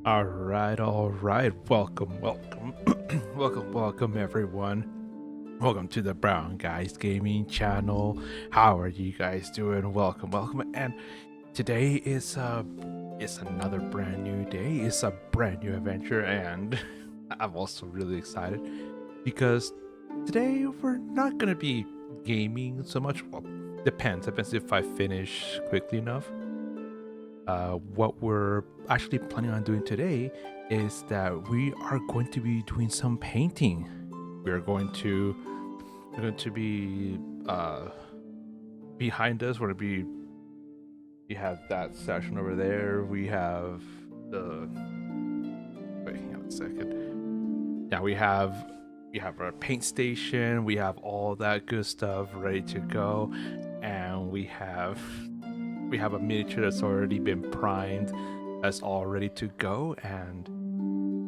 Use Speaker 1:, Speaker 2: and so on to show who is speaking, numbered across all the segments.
Speaker 1: All right. Welcome, welcome, everyone. Welcome to the Brown Guys Gaming channel. How are you guys doing? Welcome. And today is another brand new day. It's a brand new adventure, and I'm also really excited because today we're not gonna be gaming so much. Well, depends if I finish quickly enough. What we're actually planning on doing today is that we are going to be doing some painting. We're going to be behind us. We have that section over there. We have the wait, hang on a second. Yeah, we have our paint station. We have all that good stuff ready to go, and we have a miniature that's already been primed, that's all ready to go, and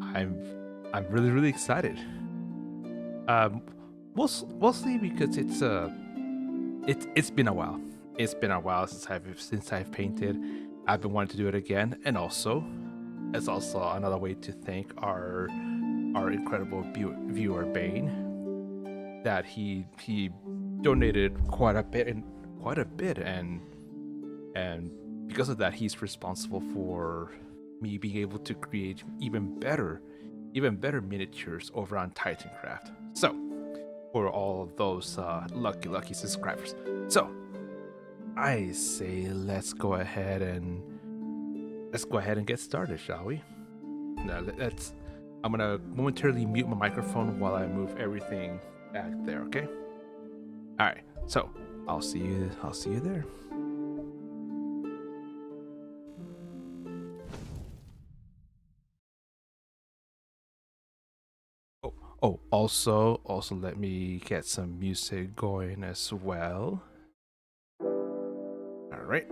Speaker 1: I'm really excited. Mostly because it's been a while. It's been a while since I've painted. I've been wanting to do it again, and also it's also another way to thank our incredible viewer Bane, that he donated quite a bit, and because of that, he's responsible for me being able to create even better miniatures over on Titancraft. So, for all of those lucky subscribers. So, I say let's go ahead and get started, shall we? Now, I'm gonna momentarily mute my microphone while I move everything back there. Okay. All right. So, I'll see you there. Oh, also let me get some music going as well. All right.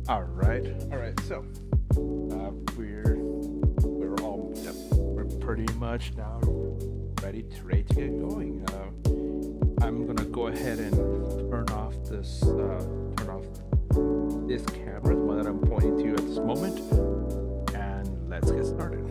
Speaker 1: All right. So we're pretty much now ready to get going. I'm gonna go ahead and turn off this camera, the one that I'm pointing to at this moment, and let's get started.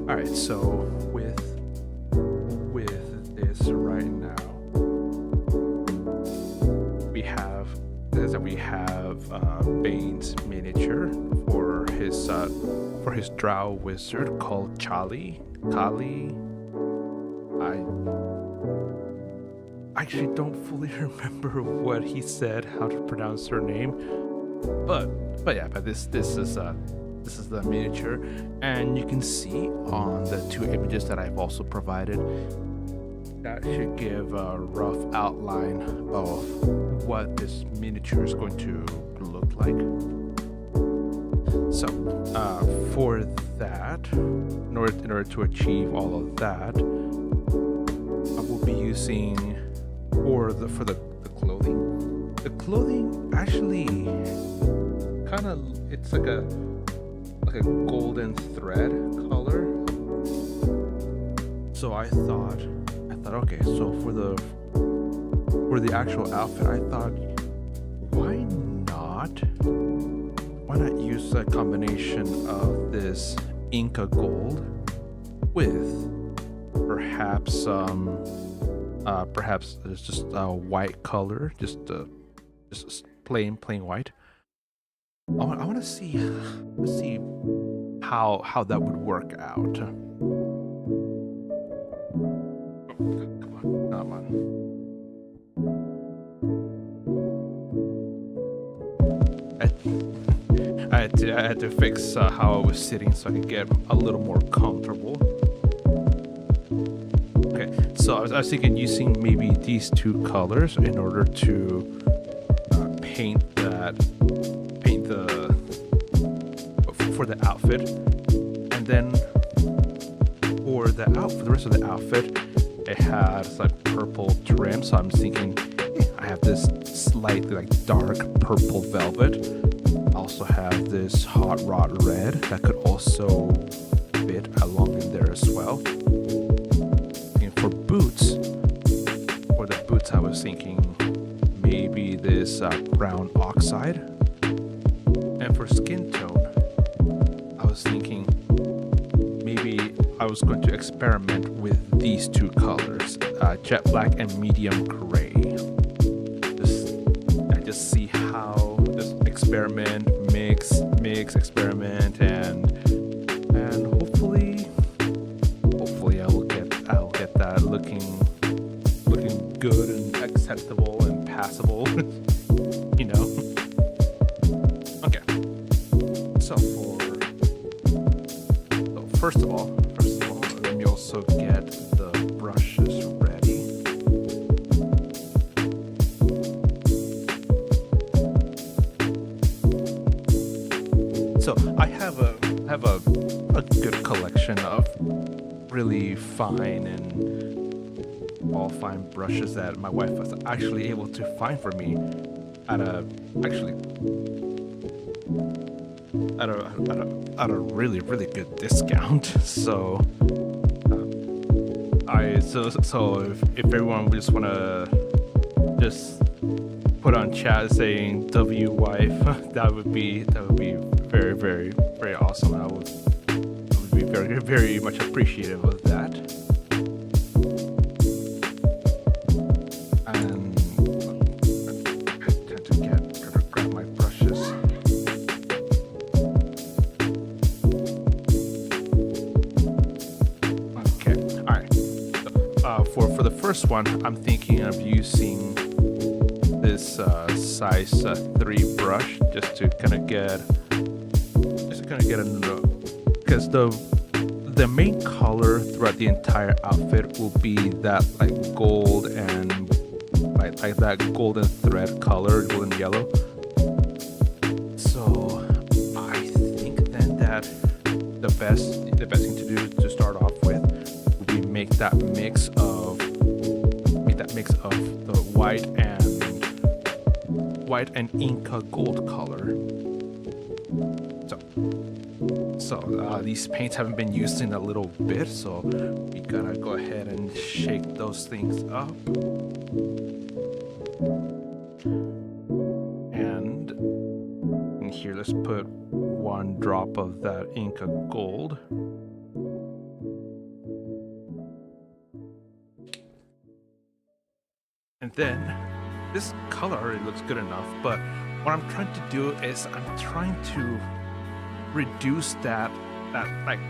Speaker 1: All right, so with this right now, we have Bane's miniature for his for his drow wizard called Kali. I actually don't fully remember what he said, how to pronounce her name, but this is the miniature, and you can see on the two images that I've also provided that should give a rough outline of what this miniature is going to look like. So for that, in order to achieve all of that, I will be using for the clothing. The clothing actually kind of, it's like a golden thread color. So I thought okay, so for the actual outfit, I thought why not use a combination of this Inca gold with perhaps it's just a white color, just plain white. I want to see how that would work out. Come on. I had to fix how I was sitting so I could get a little more comfortable. Okay, so I was thinking using maybe these two colors in order to paint for the outfit, and then for the rest of the outfit, it has like purple trim. So I'm thinking I have this slightly like dark purple velvet. I also have this hot rod red that could also fit along in there as well. And for the boots, I was thinking maybe this brown oxide. And for skin tone, I was thinking maybe I was going to experiment with these two colors, jet black and medium gray. Just see how this experiment, mix, experiment, and hopefully I'll get that looking good and acceptable and passable. You know. Okay. So first of all, let me also get the brushes ready. So I have a good collection of really fine and all fine brushes that my wife was actually able to find for me at a really good discount. So if everyone would just want to just put on chat saying W wife, that would be very, very, very awesome. I would be very, very much appreciative of that. And I tend to grab my brushes. Okay, all right. So, for the first one, I'm thinking of using this size 3 brush just to kind of get a because the main color throughout the entire outfit will be that like gold and like that golden thread color, golden yellow. So I think then that the best thing to do to start off with would be make that mix of the white and Inca gold color. So these paints haven't been used in a little bit, so we gotta go ahead and shake those things up. And in here, let's put 1 drop of that Inca gold. And then this color already looks good enough, but what I'm trying to do is I'm trying to reduce that that like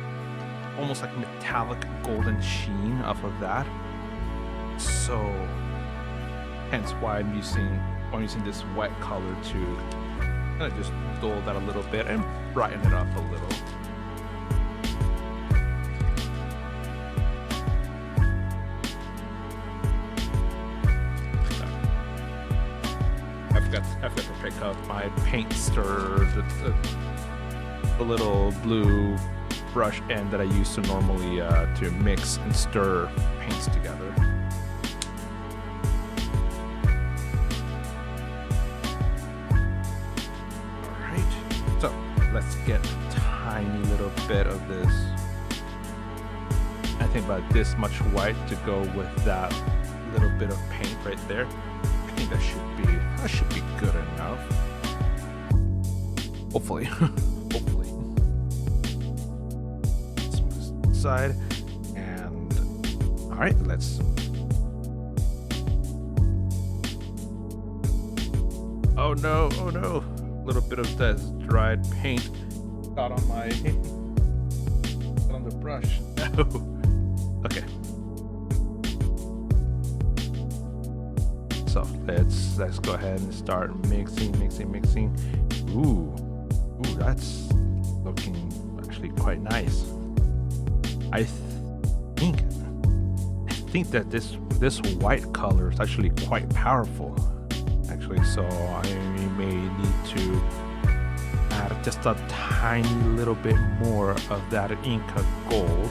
Speaker 1: almost like metallic golden sheen off of that. So hence why I'm using this white color to kind of just dull that a little bit and brighten it up a little. I forgot to pick up my paint stirrer, the little blue brush end that I use to normally to mix and stir paints together. Alright, so let's get a tiny little bit of this. I think about this much white to go with that little bit of paint right there. I think that should be good enough. Hopefully. Hopefully. Smooth side. And alright, let's. Oh no, oh no. A little bit of that dried paint got on the brush. No. Okay. So let's go ahead and start mixing. Ooh, that's looking actually quite nice. I think that this white color is actually quite powerful. Actually, so I may need to add just a tiny little bit more of that Inca gold.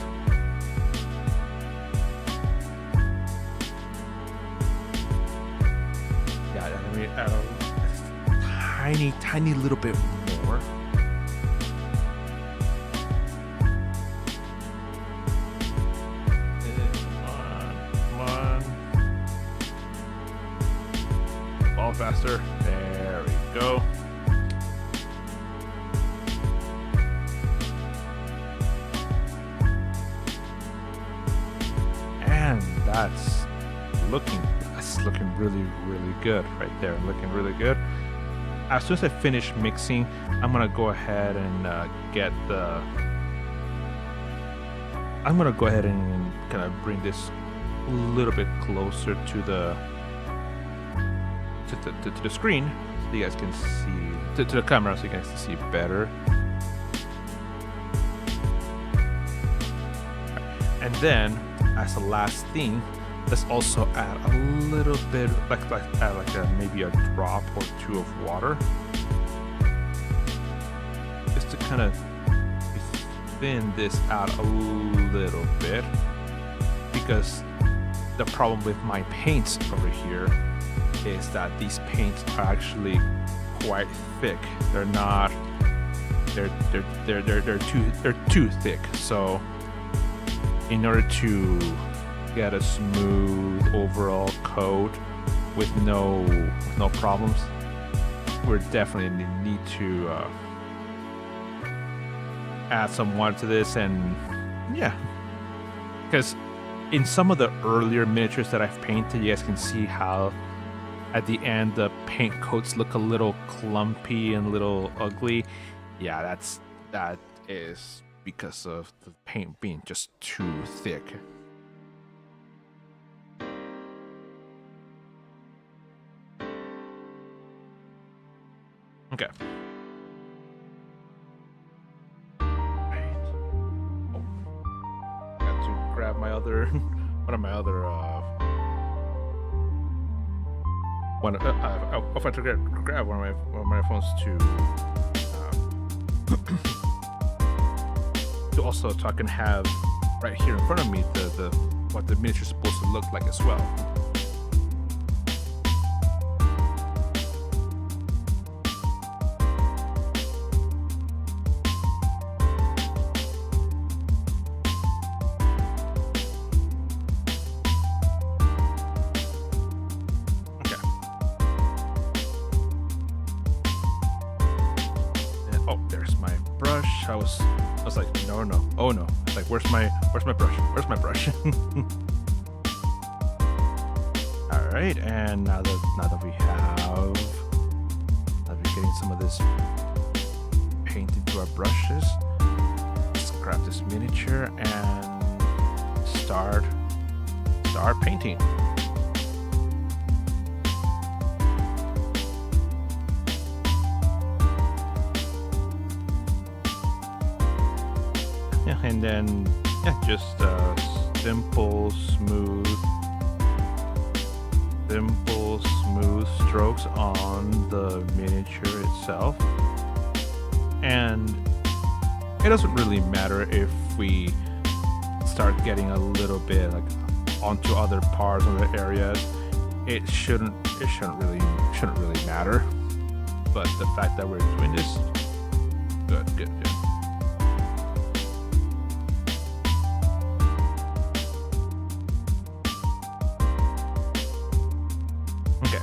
Speaker 1: Add a tiny little bit more. Come on. Fall faster. There we go. And that's looking really good right there. Looking really good. As soon as I finish mixing, I'm gonna go ahead and kind of bring this a little bit closer to the screen so you guys can see, to the camera so you guys can see better. And then as the last thing, let's also add a little bit, maybe a drop or two of water, just to kind of thin this out a little bit, because the problem with my paints over here is that these paints are actually quite thick. They're not. They're too thick. So in order to get a smooth overall coat with no problems, we're definitely need to add some water to this. And yeah, because in some of the earlier miniatures that I've painted, you guys can see how at the end the paint coats look a little clumpy and a little ugly. Yeah, that is because of the paint being just too thick. Okay. Right. Oh. Got to grab my other one of my other if I to grab one of my phones to also so I can have right here in front of me the what the miniature is supposed to look like as well. I was like, no, oh no. It's like, where's my brush? Where's my brush? All right, and now that we're getting some of this paint into our brushes, let's grab this miniature and start painting. Yeah, and then just simple smooth strokes on the miniature itself. And it doesn't really matter if we start getting a little bit like onto other parts, other areas. It shouldn't really matter. But the fact that we're doing this, good. Okay.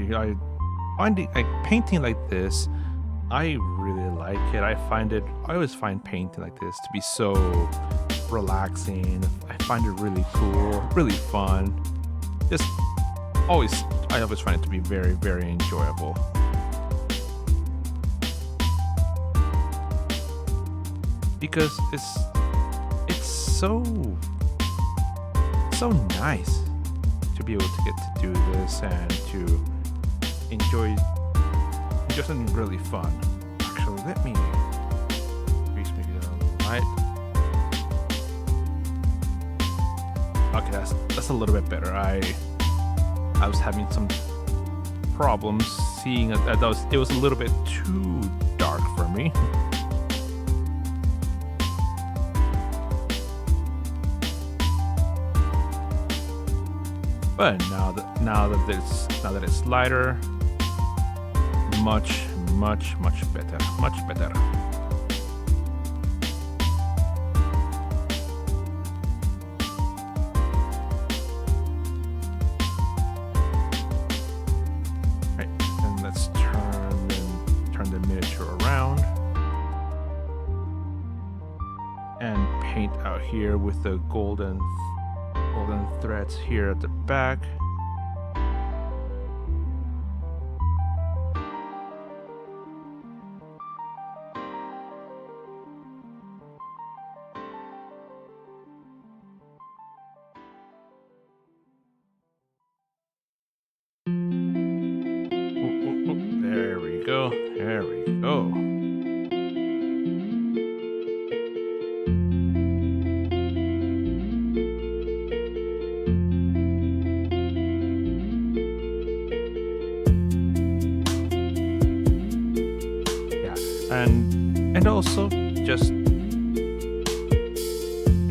Speaker 1: I finding like painting like this, I really like it. I always find painting like this to be so relaxing. I find it really cool, really fun. I always find it to be very, very enjoyable. Because it's so nice to be able to get to do this and to enjoy just something really fun. Actually, let me increase maybe the light. Okay, that's a little bit better. I was having some problems seeing it. It was a little bit too dark for me. But now that it's lighter, much better, much better. Right, and let's turn the miniature around and paint out here with the golden threads here at the back. There we go. There we go. And also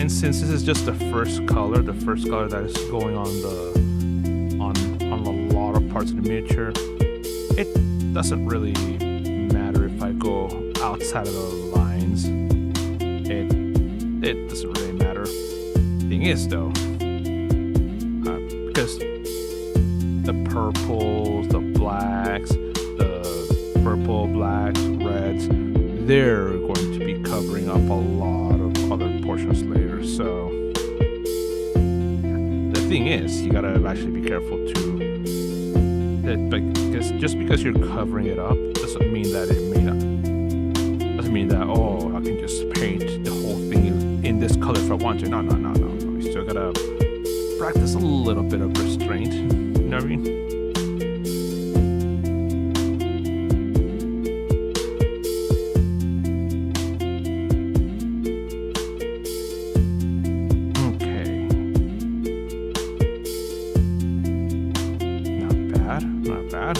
Speaker 1: since this is just the first color that is going on a lot of parts of the miniature, it doesn't really matter if I go outside of the lines. It doesn't really matter. Thing is though, because the purples, the blacks, the purple, blacks, reds, they're going to be covering up a lot of other portions later. So the thing is, you gotta actually be careful too. Because just because you're covering it up doesn't mean that I can just paint the whole thing in this color if I want to. No. You still gotta practice a little bit of restraint. You know what I mean? Not bad.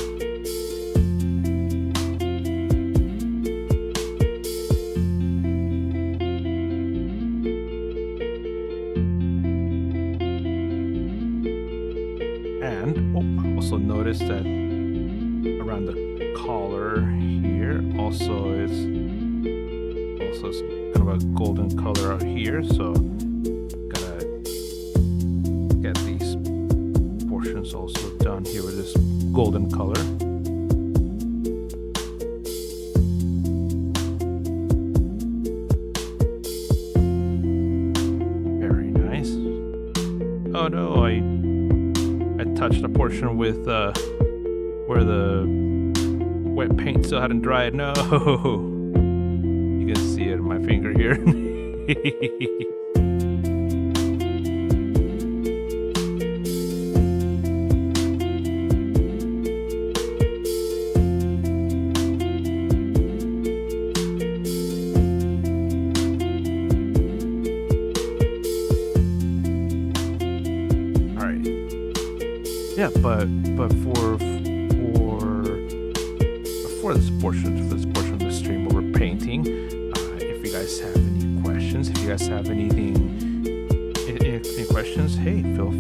Speaker 1: And I also noticed that around the collar here also is kind of a golden color out here, so gotta get these portions also done here with this golden color. Very nice. Oh no, I touched a portion with where the wet paint still hadn't dried. No. You can see it in my finger here. Yeah, but for this portion of the stream where we're painting, if you guys have any questions, if you guys have any questions, hey, feel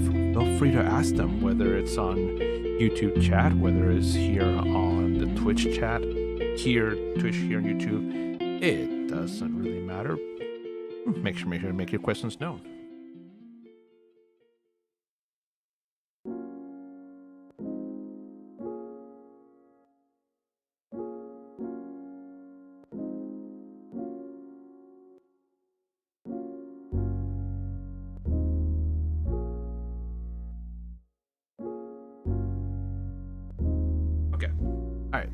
Speaker 1: free to ask them. Whether it's on YouTube chat, whether it's here on the Twitch chat, Twitch here on YouTube, it doesn't really matter. Make sure to make your questions known.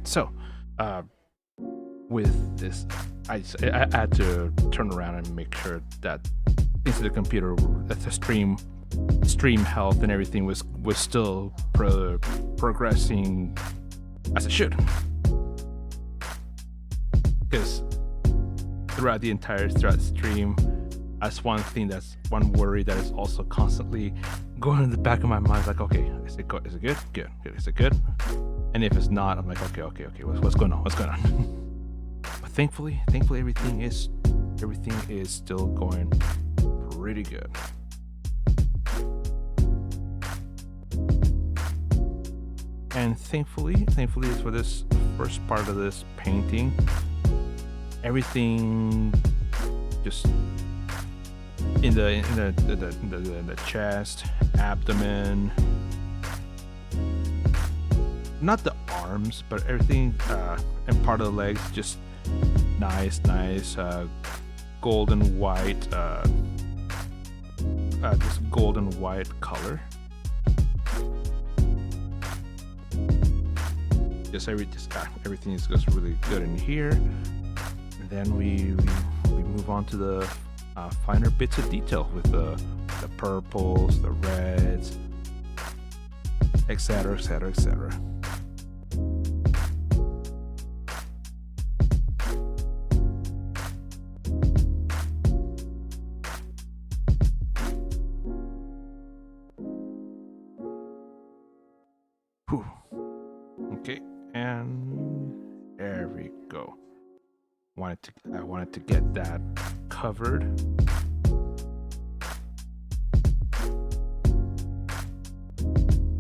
Speaker 1: So, with this, I had to turn around and make sure that into the computer that the stream health and everything was still progressing as it should. Because throughout the stream, that's one worry that is also constantly going in the back of my mind. Like, okay, is it good? Good. Is it good? And if it's not, I'm like, okay. What's going on? But thankfully, everything is still going pretty good. And thankfully, for this first part of this painting, everything just in the chest, abdomen. Not the arms, but everything and part of the legs, just nice golden white, this golden white color. Everything is just really good in here. And then we move on to the finer bits of detail with the purples, the reds, etc. Okay, and there we go. I wanted to get that covered.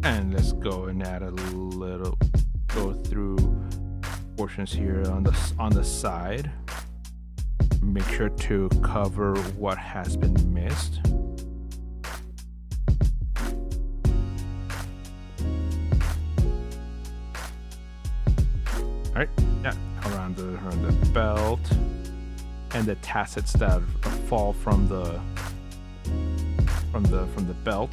Speaker 1: And let's go and add go through portions here on the side. Make sure to cover what has been missed. All right, yeah, around the belt and the tassets that fall from the belt.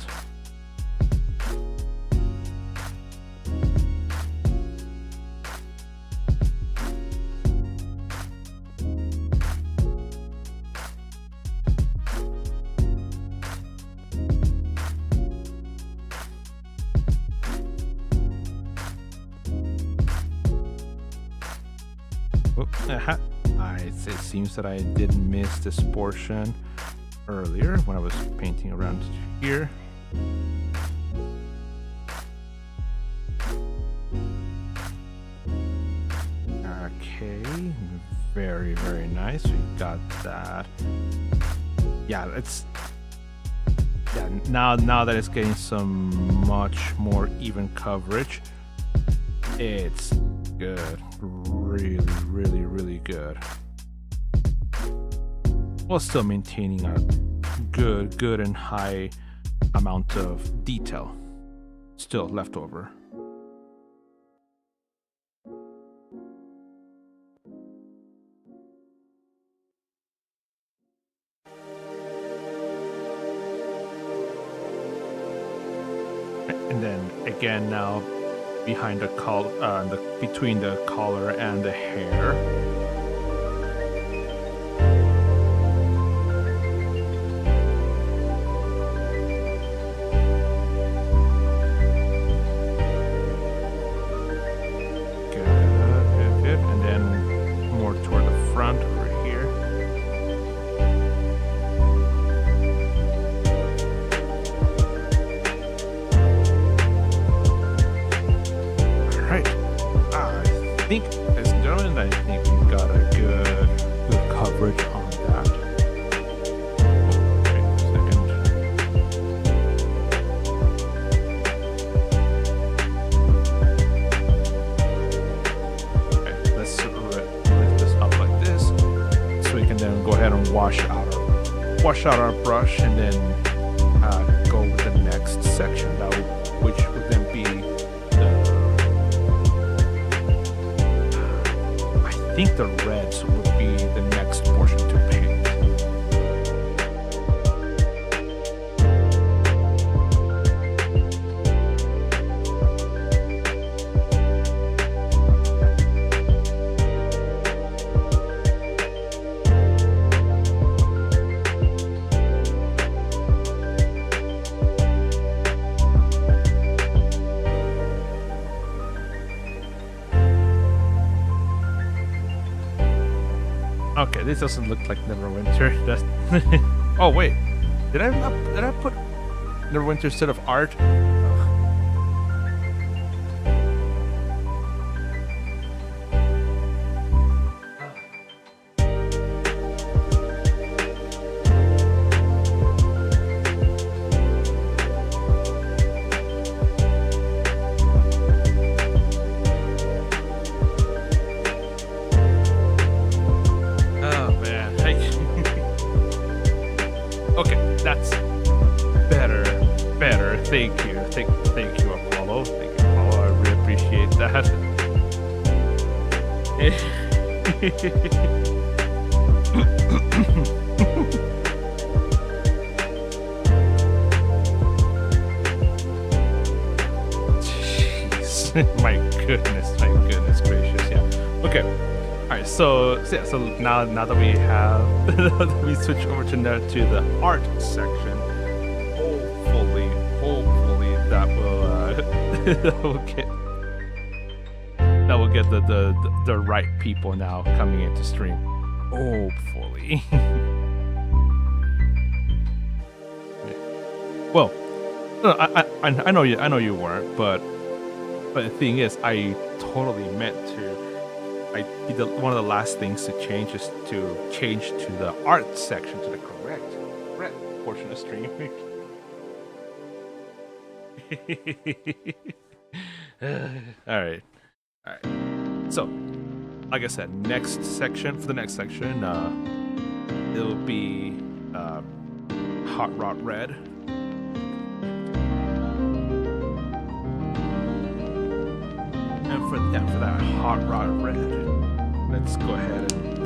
Speaker 1: It seems that I did miss this portion earlier when I was painting around here. Okay, very nice. We got that. Yeah, now that it's getting some much more even coverage, it's good. Really good. While still maintaining a good and high amount of detail still left over. and then again now behind between the collar and the hair. Good. And then more toward the front over here. I think, ladies and gentlemen, I think we've got a good coverage on that. Wait a second. Okay, let's lift this up like this, so we can then go ahead and wash out our brush, and then go with the next section, which would then be I think the reds would be the next portion to paint. Okay, this doesn't look like Neverwinter. That's oh wait, did I put Neverwinter instead of art? Okay, that's better. Thank you, Apollo. Thank you, Apollo. I really appreciate that. Jeez, my goodness gracious, yeah. Okay. All right, so now that we have we switch over to the art section, hopefully that will get the right people now coming into stream. Hopefully. Well, no, I know you weren't, but the thing is, I totally meant to. One of the last things to change is to change to the art section, to the correct portion of stream. All right. So, like I said, for the next section, it'll be Hot Rod Red. And for that Hot Rod Red, let's go ahead and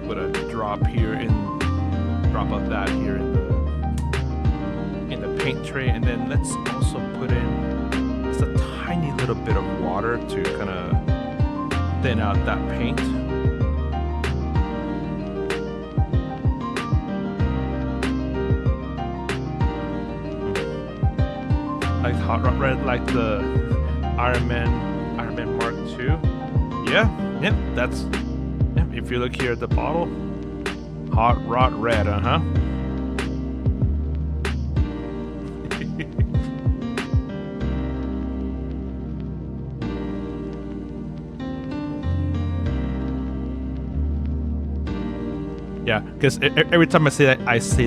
Speaker 1: put a drop of that here in the paint tray, and then let's also put in just a tiny little bit of water to kind of thin out that paint. Like Hot Rod Red, like the Iron Man Mark II. Yeah, that's. Yeah, if you look here at the bottle, Hot Rod Red, Yeah, because every time I say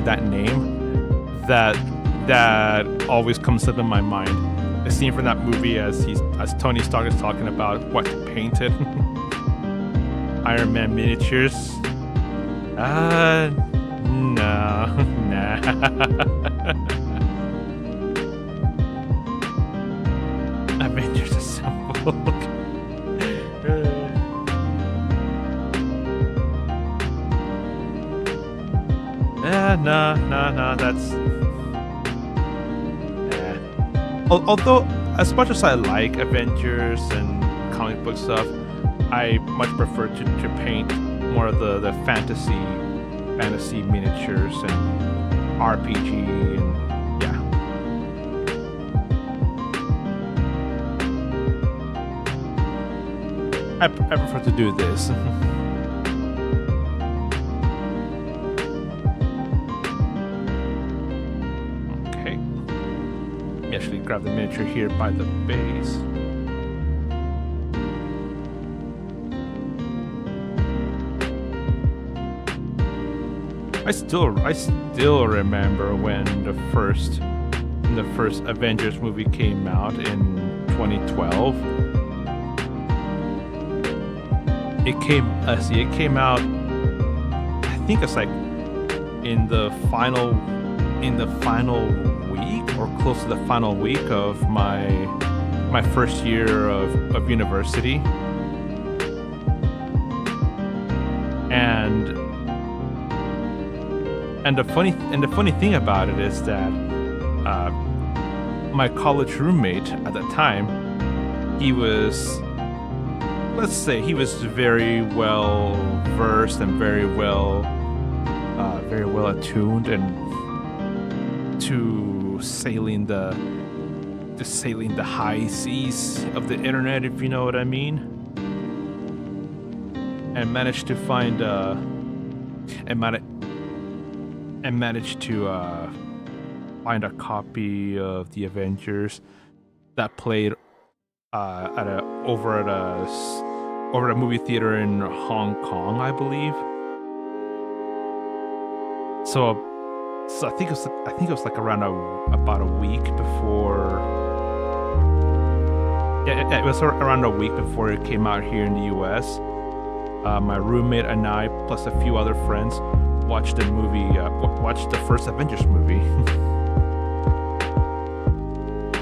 Speaker 1: that name, that always comes up in my mind. A scene from that movie as Tony Stark is talking about what to paint it. Iron Man miniatures. No. Avengers Assemble. No, that's... Although, as much as I like Avengers and comic book stuff, I much prefer to paint more of the fantasy miniatures and RPG and yeah. I prefer to do this. Okay. Let me actually grab the miniature here by the base. I still remember when the first Avengers movie came out in 2012. It came out, I think it's like in the final week or close to the final week of my first year of university. And the funny thing about it is that my college roommate at the time, he was, let's say, he was very well versed and very well attuned and to sailing the high seas of the internet, if you know what I mean, and managed to find find a copy of the Avengers that played over at a movie theater in Hong Kong, I believe. So I think it was like around about a week before. Yeah, it was around a week before it came out here in the U.S. My roommate and I, plus a few other friends, watched the first Avengers movie.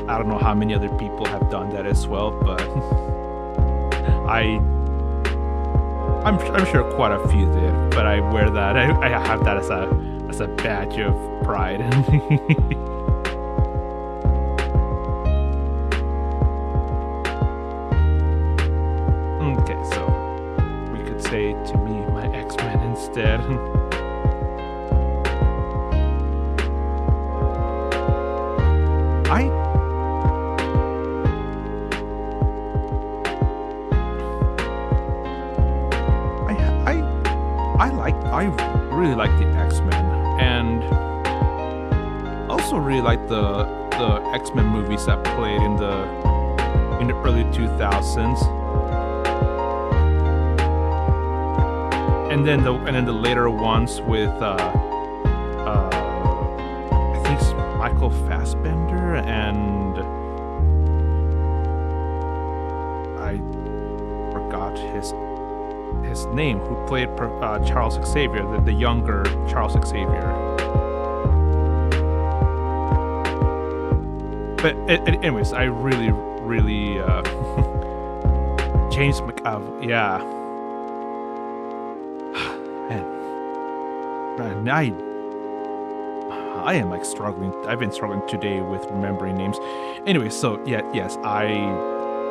Speaker 1: I don't know how many other people have done that as well, but I'm sure quite a few did. But I wear that. I have that as a badge of pride. Okay, so we could say to me my X-Men instead. I really like the X-Men, and also really like the X-Men movies that played in the early 2000s, and then the later ones with I think it's Michael Fassbender and I forgot his name, who played Charles Xavier, the younger Charles Xavier. But anyways, I really James McAvoy, yeah. Man, I am like struggling. I've been struggling today with remembering names. Anyway, so yes,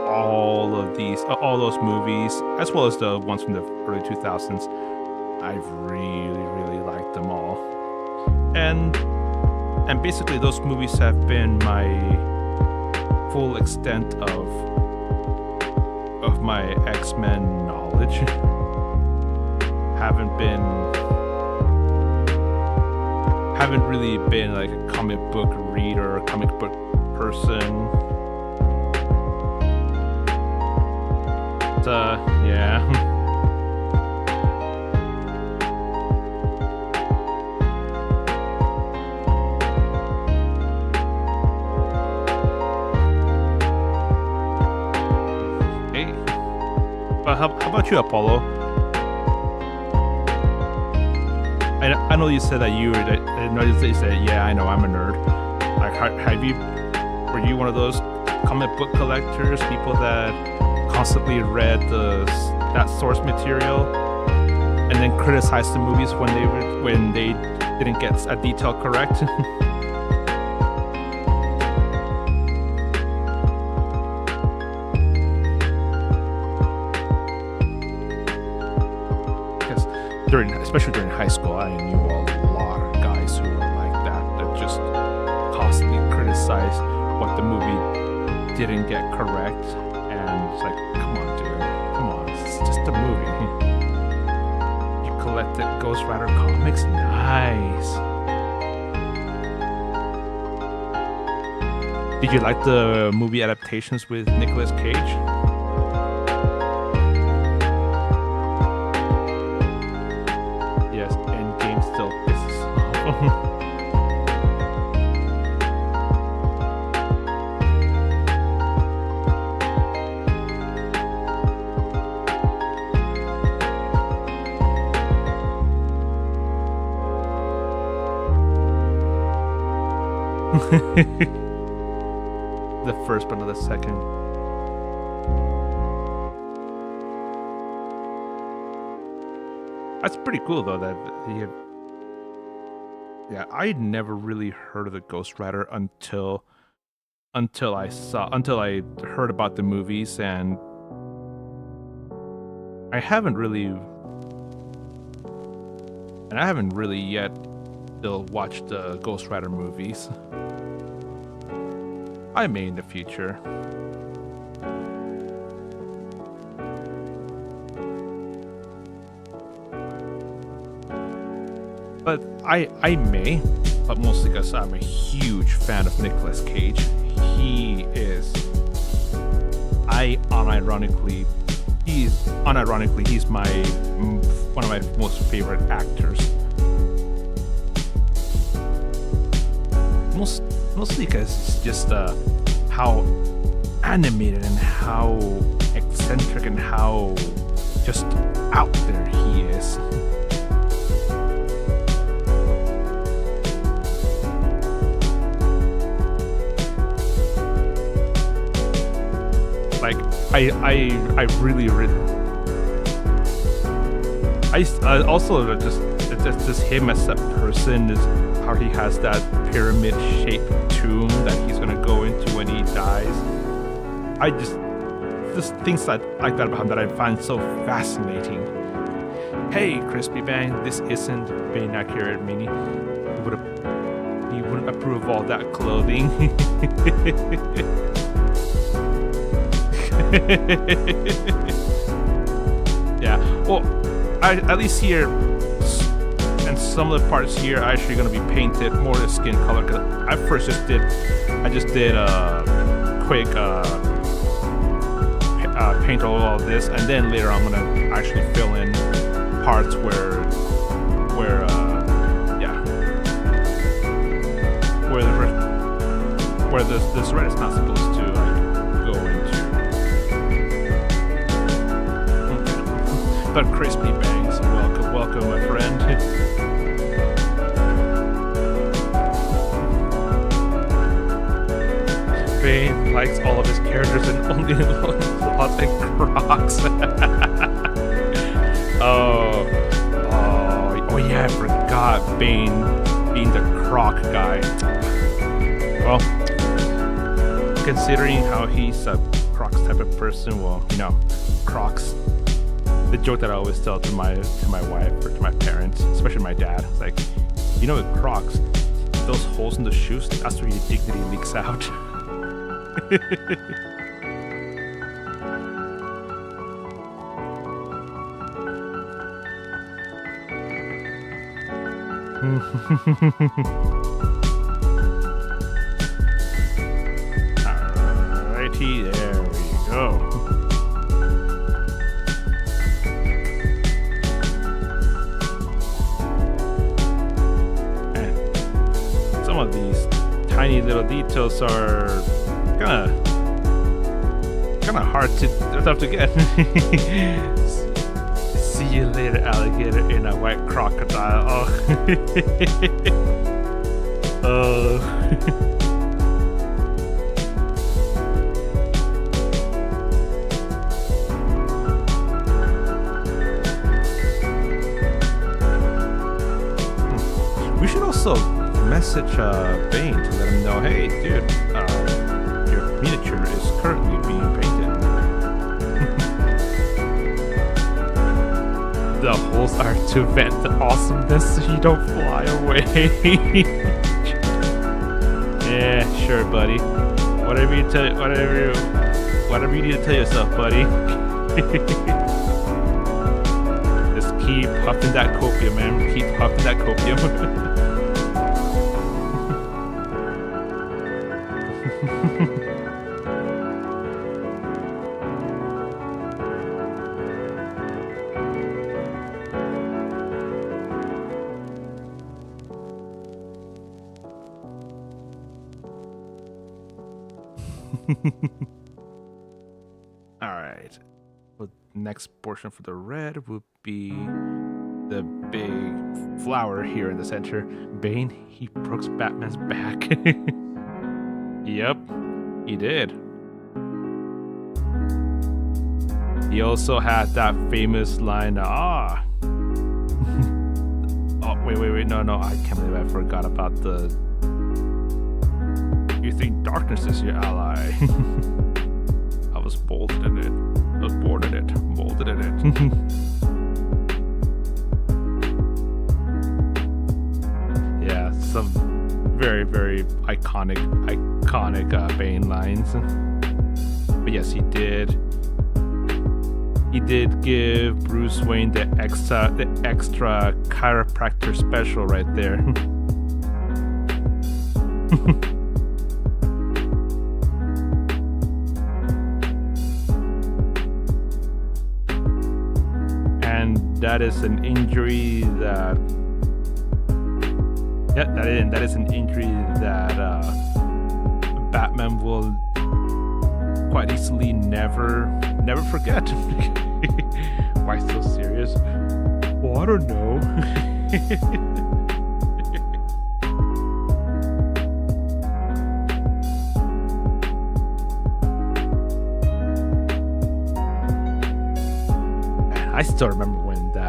Speaker 1: all those movies, as well as the ones from the early 2000s, I've really liked them all. And basically those movies have been my full extent of my X-Men knowledge. Haven't really been like a comic book reader or comic book person. Yeah. Hey. But how about you, Apollo? I know you said that you said, yeah, I know, I'm a nerd. Like, were you one of those comic book collectors, people that constantly read that source material and then criticize the movies when they didn't get a detail correct. Because especially during high school, I knew a lot of guys who were like that just constantly criticize what the movie didn't get correct, and it's like, come on, dude, come on, it's just a movie. Collected Ghost Rider comics? Nice. Did you like the movie adaptations with Nicolas Cage? Yes, Endgame still pisses off. The first but not the second. That's pretty cool though that he had... Yeah, I never really heard of the Ghost Rider until I heard about the movies, and I haven't really yet still watched the Ghost Rider movies. I may in the future. But I may, but mostly because I'm a huge fan of Nicolas Cage. He's my one of my most favorite actors. Mostly because it's just how animated and how eccentric and how just out there he is. Like I really also just him as a person is how he has that pyramid-shaped tomb that he's gonna go into when he dies. I just things like that about him that I find so fascinating. Hey, Crispy Bang, this isn't being accurate, meaning he wouldn't approve of all that clothing. Yeah, well, at least here, and some of the parts here are actually going to be painted more the skin color. Cause I first just did a quick paint all of this, and then later I'm going to actually fill in parts where this red is not supposed to go into. Okay. But Crispy Bangs, welcome, my friend. Bane likes all of his characters and only lots and Crocs. Oh yeah, I forgot Bane being the Croc guy. Well, considering how he's a Crocs type of person, well, Crocs. The joke that I always tell to my wife or to my parents, especially my dad, it's like, with Crocs, those holes in the shoes, that's where your dignity leaks out. Alrighty, there we go. And some of these tiny little details are kind of hard to get. See you later, alligator in a white crocodile. Oh. We should also message Bane to let him know, hey, dude, your miniature is currently being painted. The holes are to vent the awesomeness so you don't fly away. Yeah, sure, buddy. Whatever you need to tell yourself, buddy. Just keep huffing that copium, man. Keep huffing that copium. All right. Well, next portion for the red would be the big flower here in the center. Bane, he broke Batman's back. Yep, he did. He also had that famous line, oh, wait, no, I can't believe I forgot about the, you think darkness is your ally. I was molded in it. I was born in it. Molded in it. Yeah, some very, very iconic Bane lines. But yes, he did. He did give Bruce Wayne the extra chiropractor special right there. That is an injury that, yeah, that is an injury that Batman will quite easily never forget. Why so serious? Well, I don't know. I still remember when the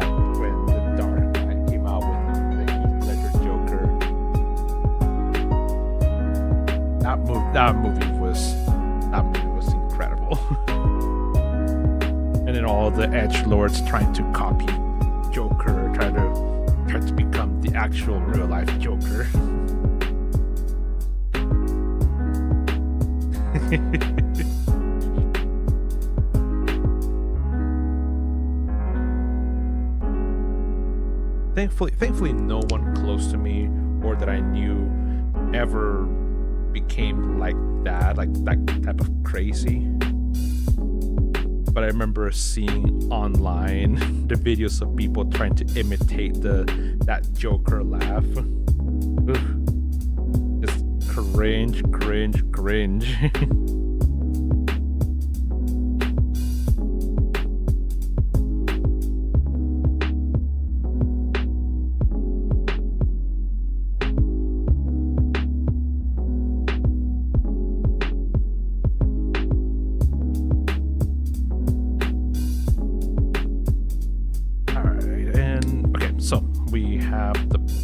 Speaker 1: Dark Knight came out with the Heath Ledger Joker. That movie was incredible. And then all the edgelords trying to copy Joker, try to become the actual real life Joker. Thankfully, no one close to me or that I knew ever became like that type of crazy. But I remember seeing online the videos of people trying to imitate that Joker laugh. Ugh. Just cringe.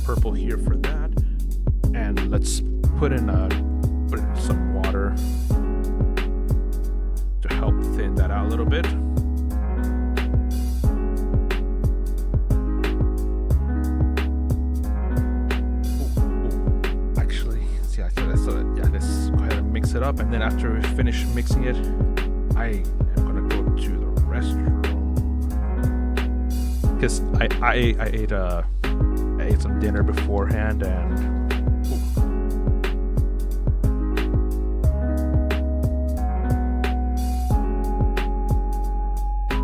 Speaker 1: Purple here for that, and let's put in some water to help thin that out a little bit. Actually, see, let's go ahead and mix it up, and then after we finish mixing it, I am gonna go to the restroom because I ate some dinner beforehand, and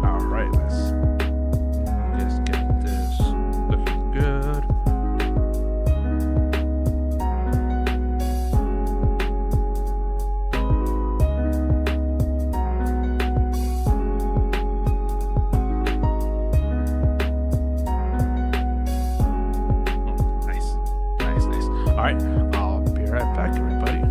Speaker 1: all right, let's just get this looking good. All right, I'll be right back, everybody.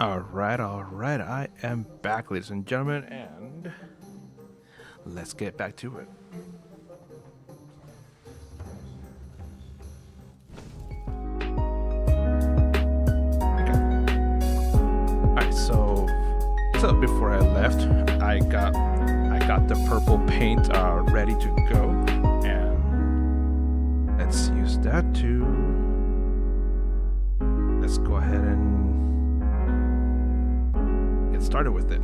Speaker 1: All right, I am back, ladies and gentlemen, and let's get back to it. Okay. All right, so before I left, I got the purple paint ready to go, and let's use that to. Let's go ahead and get started with it.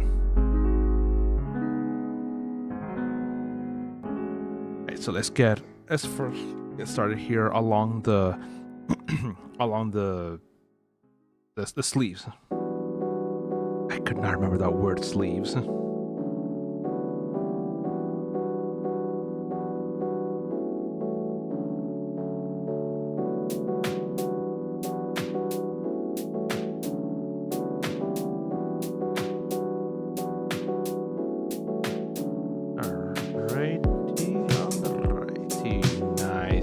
Speaker 1: Right, so let's first get started here along the along the sleeves. I could not remember that word, sleeves.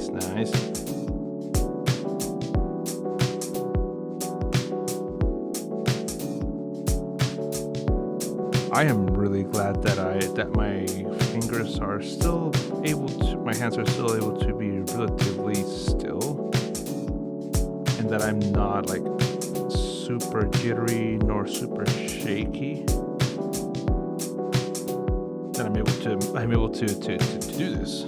Speaker 1: Nice. I am really glad that my fingers are still able to, my hands are still able to be relatively still, and that I'm not like super jittery nor super shaky. That I'm able to do this.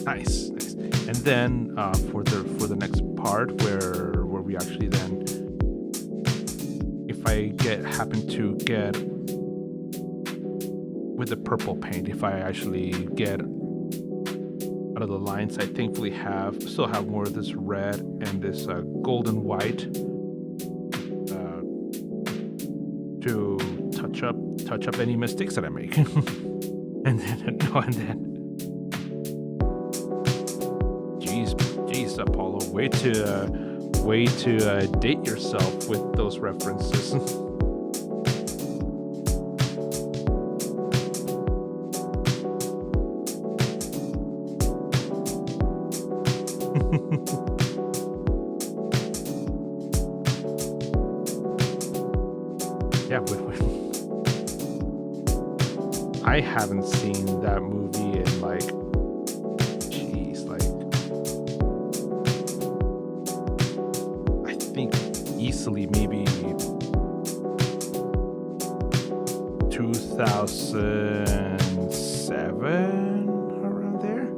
Speaker 1: Nice. And then for the next part where we actually then, if I happen to get with the purple paint, if I actually get out of the lines, I thankfully still have more of this red and this golden white to touch up any mistakes that I make. and then Jeez, Apollo, way to date yourself with those references. Yeah, I haven't seen that movie in like. Easily maybe 2007, around there.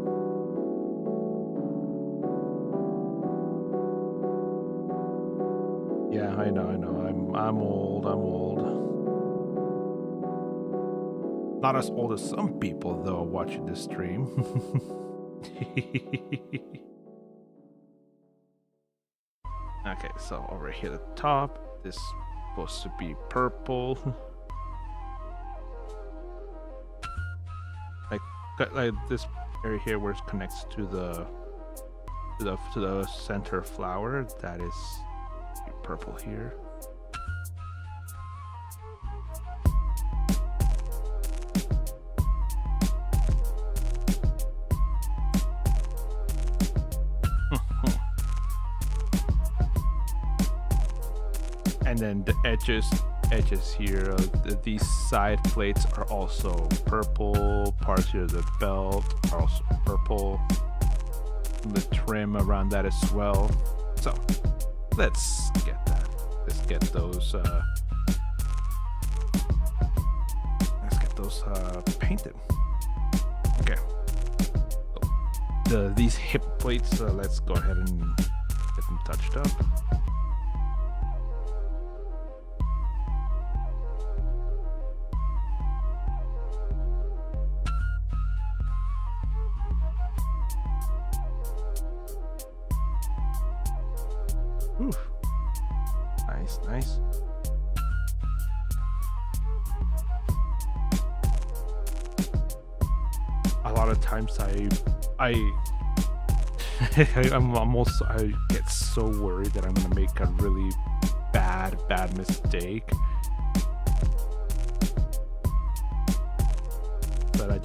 Speaker 1: Yeah, I know. I'm old. Not as old as some people though watching this stream. Okay, so over here at the top, this is supposed to be purple. like this area here where it connects to the center flower, that is purple here. And then the edges here, these side plates are also purple. Parts here of the belt are also purple. The trim around that as well. So let's get that. Let's get those. Painted. Okay. So these hip plates. Let's go ahead and get them touched up. Oof. Nice. A lot of times I I get so worried that I'm gonna make a really bad mistake. But I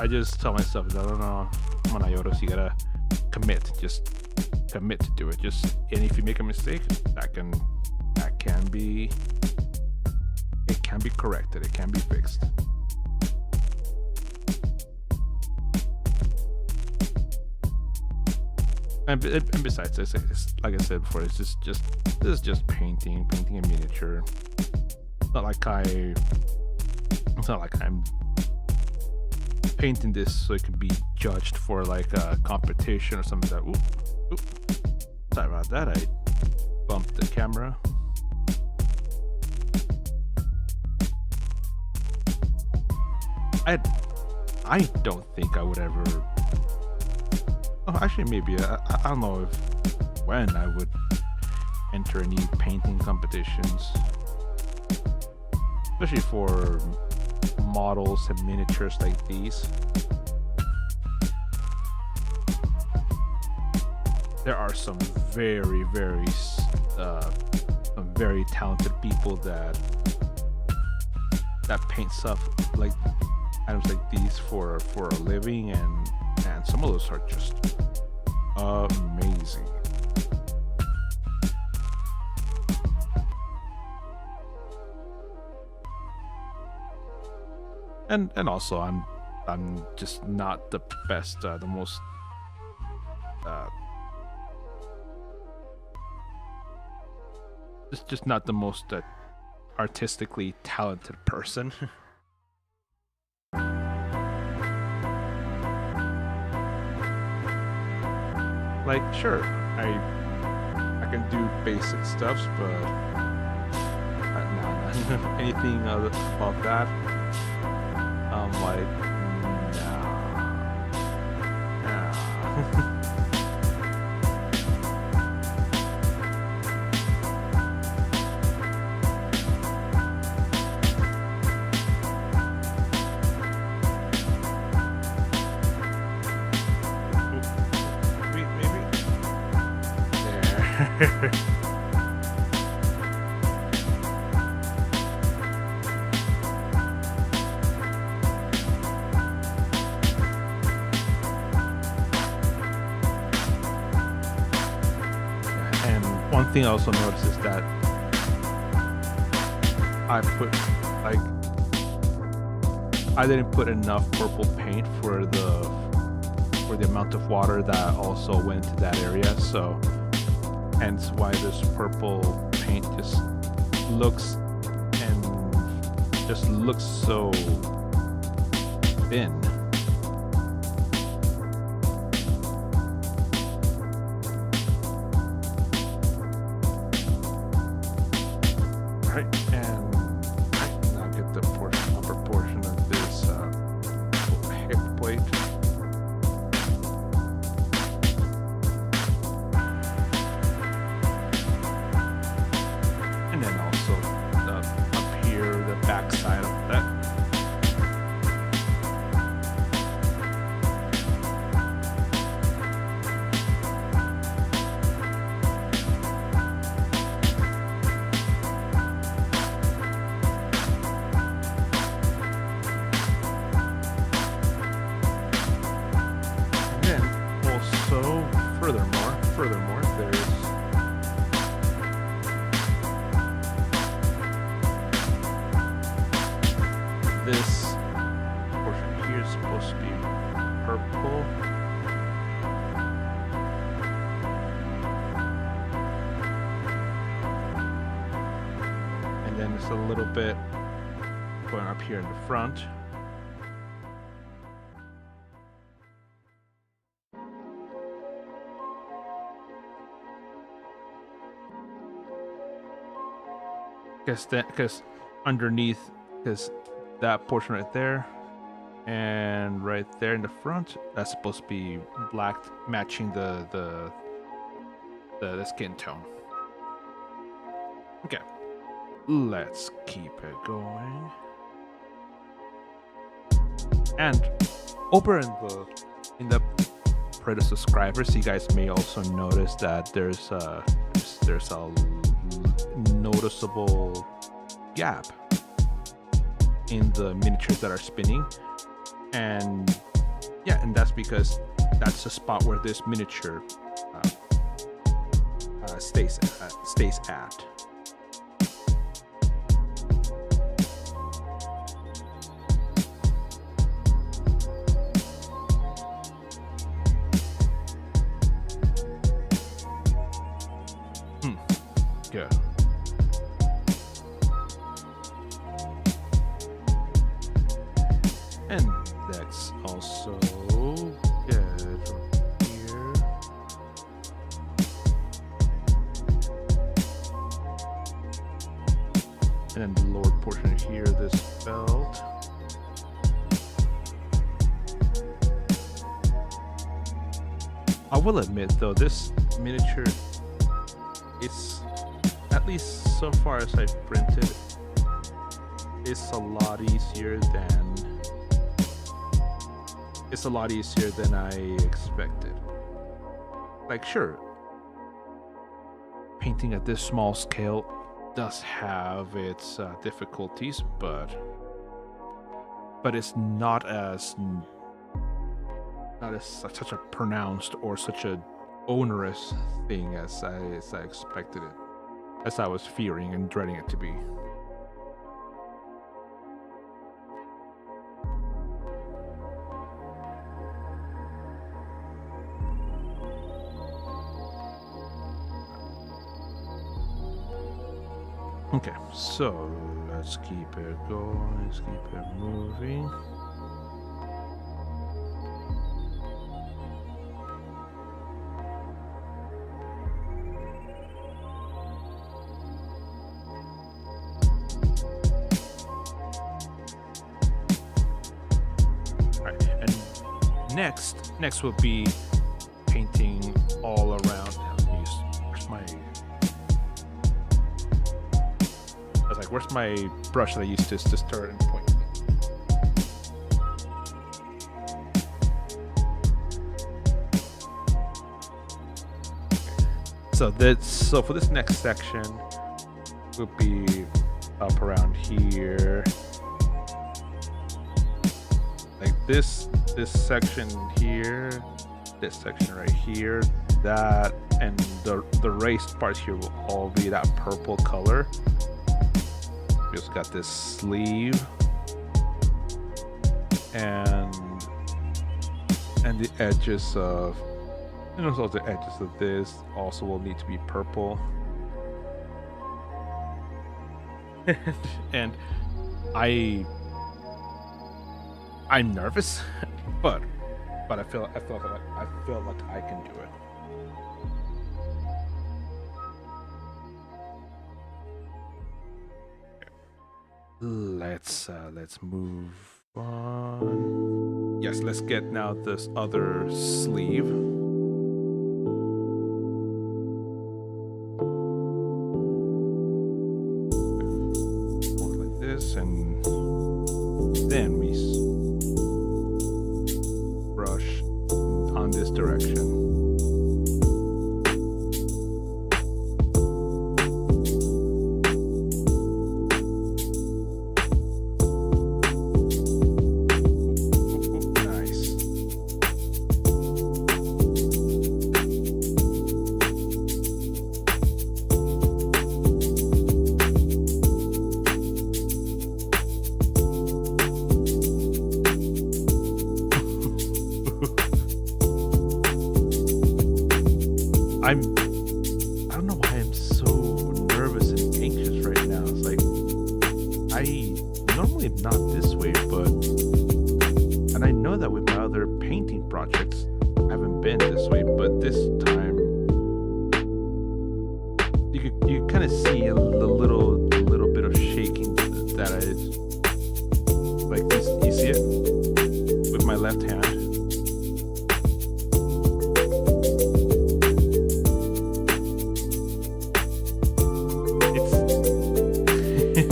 Speaker 1: just tell myself, I don't know, come on, Iotos, you gotta commit. Just commit to do it. And if you make a mistake, it can be corrected. It can be fixed. And besides, like I said before, this is just painting a miniature. It's not like I'm painting this so it can be judged for like a competition or something like that. Oop. Sorry about that. I bumped the camera. I don't think I would ever. Oh, actually, maybe I don't know when I would enter any painting competitions, especially for models and miniatures like these. There are some very talented people that paint stuff like items like these for a living, and some of those are just amazing. And also I'm just not the best, the most just not the most artistically talented person. Like, sure, I can do basic stuffs, but nah, anything above that, I'm like, nah. And one thing I also noticed is that I didn't put enough purple paint for the amount of water that also went into that area, so hence why this purple paint just looks so thin. Right, and now get the upper portion of this hip plate. And then also up here, the back side of that. And then also, furthermore, there's this portion here is supposed to be purple. And then it's a little bit going up here in the front. Because underneath, because that portion right there and right there in the front, that's supposed to be black, matching the skin tone. Okay, let's keep it going. And over in the Predator subscribers, you guys may also notice that there's a noticeable gap in the miniatures that are spinning, and yeah, and that's because that's the spot where this miniature stays at. Yeah. And let's also get here. And then the lower portion here, this belt. I will admit though, this miniature is, at least so far as I've printed, it's a lot easier than I expected. Like, sure, painting at this small scale does have its difficulties, but it's not as such a pronounced or such a onerous thing as I expected it, as I was fearing and dreading it to be. Okay, so let's keep it going, let's keep it moving. Next will be painting all around. Where's my brush that I used to start and point? So for this next section, will be up around here, like this section here, this section right here, that, and the raised parts here will all be that purple color. We also got this sleeve and the edges of, and also the edges of this also will need to be purple. And I'm nervous, but I feel like I can do it. Let's move on. Yes, let's get now this other sleeve. Like this, and then we brush on this direction. I don't know why I'm so nervous and anxious right now. It's like, I normally am not this way, and I know that with my other painting projects, I haven't been this way, but this time, you kind of see a little bit of shaking that I, like this, you see it? With my left hand.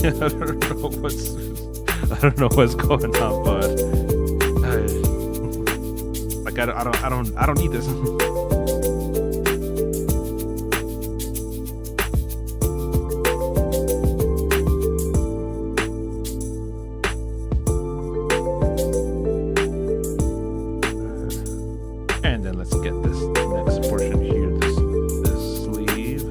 Speaker 1: I don't know what's going on, but I don't need this. And then let's get this next portion here, this sleeve.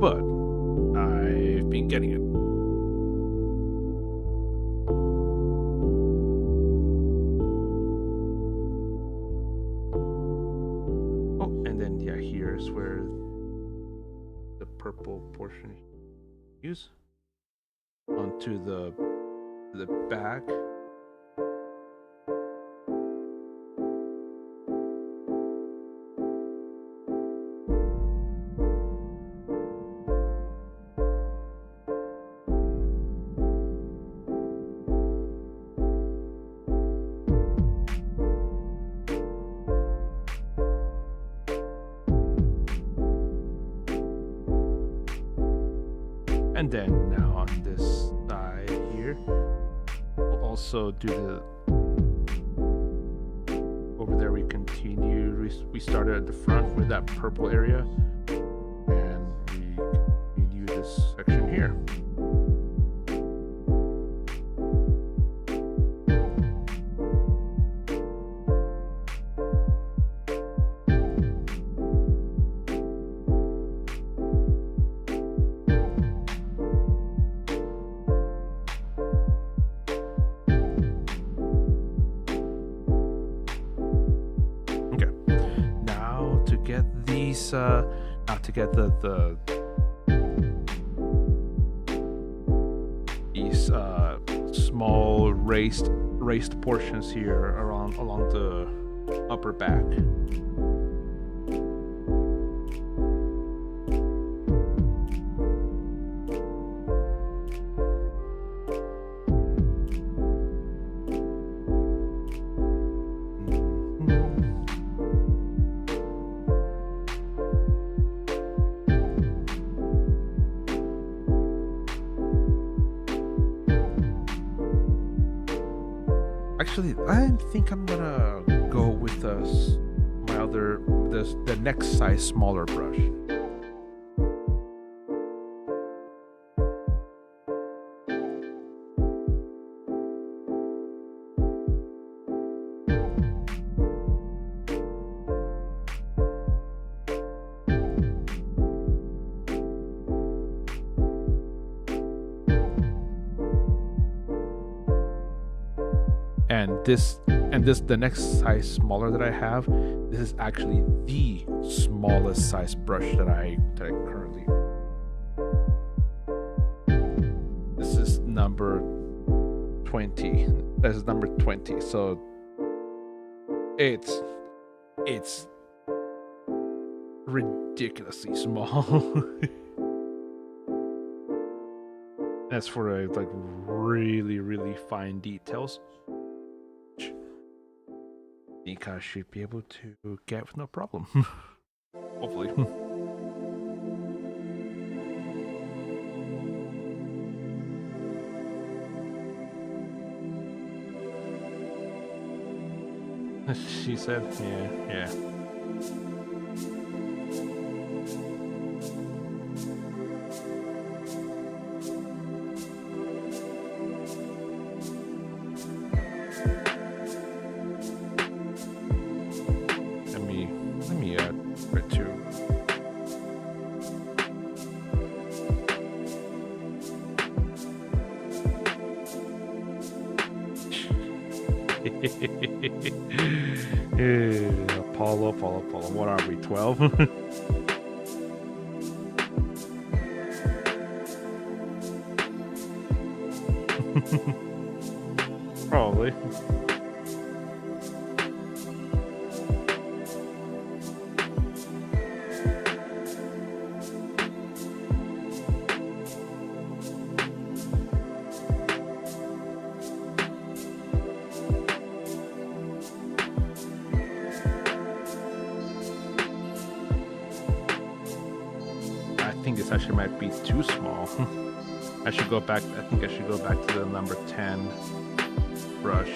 Speaker 1: But I've been getting it. Oh, and then yeah, here's where the purple portion use onto the back. And then now on this side here, we'll also do the, over there we continue, we started at the front with that purple area, and we continue this section here. To get these small raised portions here along the upper back. Actually, I think I'm gonna go with the next size smaller brush. And the next size smaller that I have, this is actually the smallest size brush that I currently. This is number 20. This is number 20. So it's ridiculously small. That's for like really fine details. Nika should be able to get with no problem. Hopefully. She said, yeah. Let me read two. Apollo. What are we, 12? Probably. I think this actually might be too small. I think I should go back to the number 10 brush.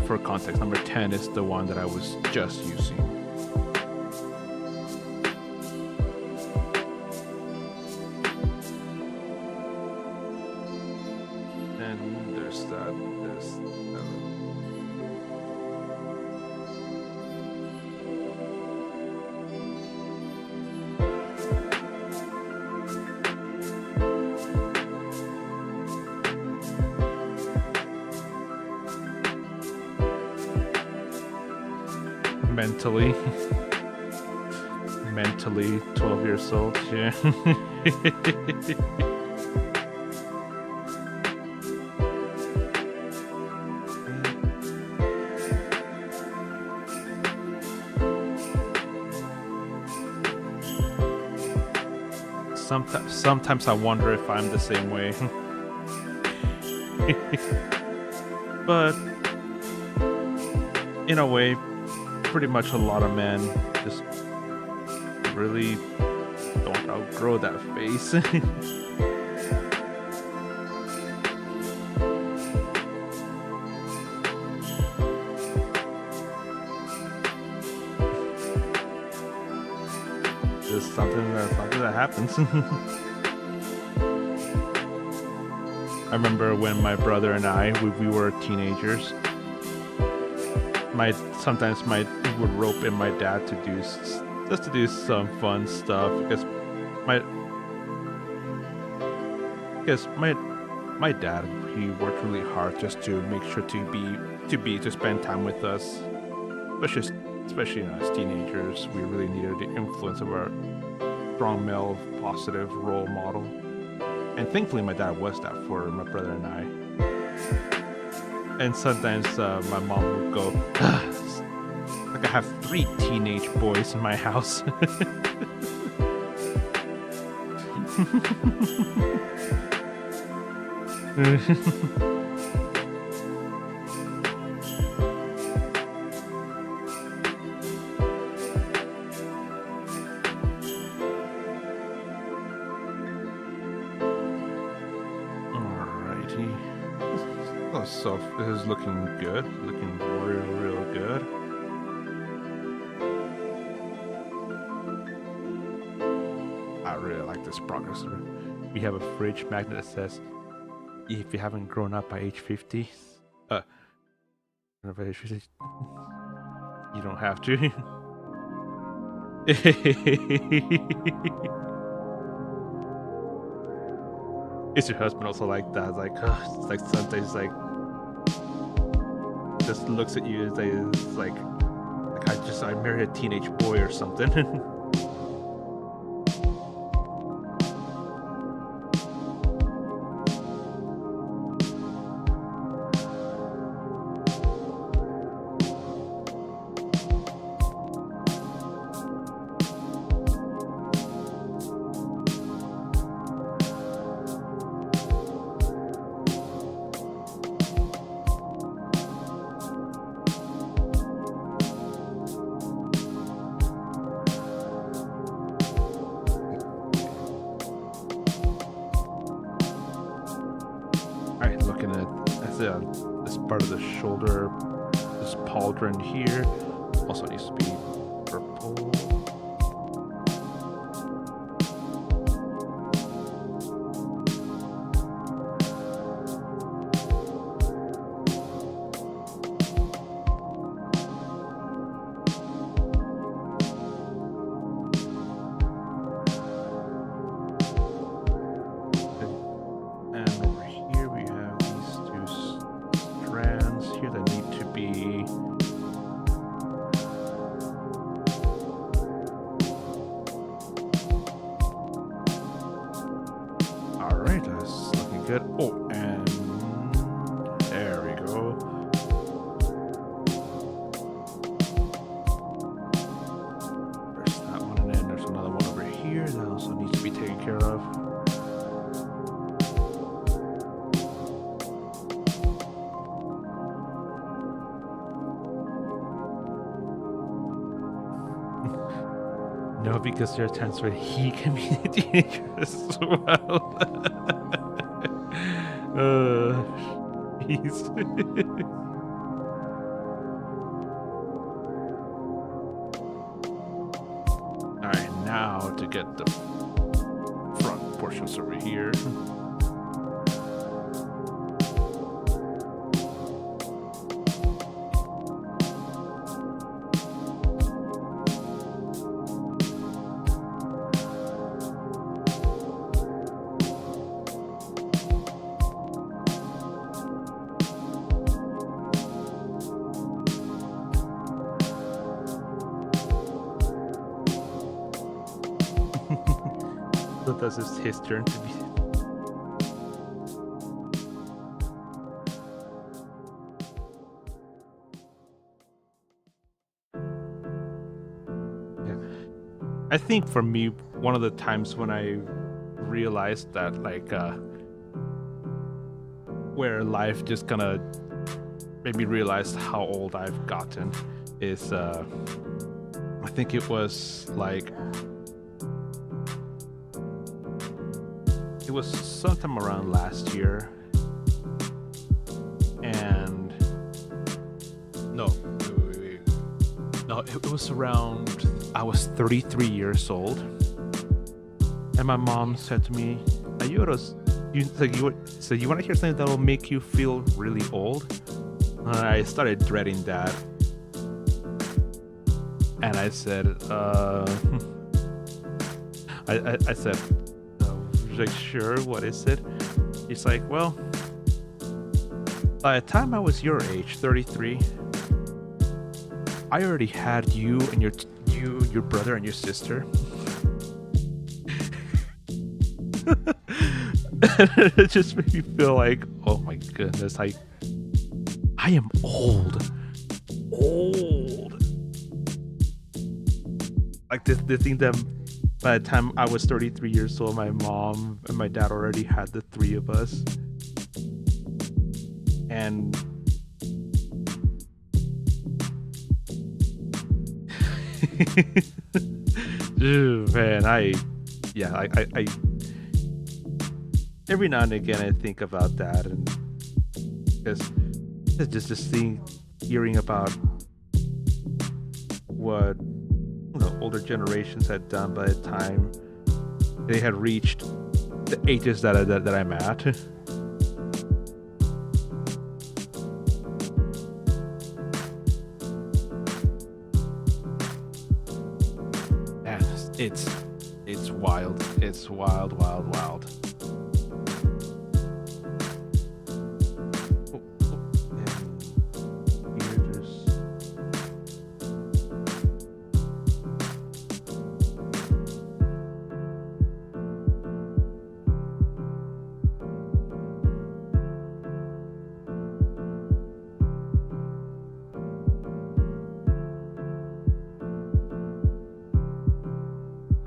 Speaker 1: For context, number 10 is the one that I was just using. And there's that. Mentally 12 years old, yeah. Sometimes I wonder if I'm the same way. But in a way, pretty much a lot of men just really don't outgrow that face. Just something that happens. I remember when my brother and I we were teenagers. Sometimes we would rope in my dad to do some fun stuff because my dad, he worked really hard just to make sure to spend time with us, especially as teenagers. We really needed the influence of our strong male positive role model, and thankfully my dad was that for my brother and I. And sometimes my mom would go, like I have 3 teenage boys in my house. So this is looking good, looking real good. I really like this progress. We have a fridge magnet that says, if you haven't grown up by age 50, you don't have to. Is your husband also like that? It's like sometimes just looks at you and it's like I married a teenage boy or something. part of the shoulder, this pauldron here, also needs to be purple. Good. Oh, and there we go. There's that one, and then there's another one over here that also needs to be taken care of. No, because there are times where he can be a teenager as well. Jeez. Alright, now to get the front portions over here. So this is his turn to be. Yeah. I think for me, one of the times when I realized that, like, where life just kind of made me realize how old I've gotten is, I think it was like, it was sometime around last year, and no, it was around, I was 33 years old, and my mom said to me, "Are you you want to hear something that will make you feel really old?" And I started dreading that, and I said, I said, like, sure, what is it? He's like, well, by the time I was your age, 33, I already had you and your brother and your sister. And it just made me feel like, oh my goodness, I am old. Like the thing that by the time I was 33 years old, my mom and my dad already had the three of us. And dude, man, I every now and again I think about that, and because it's just hearing about what older generations had done by the time they had reached the ages that I'm at. And it's wild. It's wild.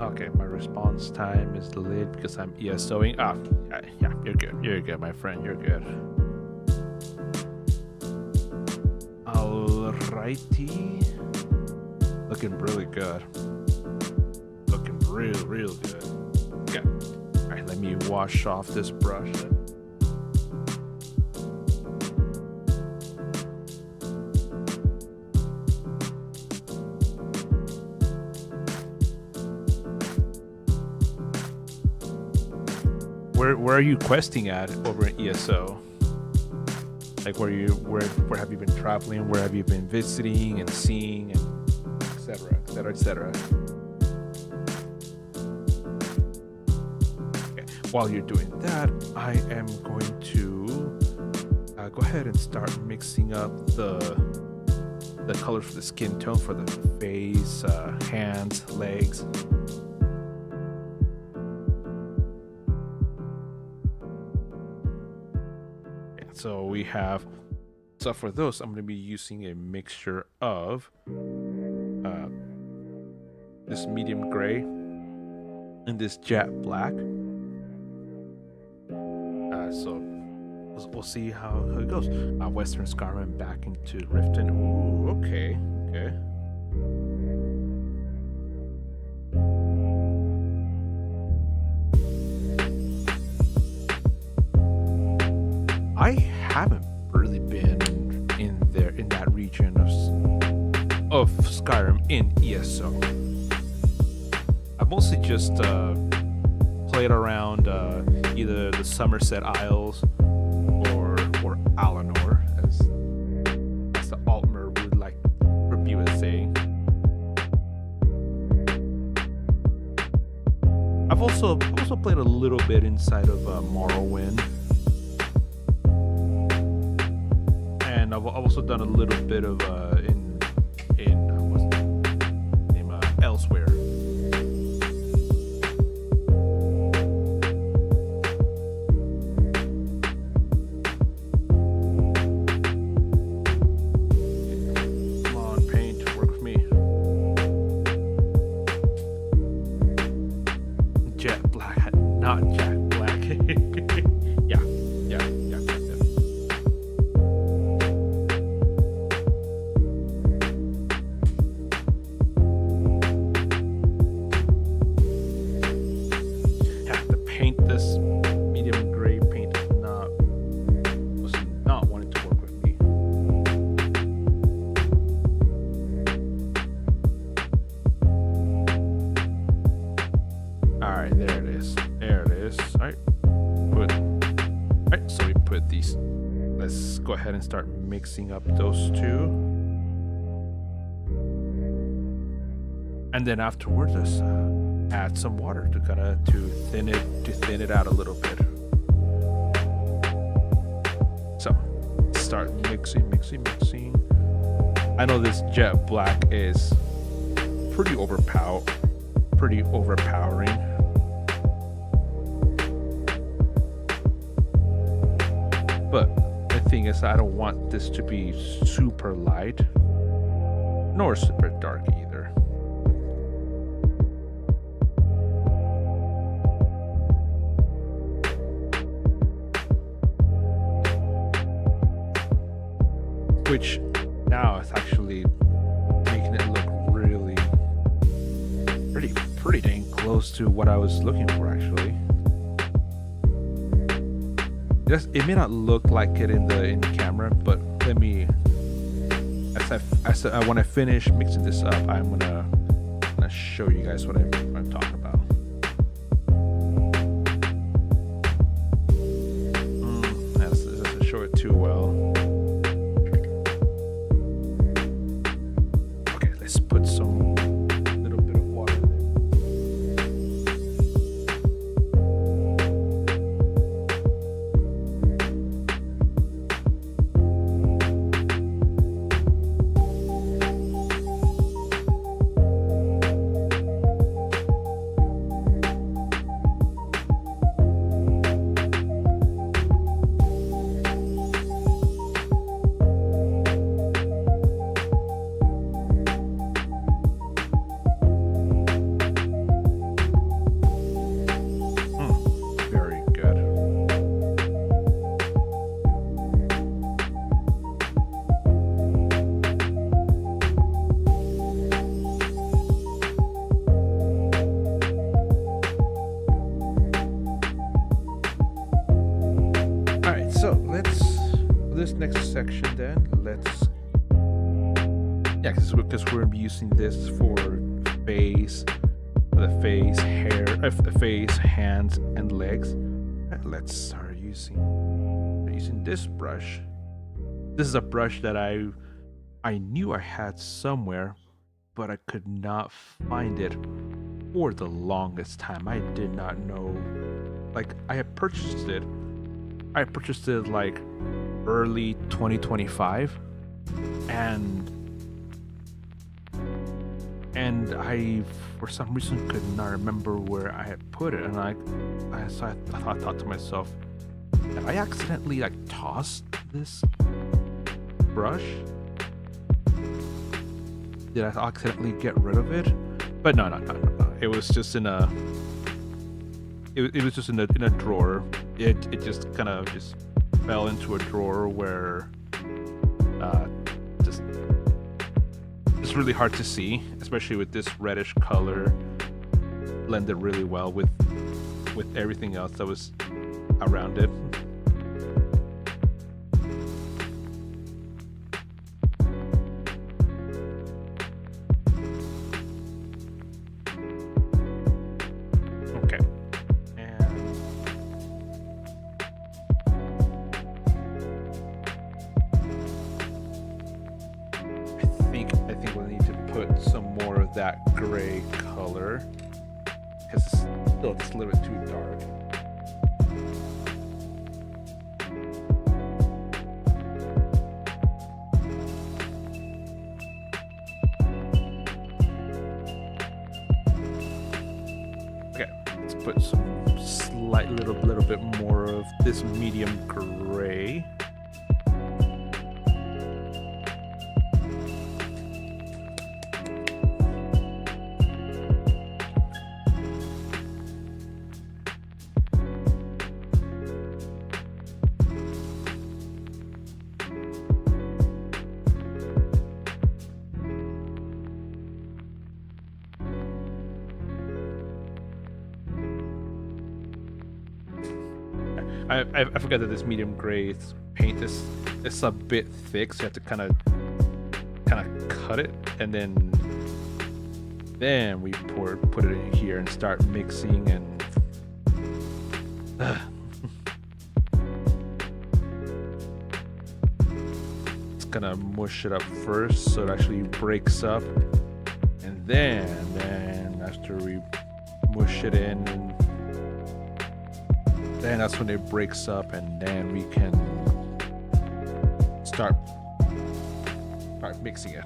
Speaker 1: Okay, my response time is delayed because I'm ESOing. Yeah, you're good. You're good, my friend. You're good. Alrighty. Looking really good. Looking real good. Yeah. Alright, let me wash off this brush. where are you questing at over in ESO? Like where have you been traveling? Where have you been visiting and seeing, and etc. etc. etc. Okay. While you're doing that, I am going to go ahead and start mixing up the colors for the skin tone for the face, hands, legs. So we have, so for those, I'm going to be using a mixture of this medium gray and this jet black. So we'll see how it goes. Western Scarman back into Riften. Ooh, okay. I haven't really been in that region of Skyrim in ESO. I mostly just played around either the Somerset Isles or Alanor, as the Altmer would like review as saying. I've also played a little bit inside of Morrowind. And I've also done a little bit of in what's the name, elsewhere. Come on, paint, work with me. Jet black, not Jack Black. Yeah. This medium gray paint was not wanting to work with me. Alright, there it is. Alright. So we put these. Let's go ahead and start mixing up those two. And then afterwards, let's add some water to kind of thin it out a little bit. So start mixing. I know this jet black is pretty overpowering. But the thing is, I don't want this to be super light nor super dark either. Which now is actually making it look really pretty dang close to what I was looking for, actually. It may not look like it in camera, but let me, when I finish mixing this up, I'm gonna show you guys what I'm talking about. That doesn't show it too well. Put some little bit of water in this next section, then let's, yeah, because we're going to be using this for face, hair, face, hands, and legs. Let's start using this brush. This is a brush that I knew I had somewhere, but I could not find it for the longest time. I did not know. Like I had purchased it. I purchased it like early 2025, and I for some reason could not remember where I had put it, and so I thought to myself, did I accidentally like toss this brush? Did I accidentally get rid of it? But no. It was just in a. It was just in a drawer. It just kind of just fell into a drawer where just it's really hard to see, especially with this reddish color. Blended really well with everything else that was around it. Okay. I think we'll need to put some more of that gray color because it's still just a little bit too dark. Okay, let's put some little bit more of this medium gray. I forgot that this medium gray paint is a bit thick, so you have to kind of cut it, and then we put it in here and start mixing and it's gonna mush it up first so it actually breaks up, and then after we mush it in, then that's when it breaks up, and then we can start mixing it.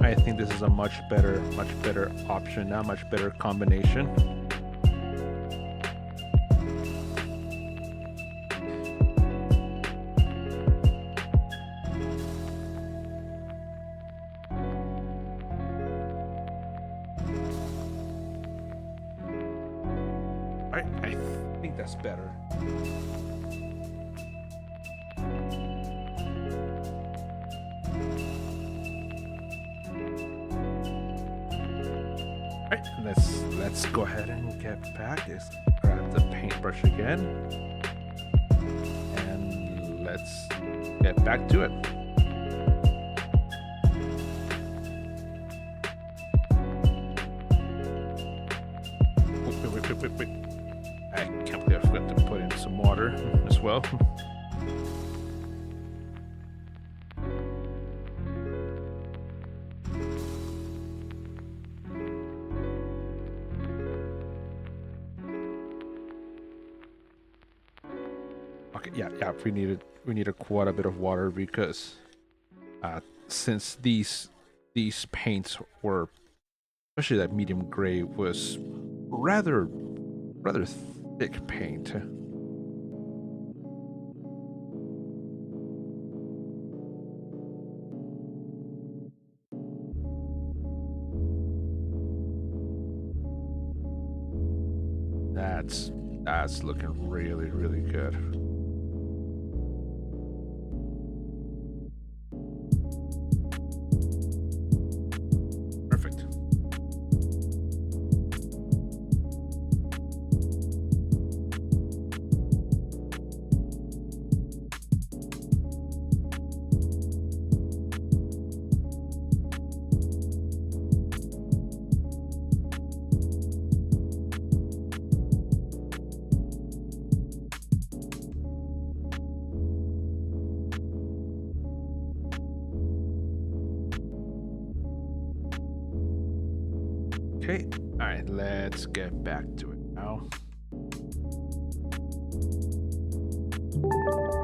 Speaker 1: I think this is a much better option now, much better combination. I think that's better. Alright, let's go ahead and get back. Let's grab the paintbrush again, and let's get back to it. Wait. I can't believe I forgot to put in some water as well. Okay, yeah, we need quite a bit of water because since these paints were, especially that medium gray, was rather thick paint. That's looking really good. Perfect. Okay, all right, let's get back to it now.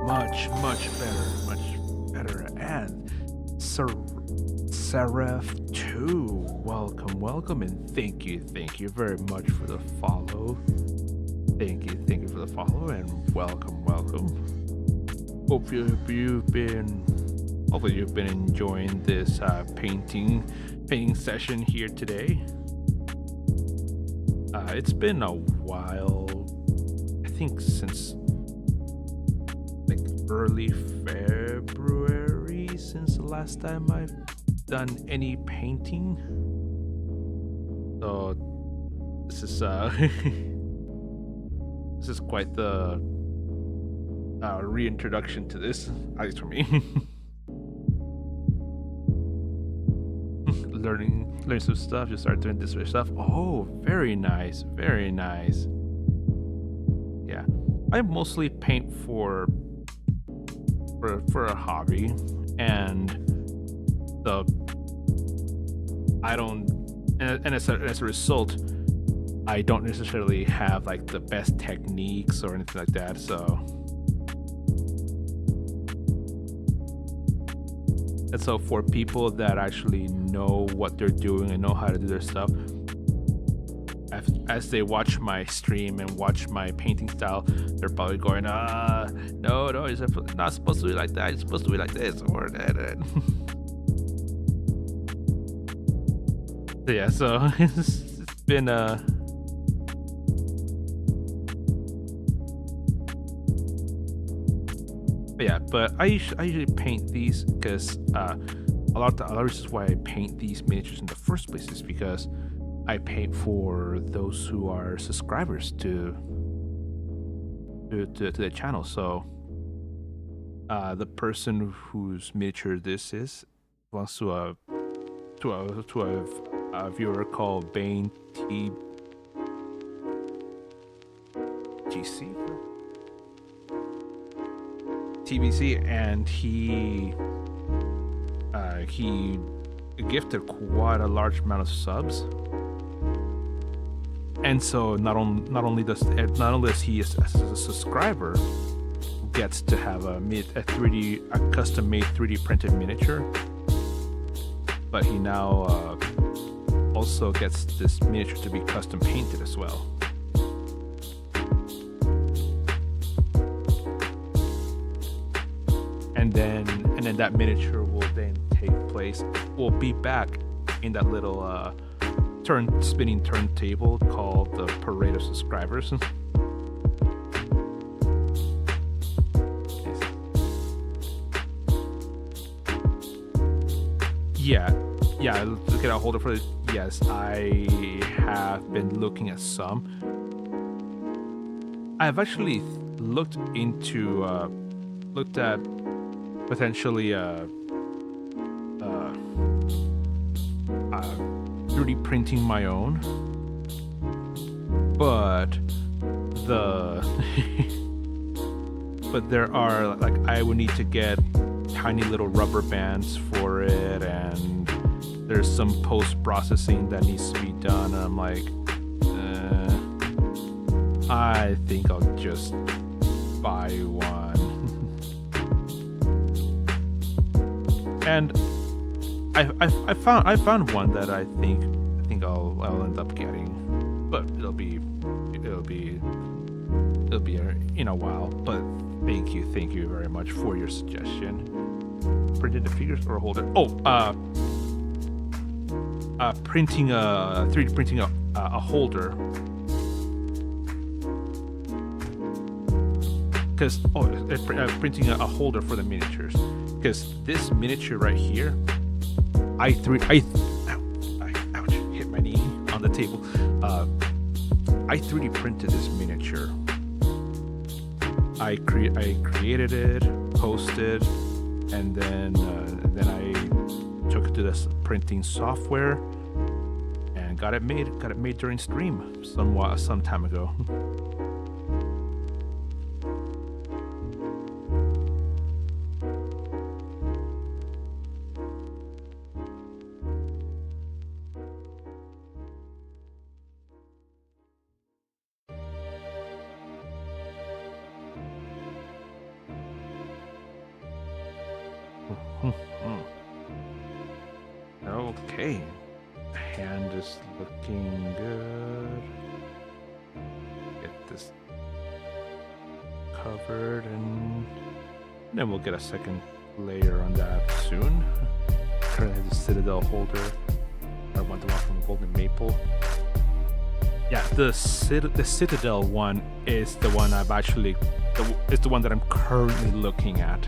Speaker 1: Much better. And Seraph 2, welcome, and thank you very much for the follow. Thank you for the follow, and welcome. Hopefully you've been enjoying this painting session here today. It's been a while, I think since like early February, since the last time I've done any painting. So this is this is quite the reintroduction to this, at least for me. learning some stuff, just start doing this sort of stuff. Oh, very nice. Yeah, I mostly paint for a hobby, and I don't, and as a result, I don't necessarily have like the best techniques or anything like that. And so for people that actually know what they're doing and know how to do their stuff, as they watch my stream and watch my painting style, they're probably going, no, it's not supposed to be like that, it's supposed to be like this or that. So yeah, so it's been but I usually paint these because a lot of reasons why I paint these miniatures in the first place is because I paint for those who are subscribers to the channel. So the person whose miniature this is belongs to a viewer called Bane TBC, and he gifted quite a large amount of subs, and so not only does he as a subscriber gets to have a custom made 3D printed miniature, but he now also gets this miniature to be custom painted as well. And then that miniature will then will be back in that little spinning turntable called the Parade of Subscribers. Yeah, look at a holder for it. Yes, I have been looking at some. I've actually looked at potentially 3D printing my own, but there are, like, I would need to get tiny little rubber bands for it, and there's some post-processing that needs to be done, and I'm like, I think I'll just buy one. And I found one that I think I'll end up getting, but it'll be in a while. But thank you very much for your suggestion. Printed the figures or hold it? Printing 3D printing a holder. Because printing a holder for the miniatures. Because this miniature right here, ouch, hit my knee on the table. I 3D printed this miniature. I created it, posted, and then I took it to this printing software and got it made during stream some time ago. Okay. Hand is looking good. Get this covered, and then we'll get a second layer on that soon. Currently the Citadel holder. I want the one from Golden Maple. Yeah, the Citadel one is the one I've actually, is the one that I'm currently looking at.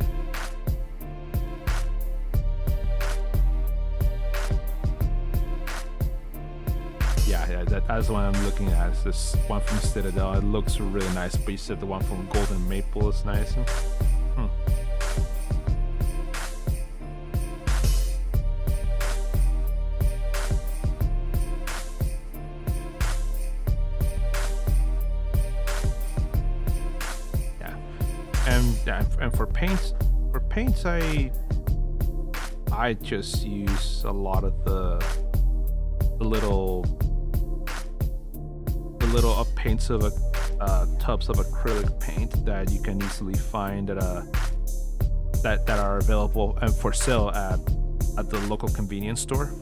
Speaker 1: Yeah, that's the one I'm looking at. It's this one from Citadel. It looks really nice, but you said the one from Golden Maple is nice. And for paints, I just use a lot of the little paints of tubs of acrylic paint that you can easily find at that are available and for sale at the local convenience store.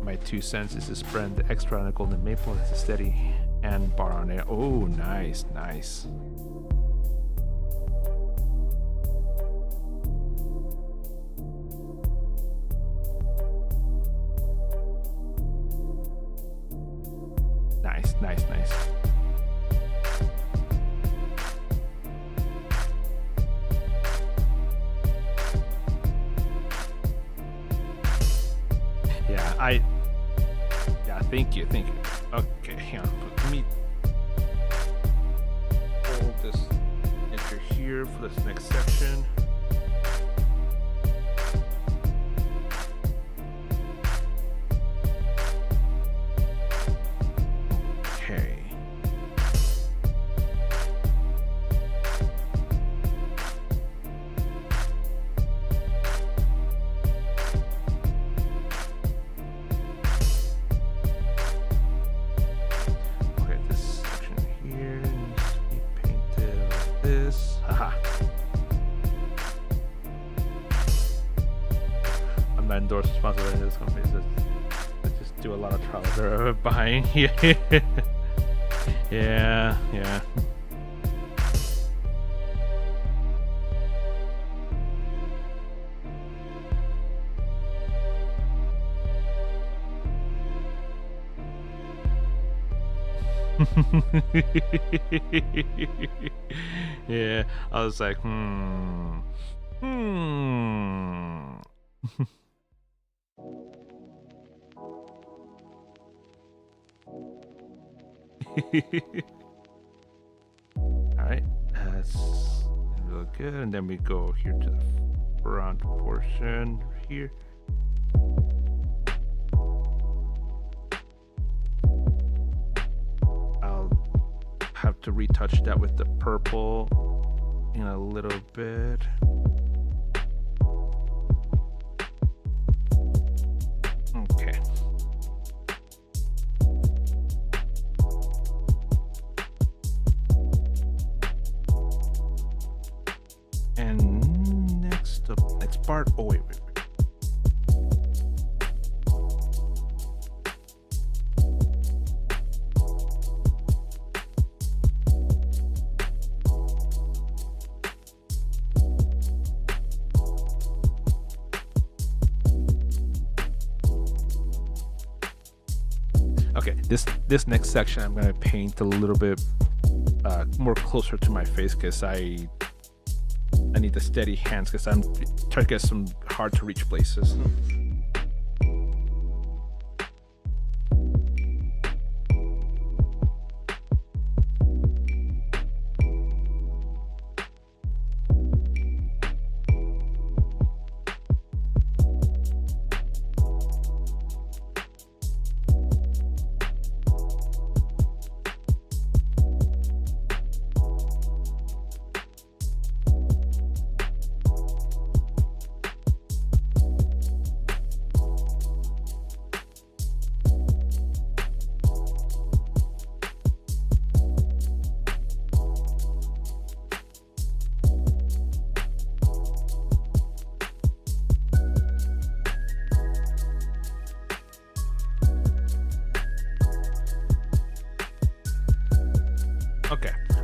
Speaker 1: My 2 cents is to spread the extra on the Golden Maple. It's a steady and bar on it. Oh, nice. Nice. Thank you. Okay, hang on. Let me hold this enter here for this next section. Okay. Endorse responsibility of this company that just do a lot of trial they're buying here. yeah. Yeah, I was like, Alright, that's real good. And then we go here to the front portion here. I'll have to retouch that with the purple in a little bit. Okay. And next part. Oh wait. Okay, this next section I'm gonna paint a little bit more closer to my face because I need the steady hands because I'm trying to get some hard to reach places.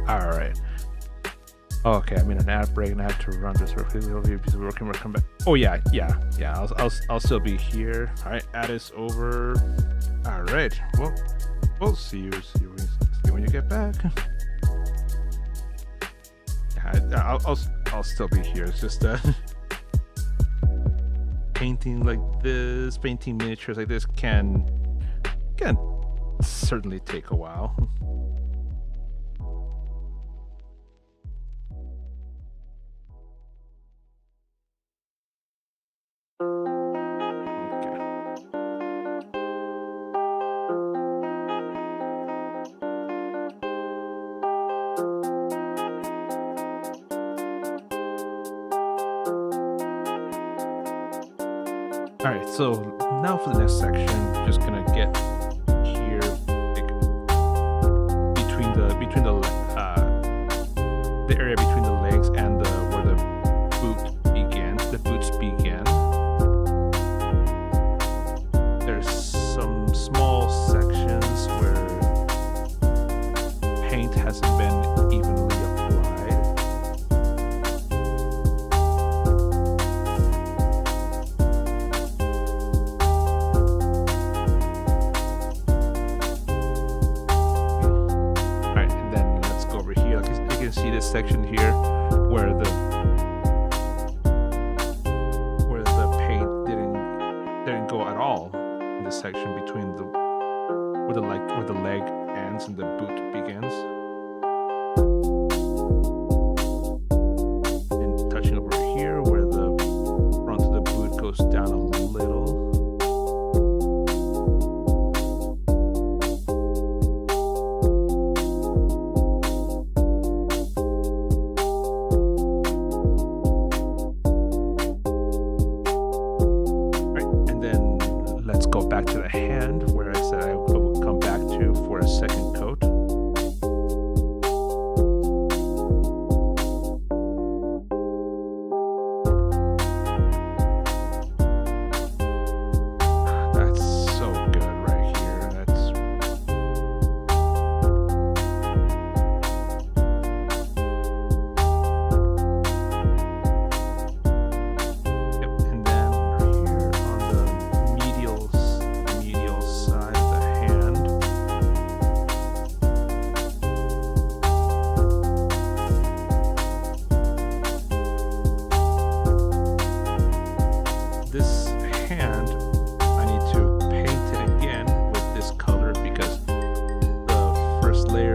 Speaker 1: All right. Okay, I'm in an ad break and I have to run this real quickly. We'll come back. Oh yeah. I'll still be here. All right, ad is over. All right. Well, we'll see you when you get back. I'll still be here. It's just painting like this, painting miniatures like this can certainly take a while. All right, so now for the next section, we're just gonna get here, like, between the area between the legs and where the boots begin. There's some small sections where paint hasn't been evenly applied. See this section here where the paint didn't go at all in this section between where the leg ends and the boot begins. And touching over here where the front of the boot goes down a little. Let's go back to the hand where I said I would come back to for a second coat. That's so good right here. And then here on the medial side of the hand. This hand, I need to paint it again with this color because the first layer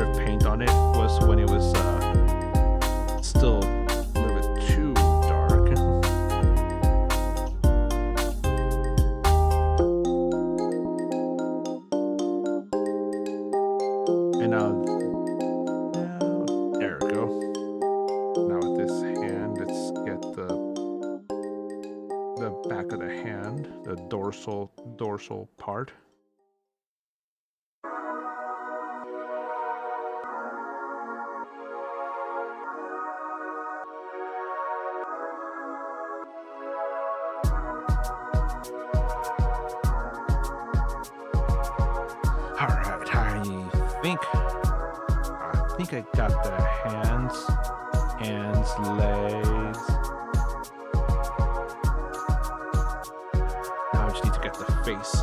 Speaker 1: of paint on it was when it was still a little bit too dark. And now there we go. Now with this hand, let's get the back of the hand, the dorsal part. All right, I think I got the hands, legs. Now I just need to get the face.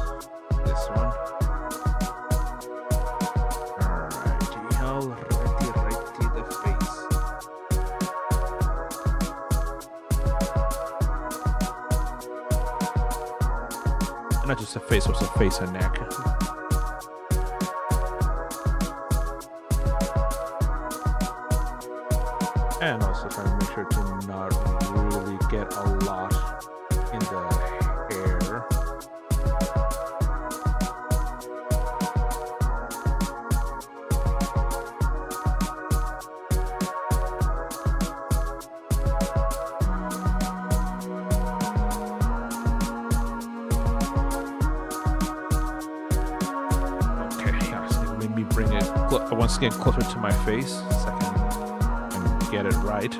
Speaker 1: This one. Alrighty, the face. And not just a face, also a face and neck. And also trying to make sure to not really get a lot in the hair. Okay, yeah, so let me bring it once again closer to my face so I can get it right.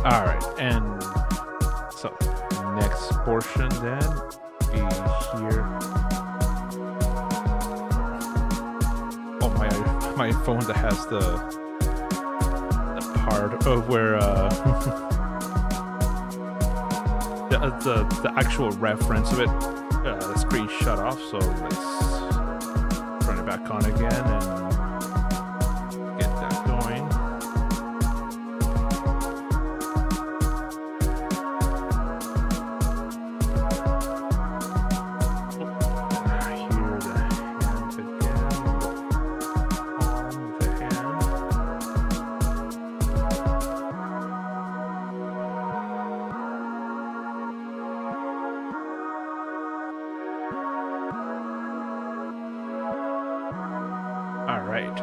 Speaker 1: All right, and so next portion then is here. Oh, my phone that has the part of where the actual reference of it, the screen shut off. So let's turn it back on again and get that going. Here the hands again, palm of the hand. All right.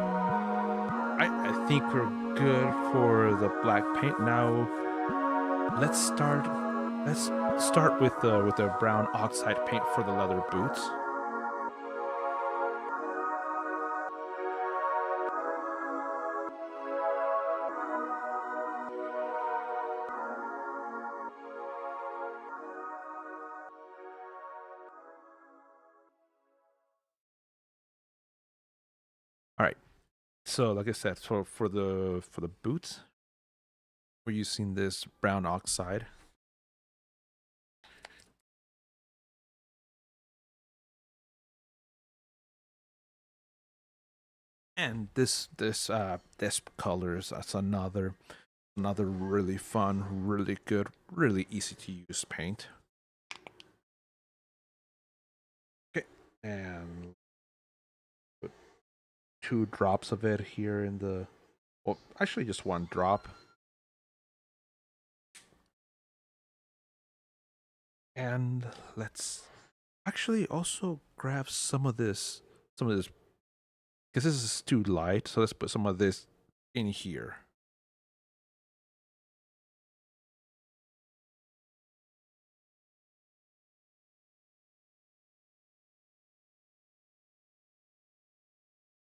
Speaker 1: I think we're good for the black paint. Now let's start with the brown oxide paint for the leather boots. All right. So like I said, for the boots, we're using this brown oxide. And this colors, that's another really fun, really good, really easy to use paint. Okay, and put 2 drops of it here in the, well, actually just 1 drop. And let's actually also grab some of this, because this is too light. So let's put some of this in here.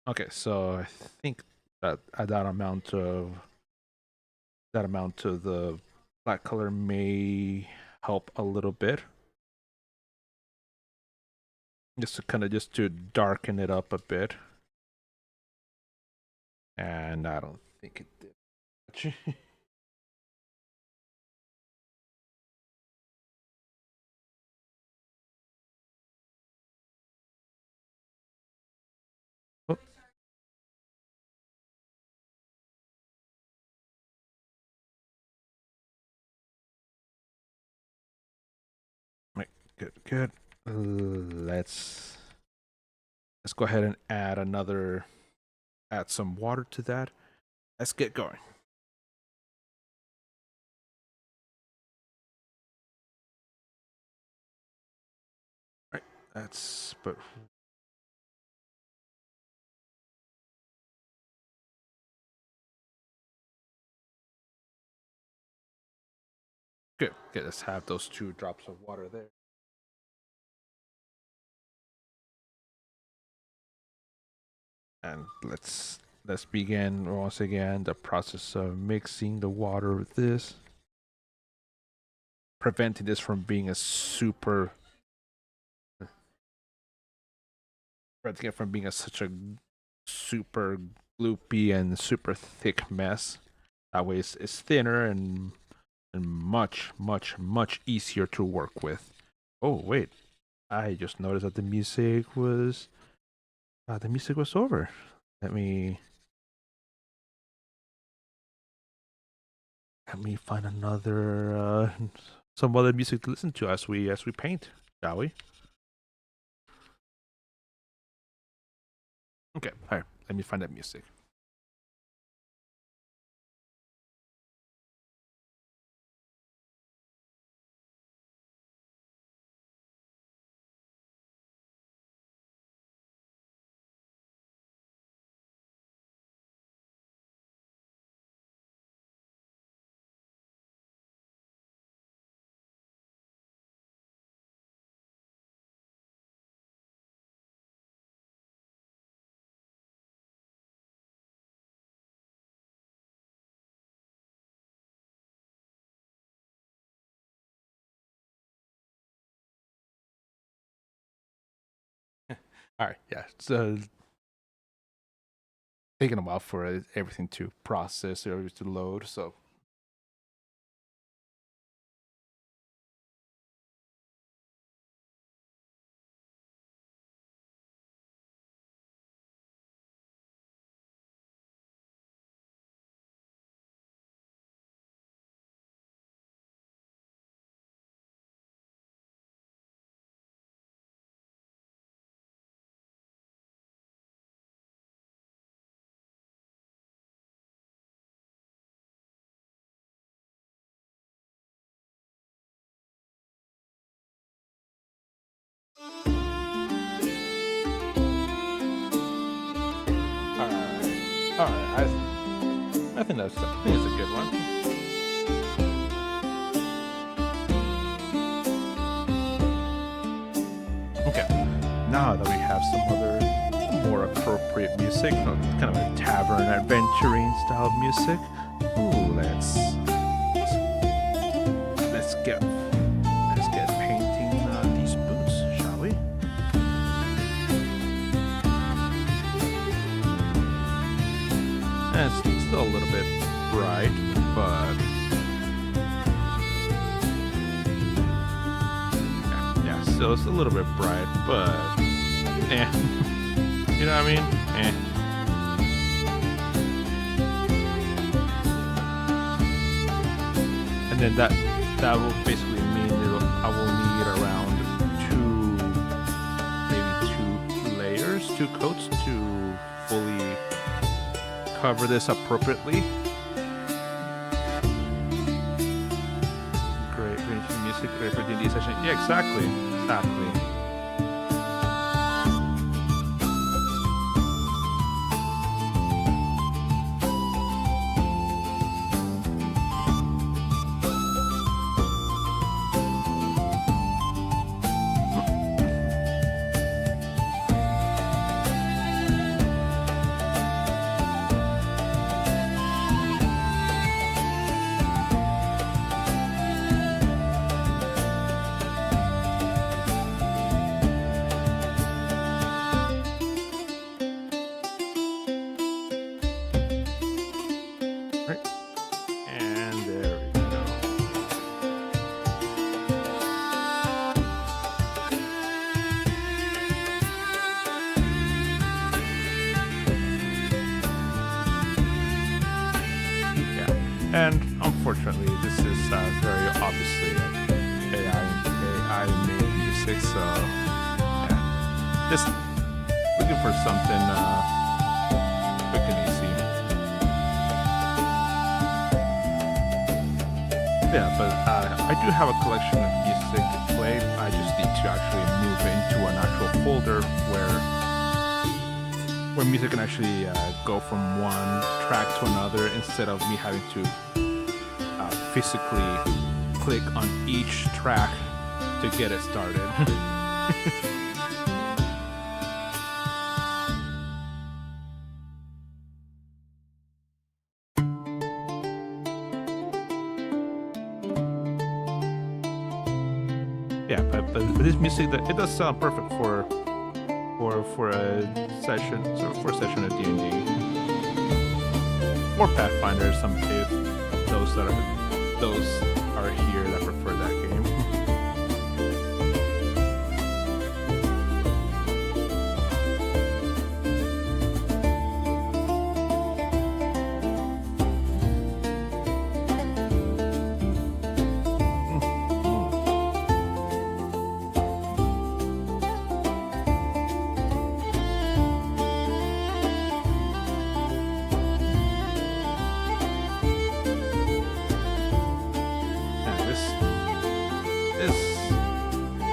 Speaker 1: Okay, so I think that that amount of the black color may help a little bit. Just to kind of just to darken it up a bit. And I don't think it did much. Oh, right, good, good. Let's go ahead and add some water to that. Let's get going. Right, that's but good. Okay, let's have those 2 drops of water there. And let's begin once again the process of mixing the water with this, preventing this from being a super, preventing it from being such a super gloopy and super thick mess. That way it's thinner and much easier to work with. Oh wait, I just noticed that the music was over. Let me find another some other music to listen to as we paint, shall we? Okay, all right. Let me find that music. All right, yeah. So taking a while for everything to process or to load. So all right, all right. I think it's a good one. Okay, now that we have some other more appropriate music, kind of a tavern adventuring style music. Ooh, let's get painting these boots, shall we? And it's still a little bit bright, but yeah, so it's a little bit bright, but you know what I mean? And then that will basically mean I will need around maybe two layers, two coats to fully cover this appropriately. Great music, great for D&D session. Yeah, exactly. And there we go. Yeah, and unfortunately, this is very obviously AI made music, so yeah, just looking for something quick and easy. Yeah, but I do have a collection of music to play. I just need to actually move into an actual folder where music can actually go from one track to another instead of me having to physically click on each track to get it started. Yeah, but this music, it does sound perfect for a session, for a session of D&D or Pathfinder. Some if those are here that prefer that game.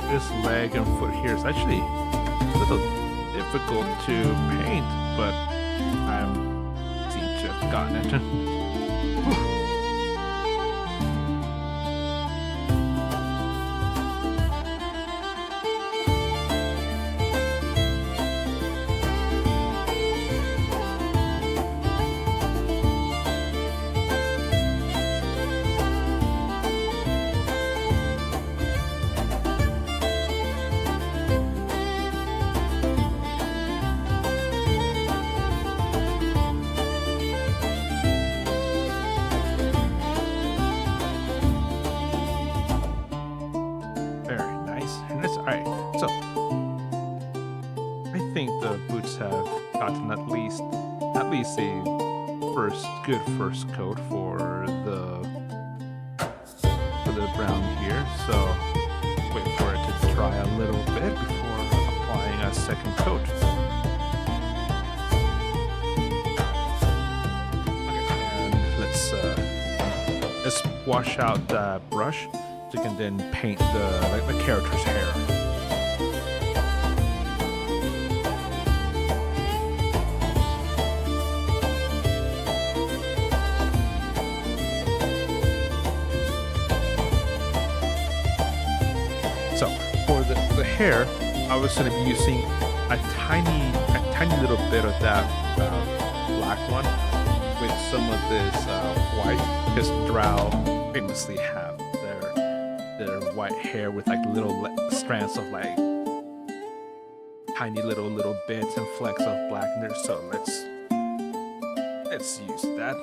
Speaker 1: This leg and foot here is actually a little difficult to paint, but I seem to have gotten it. the boots have gotten at least a good first coat for the brown here. So wait for it to dry a little bit before applying a second coat. Okay, and let's wash out the brush so you can then paint the character's hair. So for the hair, I was going to be using a tiny little bit of that black one with some of this white, because Drow famously have their white hair with like little strands of like tiny little bits and flecks of black in there. So let's use that.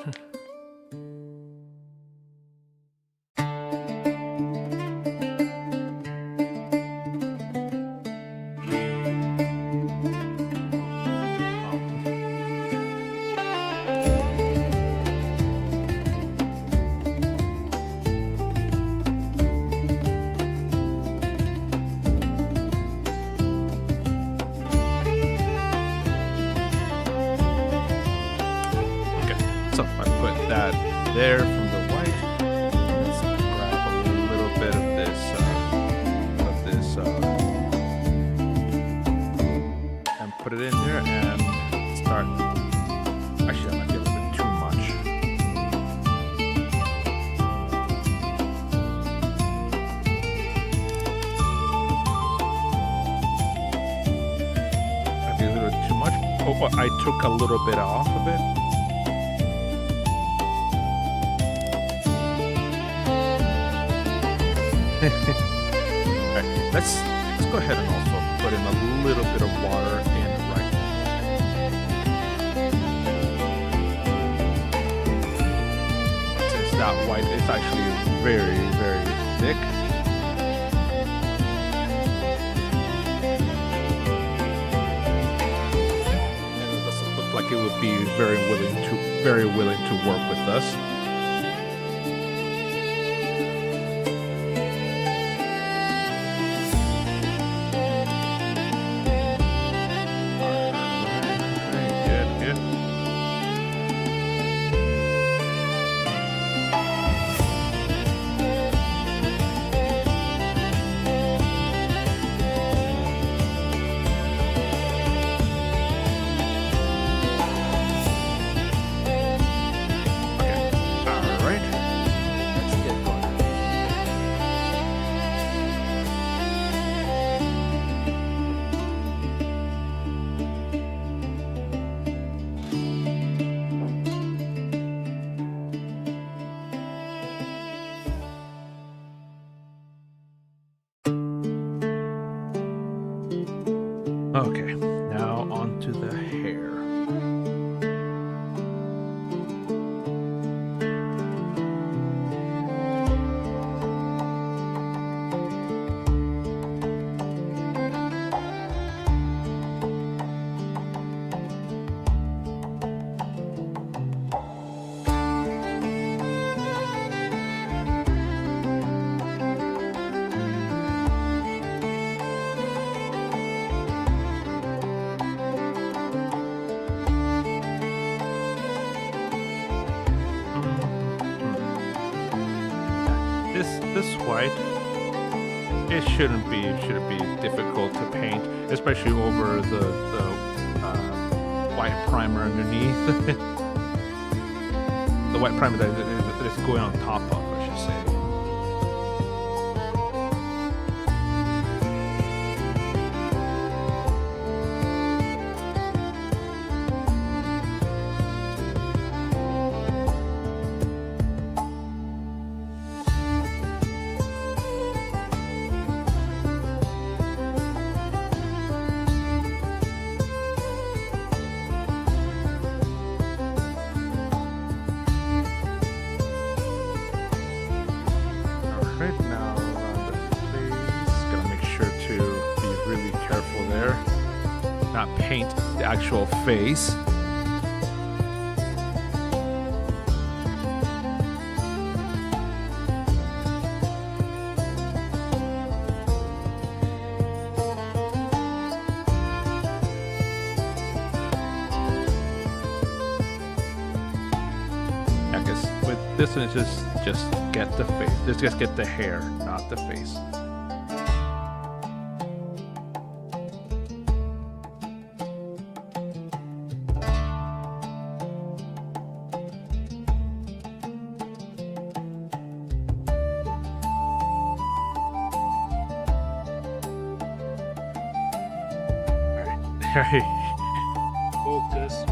Speaker 1: So I put that there from the white. Let's grab a little bit of this, and put it in there and start. Actually, that might be a little bit too much. Might be a little too much. Oh, I took a little bit off of it. Alright, let's go ahead and also put in a little bit of water in right now. Since that white is actually very, very thick. And it doesn't look like it would be very willing to work with us. Okay, now onto the hair. This white, it shouldn't be difficult to paint, especially over the white primer underneath. The white primer that is going on top of, I should say. not paint the actual face. This one is just get the face. Just get the hair, not the face. All right. Focus.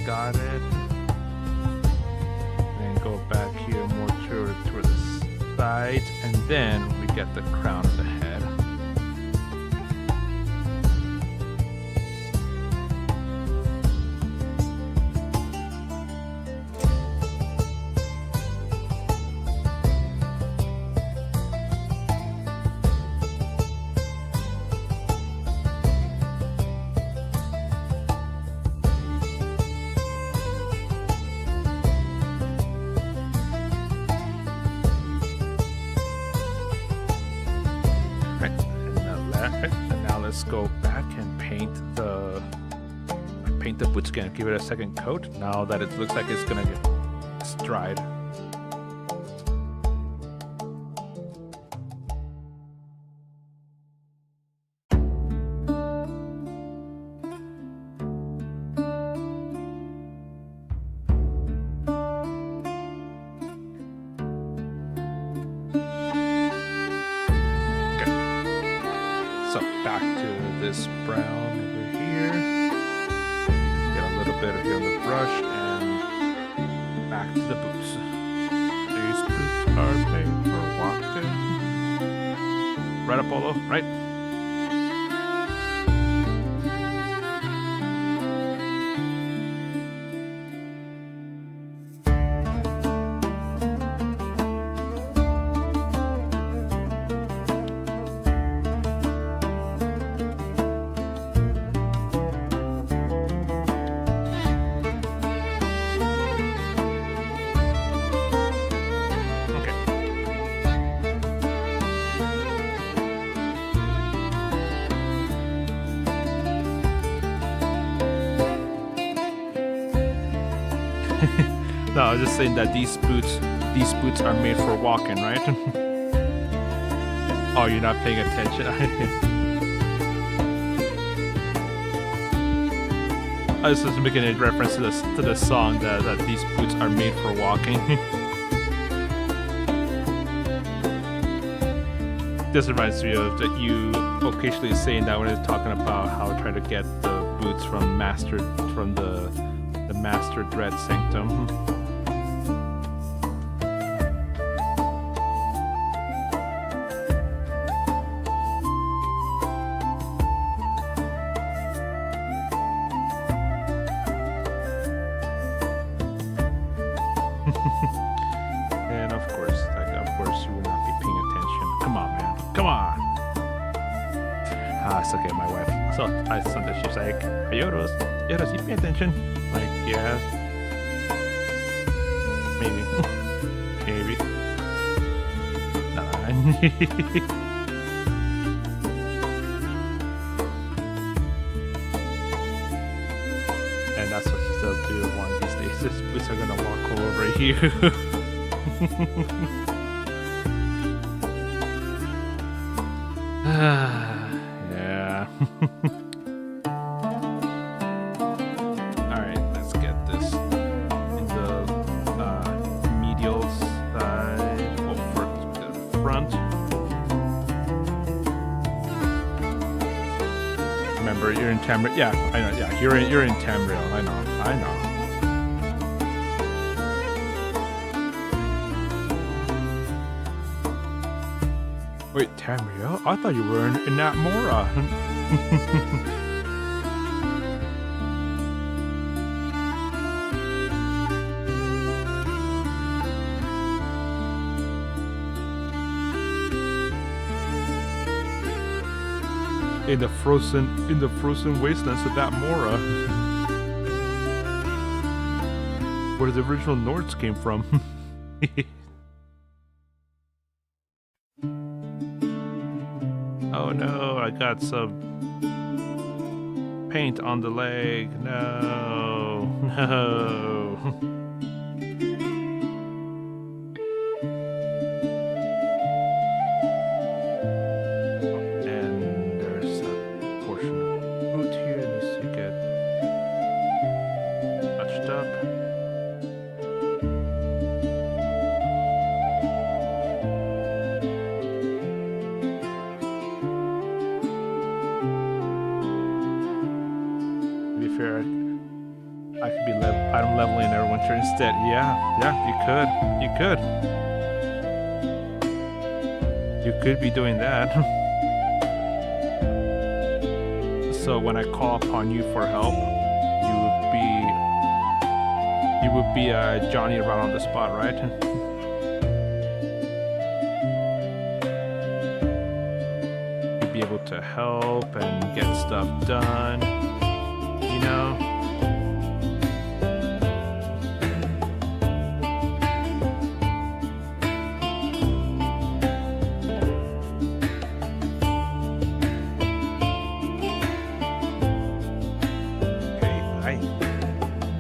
Speaker 1: Got it. Then go back here more toward the sides, and then we get the crown of the head. And now let's go back and paint the boots again. Give it a second coat. Now that it looks like it's gonna get dried. So back to this brown over here. Get a little bit of here on the brush and back to the boots. These boots are made for walking. Right, Apollo? Right? No, I was just saying that these boots are made for walking, right? Oh, you're not paying attention. I was just making a reference to the song that these boots are made for walking. This reminds me of that you occasionally saying that when it's talking about how trying to get the boots from the Master Dread Sanctum. And of course you will not be paying attention. Come on, man. Come on. It's okay, my wife. So sometimes she's like, Yoros, you pay attention. Like, yes. Maybe. Maybe. Nah. And that's what she still do one of these days. These boots are gonna walk all over you. Yeah. Alright, let's get this in the medial side. Oh, first the front. Remember, you're in Tamriel. Yeah, I know. Yeah, you're in Tamriel. I know. Wait, Tamriel? I thought you were in that Mora. in the frozen wastelands of that Mora, where the original Nords came from. Oh no, I got some paint on the leg. No, no. And there's a portion of boot here that needs to get touched up. I could be item leveling Neverwinter instead. Yeah, you could. You could be doing that. So when I call upon you for help, you would be Johnny around on the spot, right? You'd be able to help and get stuff done. You know?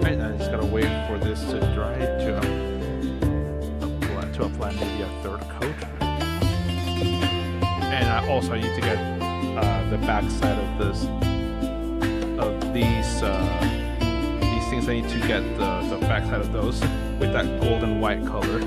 Speaker 1: Right, I just gotta wait for this to dry to apply maybe a third coat. And I also need to get the back side of this. These things, I need to get the backside of those with that golden white color.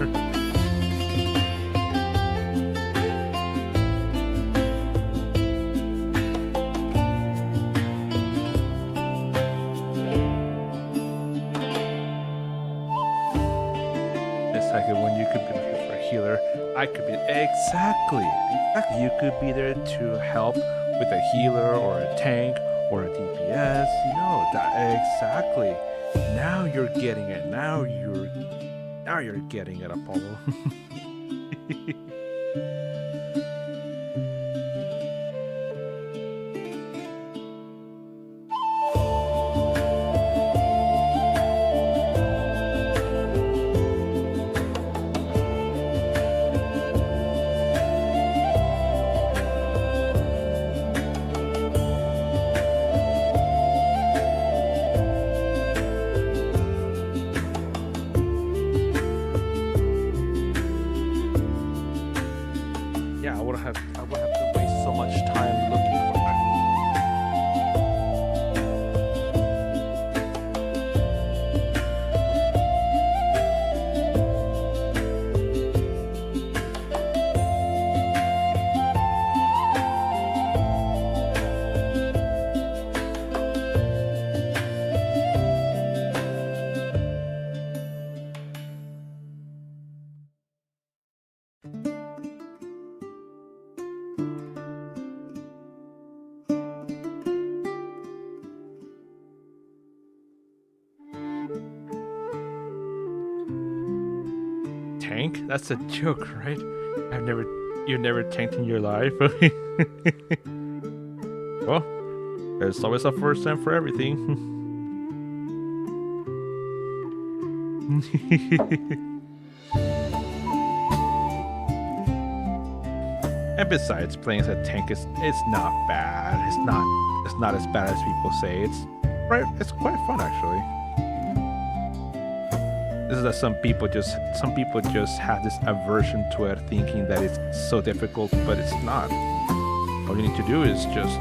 Speaker 1: It's like when you could be looking for a healer, I could be exactly. You could be there to help with a healer or a tank or a DPS, you know, that exactly. Now you're getting it. Now you're getting it, Apollo. Yeah, I would have to waste so much time looking for that. Tank? That's a joke, right? You've never tanked in your life. Well, there's always a first time for everything. And besides, playing as a tank it's not bad. It's not as bad as people say. It's quite fun actually. This is that some people just have this aversion to it, thinking that it's so difficult, but it's not. All you need to do is just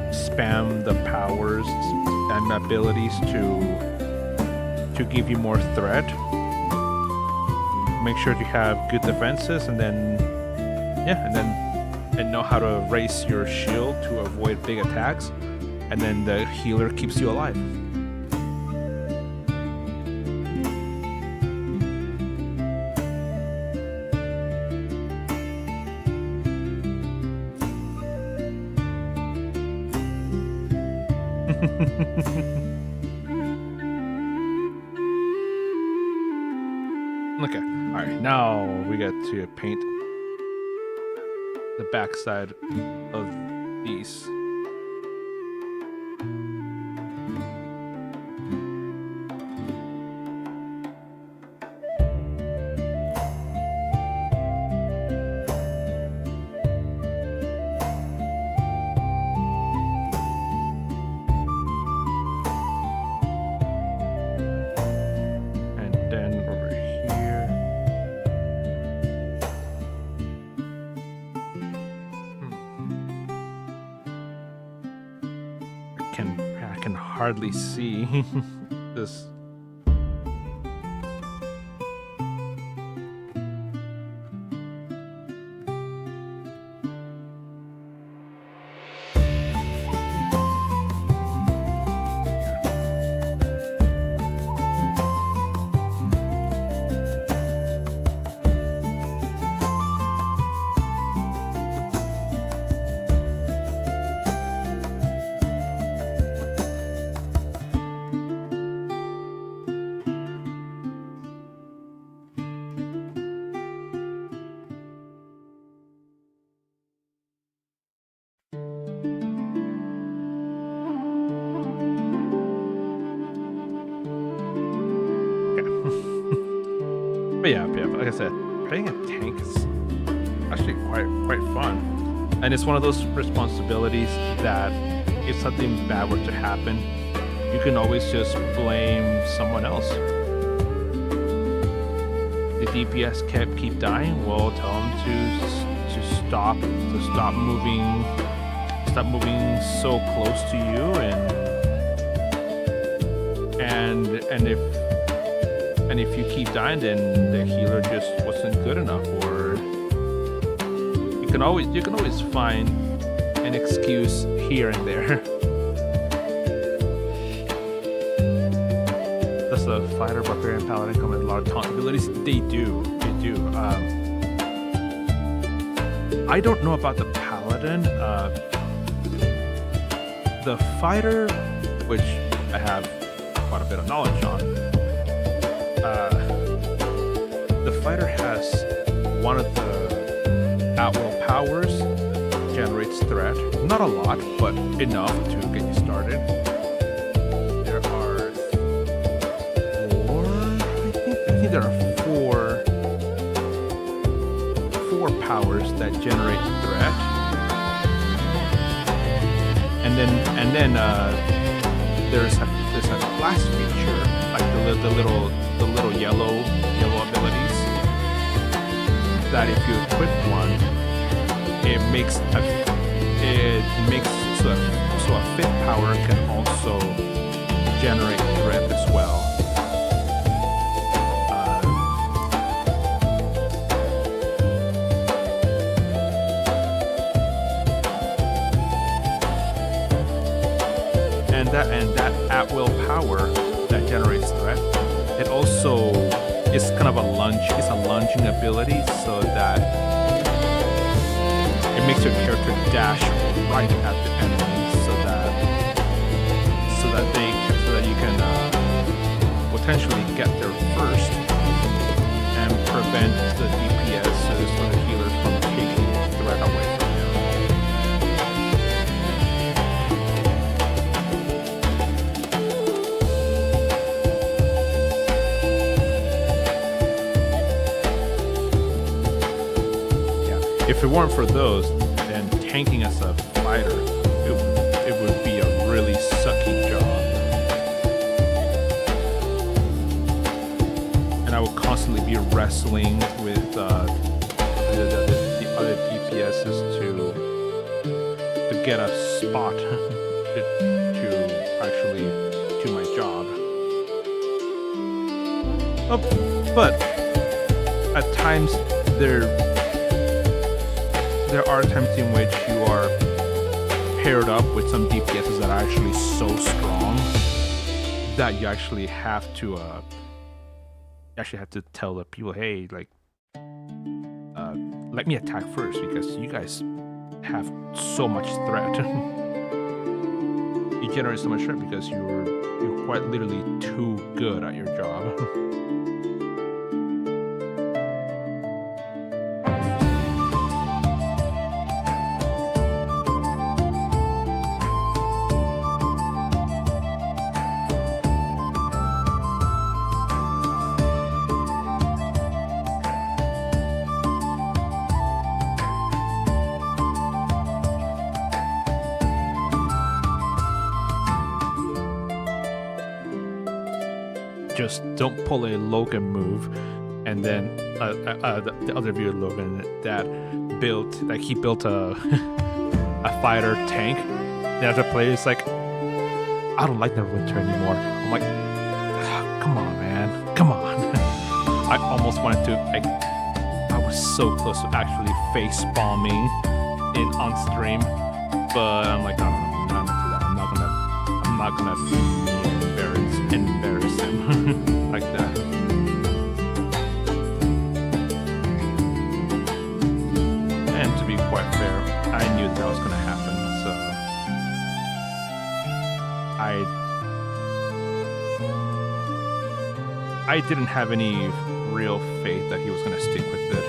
Speaker 1: spam the powers and abilities to give you more threat. Make sure you have good defenses, and then know how to raise your shield to avoid big attacks, and then the healer keeps you alive. Okay, alright, now we get to paint the backside of these. I can hardly see this. But yeah, like I said, playing a tank is actually quite fun, and it's one of those responsibilities that if something bad were to happen, you can always just blame someone else. The DPS keep dying. Well, tell them to stop moving so close to you, and if you keep dying, then the healer just wasn't good enough, or you can always find an excuse here and there. Does the fighter, barbarian, paladin come with a lot of taunt abilities? They do. I don't know about the paladin. The fighter, which I have quite a bit of knowledge on. The fighter has one of the at-will powers, generates threat. Not a lot, but enough to get you started. There are I think there are four powers that generate threat, and then there's a class feature, like the little yellow abilities, that if you equip one, it makes so a fifth power can also generate threat as well. And that at-will power that generates threat, it also is kind of a lunging ability, so that it makes your character dash right at the enemy, so that you can potentially get there first and prevent the DPS or the healers from taking threat away from you. If it weren't for those, then tanking as a fighter, it would be a really sucky job. And I would constantly be wrestling with the other DPSs to get a spot to actually do my job. Oh, but at times there are times in which you are paired up with some DPSs that are actually so strong that you actually have to tell the people, hey, like, let me attack first because you guys have so much threat. you generate so much shit because you're quite literally too good at your job. Just don't pull a Logan move, and then the other view of Logan that he built a a fighter tank. The other player is like, I don't like Neverwinter anymore. I'm like, come on, man, come on. I almost wanted to, like, I was so close to actually face bombing on stream, but I'm like, I'm not into that. I'm not gonna embarrass him like that. And to be quite fair, I knew that was gonna happen, so I didn't have any real faith that he was gonna stick with it.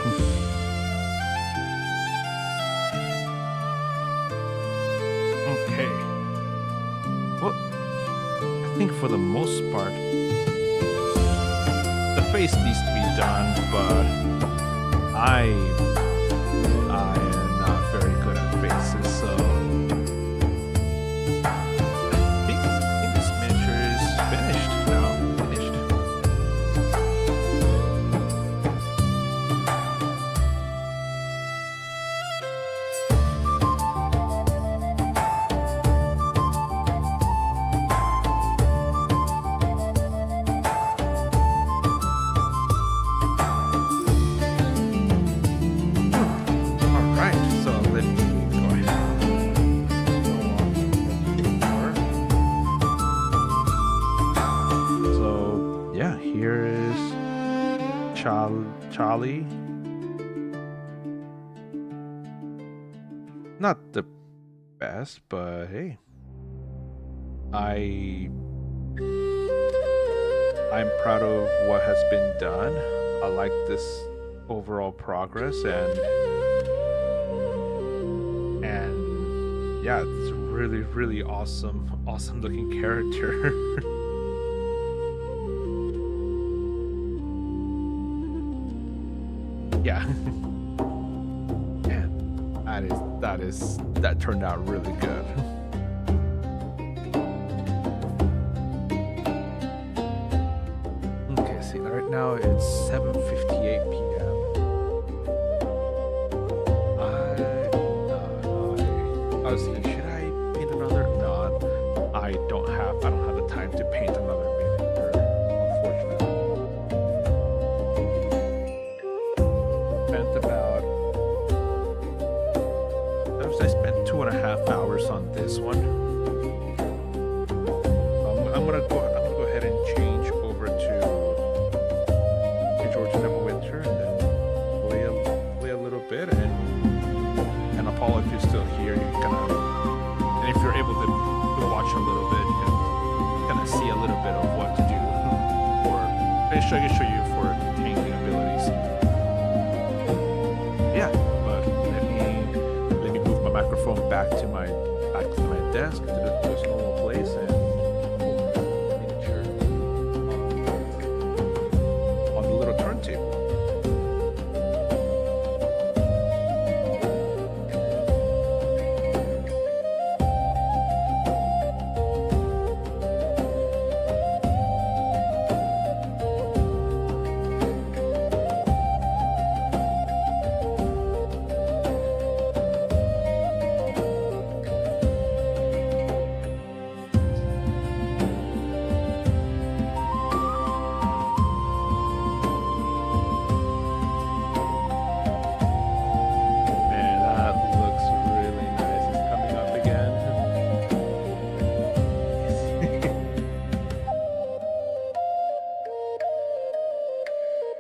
Speaker 1: Okay. Well, I think for the most part, the face needs to be done, but I am not very good at faces, so I think this miniature is finished now. Charlie. Not the best, but hey. I'm proud of what has been done. I like this overall progress, and yeah, it's a really, really awesome looking character. Yeah. Man, that turned out really good. Okay, see, right now it's 7:58 p.m. I was thinking, should I paint another? No, I don't have the time to paint another miniature, unfortunately. I spent 2.5 hours on this one. I'm gonna go ahead and change over to Neverwinter, and then play a little bit, and Apollo, if you're still here, and if you're able to watch a little bit, you can kind of see a little bit of what to do, or I can show you for tanking abilities. Yeah, but let me move my microphone back to my desk, to its normal place, and miniature on the little turntable.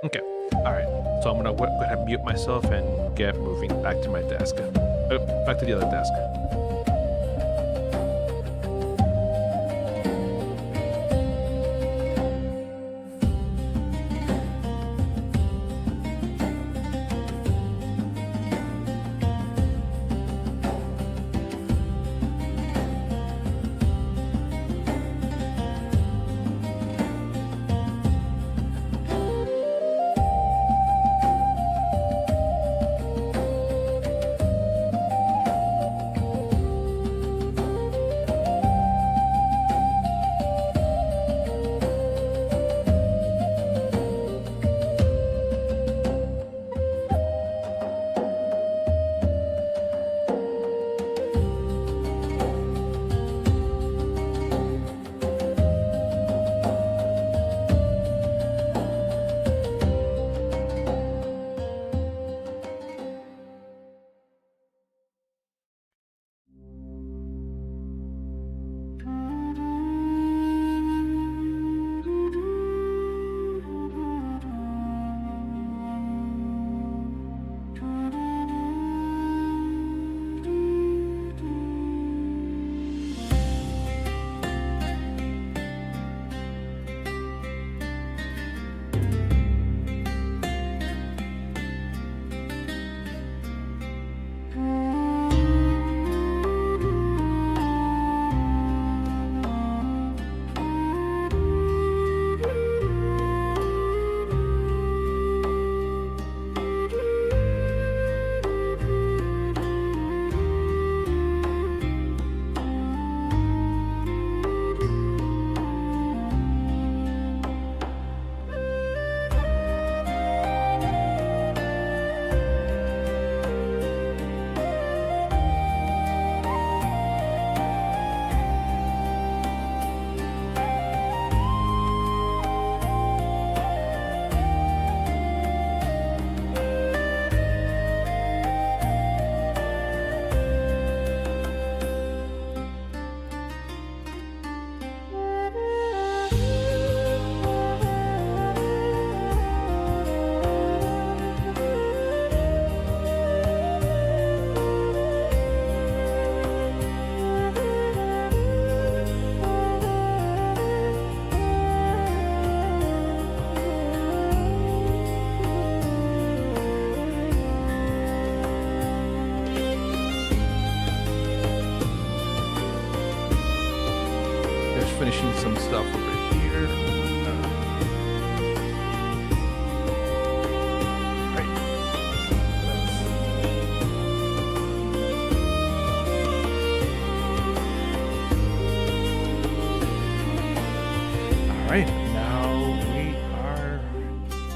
Speaker 1: Okay, alright. So I'm gonna go ahead and mute myself and get moving back to my desk. Back to the other desk.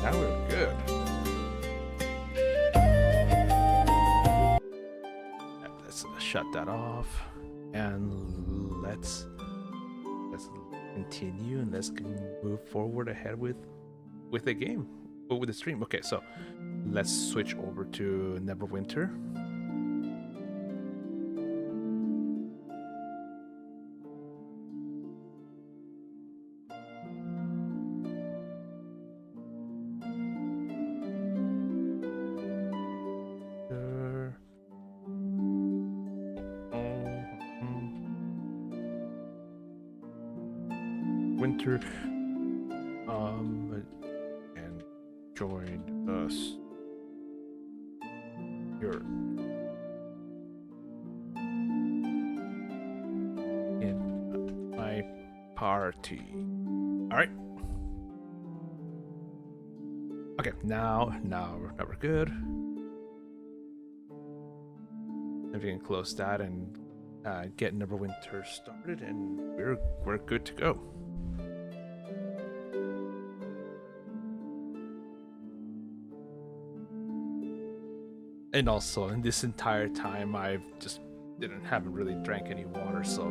Speaker 1: Now we're good. Let's shut that off, and let's continue, and let's move forward ahead with the game, or with the stream. Okay, so let's switch over to Neverwinter. Winter, and join us here in my party. All right. Okay, now we're good. If we can close that and get Neverwinter started, and we're good to go. And also, in this entire time, I've just haven't really drank any water, so.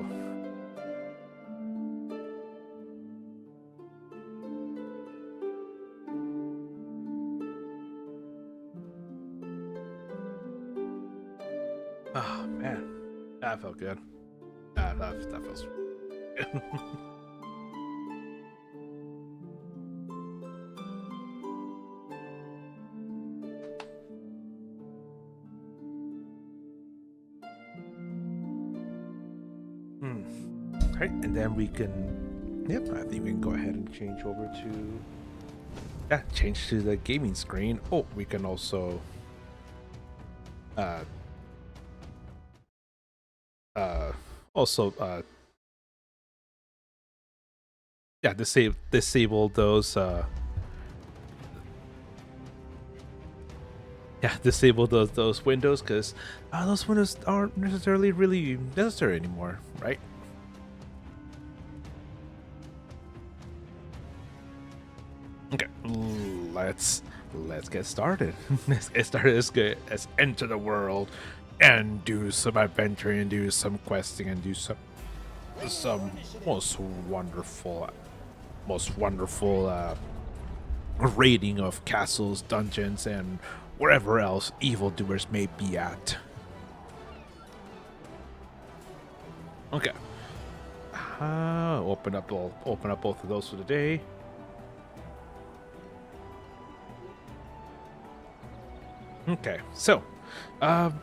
Speaker 1: Oh man, that felt good. That feels good. Right, and then we can, yep, I think we can go ahead and change over to, change to the gaming screen. Oh, we can also, disable those, disable those windows, because those windows aren't necessarily really necessary anymore, right? Okay, let's get started. Let's get started. Let's enter the world and do some adventuring, and do some questing, and do some most wonderful raiding of castles, dungeons, and wherever else evildoers may be at. Okay. Open up both of those for the day. Okay, so, well,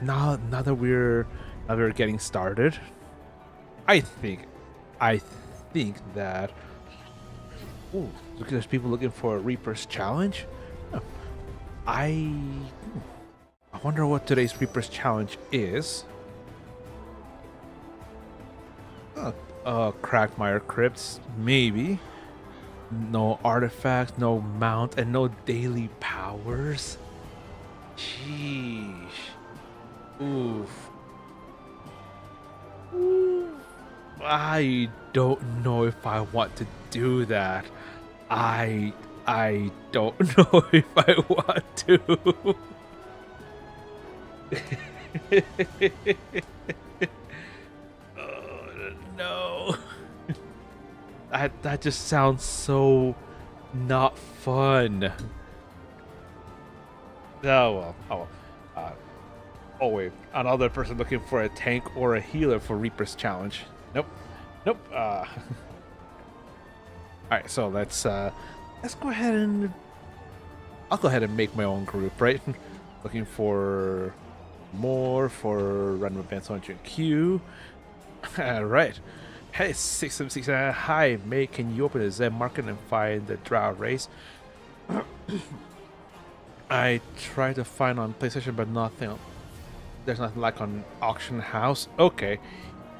Speaker 1: now that we're getting started, I think that, ooh, look, there's people looking for a Reaper's challenge. Oh, I wonder what today's Reaper's challenge is. Crackmire Crypts, maybe. No artifacts, no mount, and no daily powers. Sheesh. Oof. I don't know if I want to do that. I don't know if I want to. Oh, no. That just sounds so not fun. Oh well. Oh wait, another person looking for a tank or a healer for Reaper's challenge. Nope. All right, so let's go ahead and I'll go ahead and make my own group, right? Looking for more for random events on your queue. All right. Hey, 676, hi, mate, can you open the Zen market and find the Drow race? I tried to find on PlayStation, but nothing. There's nothing like on Auction House. Okay,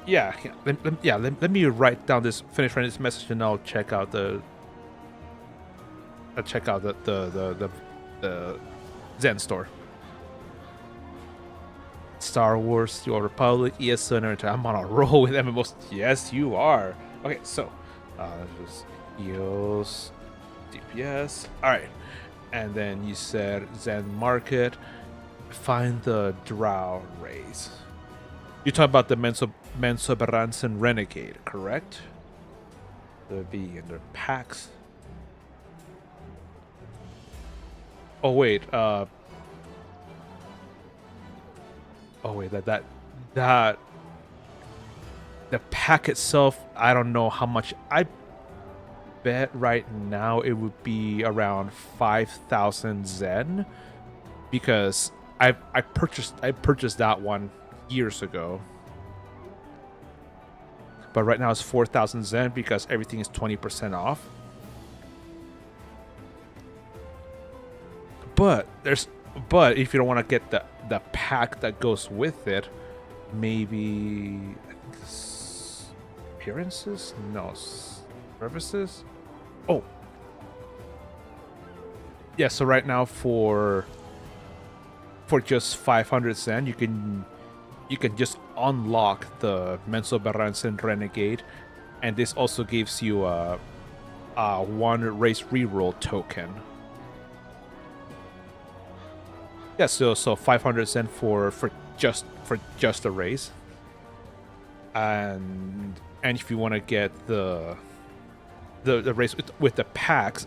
Speaker 1: yeah. Let me write down this, finish writing this message, and I'll check out the Zen store. Star Wars, The Old Republic, ESO, and I'm on a roll with MMOs. Yes, you are. Okay, so just EOS, DPS. All right, and then you said Zen Market. Find the Drow race. You're talking about the Mensoberranzan Renegade, correct? The be in the packs. Oh wait, oh wait, that the pack itself, I don't know how much. I bet right now it would be around 5,000 Zen, because I purchased that one years ago. But right now it's 4,000 Zen because everything is 20% off. But if you don't want to get the pack that goes with it, maybe I think appearances? No, services. Oh, yeah. So right now for just 500 Zen, you can just unlock the Mensoberranzan Renegade, and this also gives you a one race reroll token. Yeah, so 500 Zen for just a race, and if you want to get the race with the packs,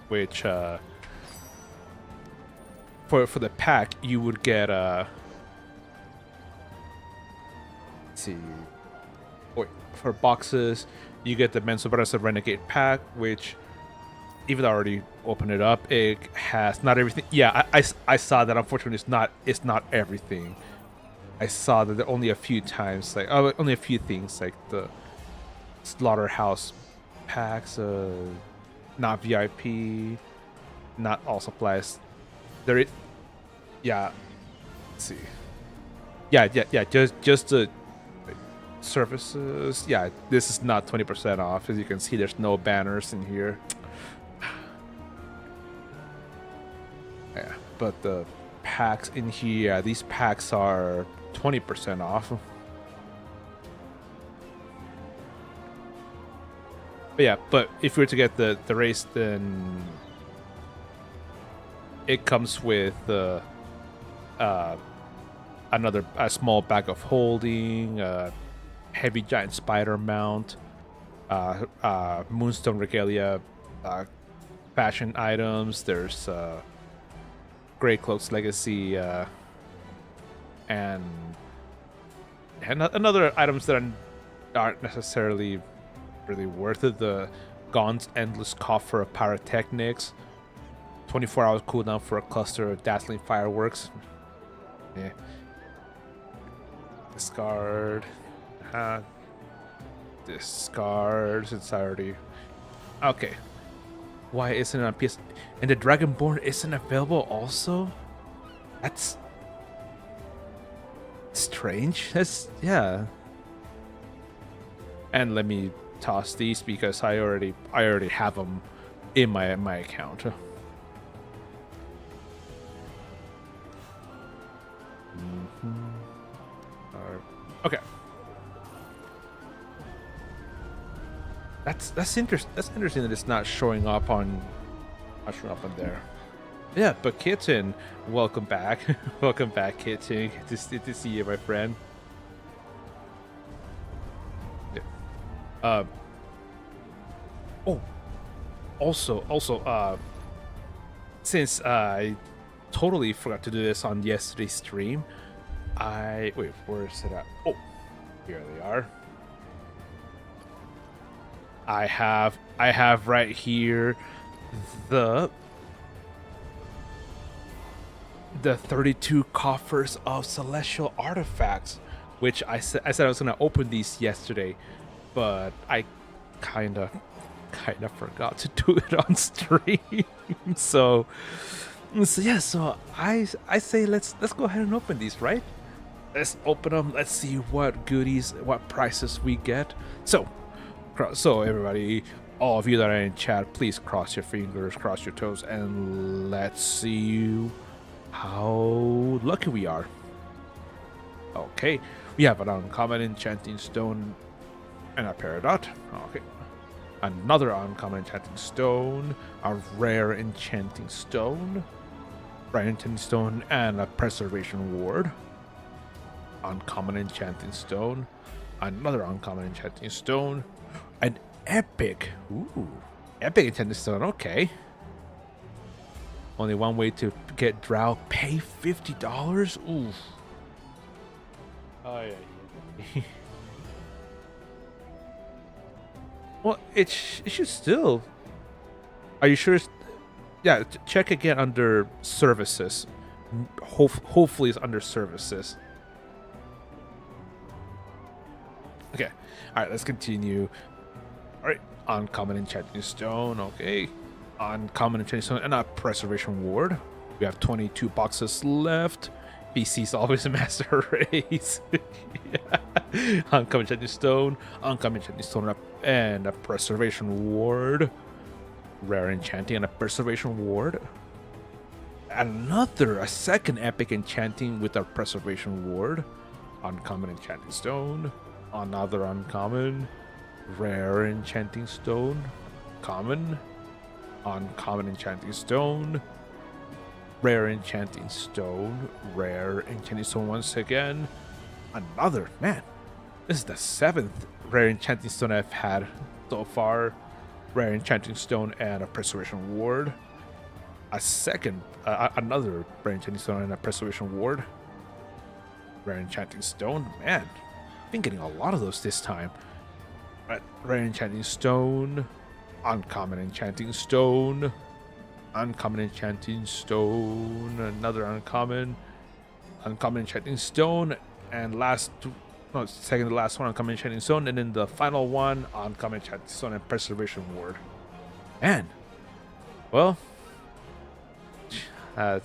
Speaker 1: which for the pack you would get let's see, wait, for boxes you get the Mensoberranzan Renegade pack, which even though I already opened it up, it has not everything. Yeah, I saw that. Unfortunately, it's not everything. I saw that there are only a few times, like only a few things, like the slaughterhouse packs, not VIP, not all supplies. There is, yeah. Let's see. Yeah. Just the services. Yeah, this is not 20% off. As you can see, there's no banners in here. Yeah, but the packs in here, these packs are 20% off. But yeah, but if we were to get the race, then it comes with another small bag of holding, heavy giant spider mount, moonstone regalia, fashion items. There's Grey Cloak's Legacy, and other items that aren't necessarily really worth it. The Gaunt's Endless Coffer of Pyrotechnics, 24 hours cooldown for a cluster of dazzling fireworks. Yeah. Discard. Discard since I already. Okay. Why isn't it on PS? And the Dragonborn isn't available also? That's strange. That's, yeah. And let me toss these because I already have them in my account. Okay. That's interesting. That's interesting that it's not showing up on there. Yeah, but Kitten, welcome back. Welcome back, Kitten. Good to see you, my friend. Yeah. Oh, also, since I totally forgot to do this on yesterday's stream, wait, where is it at? Oh, here they are. I have right here the 32 coffers of celestial artifacts, which I said I was gonna open these yesterday, but I kind of forgot to do it on stream. So yeah, so I say let's go ahead and open these, right? Let's open them. Let's see what goodies, what prices we get. So everybody, all of you that are in chat, please cross your fingers, cross your toes, and let's see how lucky we are. Okay, we have an uncommon enchanting stone and a peridot. Okay, another uncommon enchanting stone, a rare enchanting stone, rare enchanting stone, and a preservation ward. Uncommon enchanting stone, another uncommon enchanting stone, an epic, epic enchanting stone. Okay, only one way to get drow. Pay $50. Ooh. Oh yeah. Well, it should still. Are you sure? Yeah, check again under services. Hopefully, it's under services. Okay. All right, let's continue. All right, uncommon enchanting stone. Okay, uncommon enchanting stone and a preservation ward. We have 22 boxes left. PC's always a master race. Yeah. Uncommon enchanting stone, uncommon enchanting stone, and a preservation ward. Rare enchanting and a preservation ward. A second epic enchanting with a preservation ward. Uncommon enchanting stone. Another uncommon. Rare enchanting stone. Common. Uncommon enchanting stone. Rare enchanting stone. Rare enchanting stone once again. Another. Man, this is the 7th rare enchanting stone I've had so far. Rare enchanting stone and a preservation ward. Another rare enchanting stone and a preservation ward. Rare enchanting stone. Man, I've been getting a lot of those this time. Rare enchanting stone. Uncommon enchanting stone. Uncommon enchanting stone. Another uncommon. Uncommon enchanting stone. And second to last one, uncommon enchanting stone. And then the final one, uncommon enchanting stone and preservation ward. Man. Well. I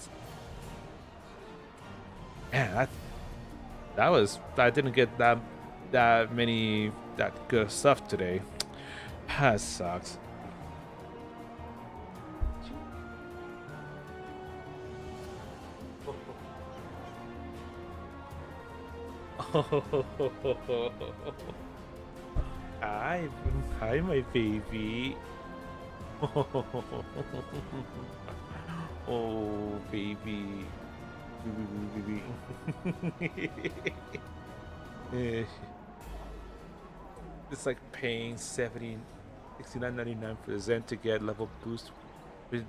Speaker 1: didn't get that many that good stuff today. That sucks. Hi, my baby. Oh, baby. It's like paying $69.99 for the Zen to get level boost with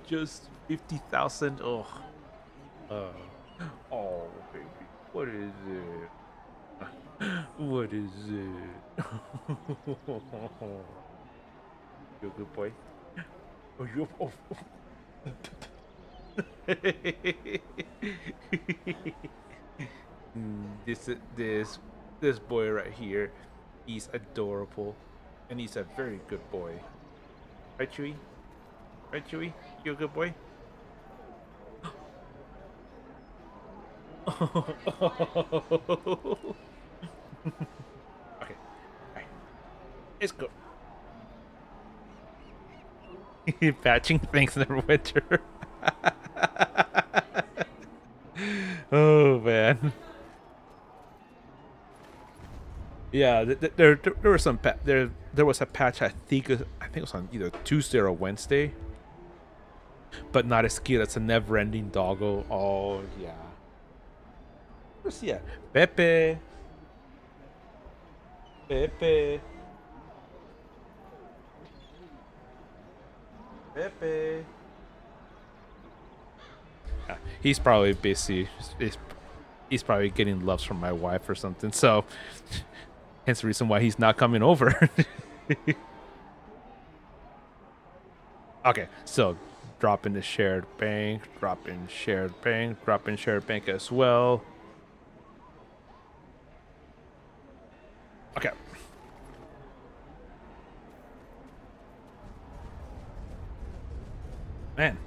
Speaker 1: just 50,000. Oh, baby, what is it? What is it? You're a good boy. Oh, you. Oh. This boy right here, he's adorable, and he's a very good boy. Right, Chewy? Right, Chewy? You a good boy? Okay, alright, let's go. Patching things in the winter. Oh man. Yeah, there were some there was a patch. I think it was on either Tuesday or Wednesday, but not as cute. It's a never-ending doggo. Oh yeah. Let's see. Pepe. Pepe. Pepe. Yeah, he's probably busy. He's probably getting loves from my wife or something. So, hence the reason why he's not coming over. Okay, so drop in the shared bank, drop in shared bank, drop in shared bank as well. Okay. Man,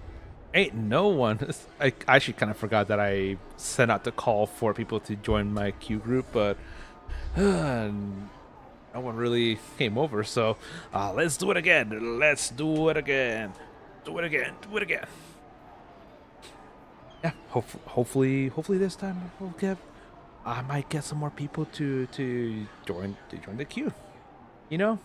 Speaker 1: ain't no one. I actually kind of forgot that I sent out the call for people to join my queue group, but no one really came over. So let's do it again. Let's do it again. Do it again. Do it again. Yeah. Hopefully this time we'll get I might get some more people to join the queue. You know,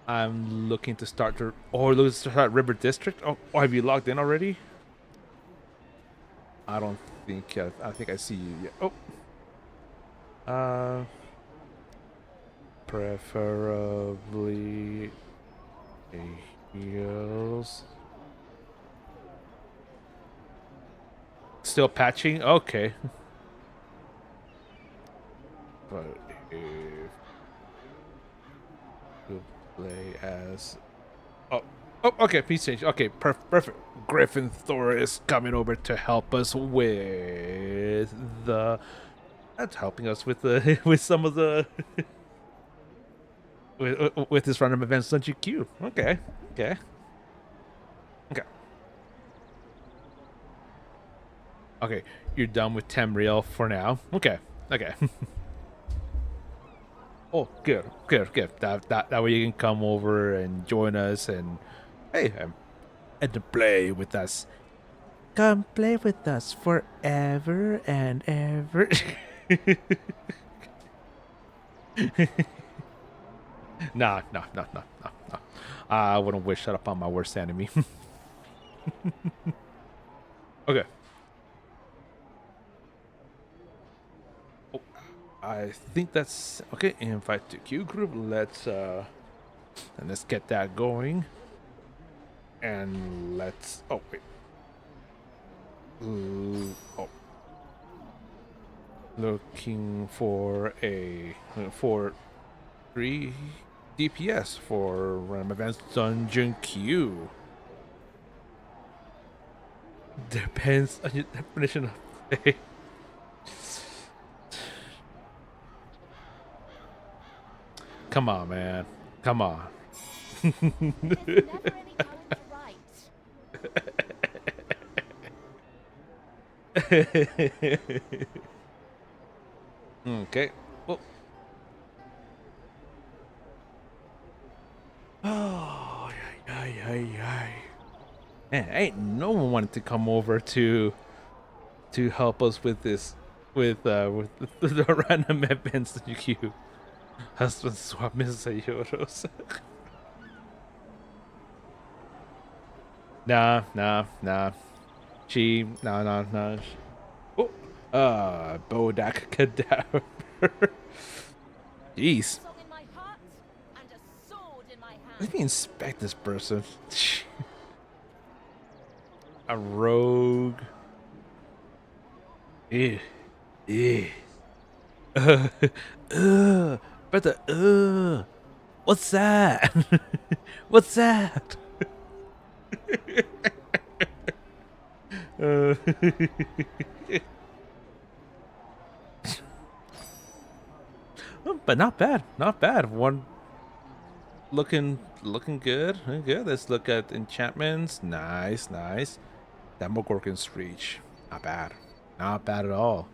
Speaker 1: I'm looking to start looking to start River District. Oh, have you logged in already? I don't think. I think I see you yet. Oh. Preferably a heals. Still patching? Okay. But if you play as okay, please change. Okay, perfect. Griffin Thor is coming over to help us with the that's helping us with the with some of the with this random events on GQ. Okay. Okay. Okay. Okay. You're done with Tamriel for now. Okay. Okay. Oh, good, good, good. That way you can come over and join us and hey, and to play with us. Come play with us forever and ever. Nah, no, no, no, no, no. I wouldn't wish that upon my worst enemy. Okay. Oh, I think that's okay. Invite to Q group. Let's get that going. And let's oh wait. Oh. Looking for for 3 DPS for Random Events Dungeon Q. Depends on your definition of play. Come on, man. Come on. Okay. Well. Oh, man, ain't no one wanted to come over to help us with this with the random events that you queue. Husband swap Mrs. Euros. Nah. No. Oh, Bodak Cadaver. Jeez. Let me inspect this person. A rogue. Ew. But what's that? What's that? But not bad. One looking good. Let's look at enchantments. Nice. Demogorgon's Reach. Not bad at all.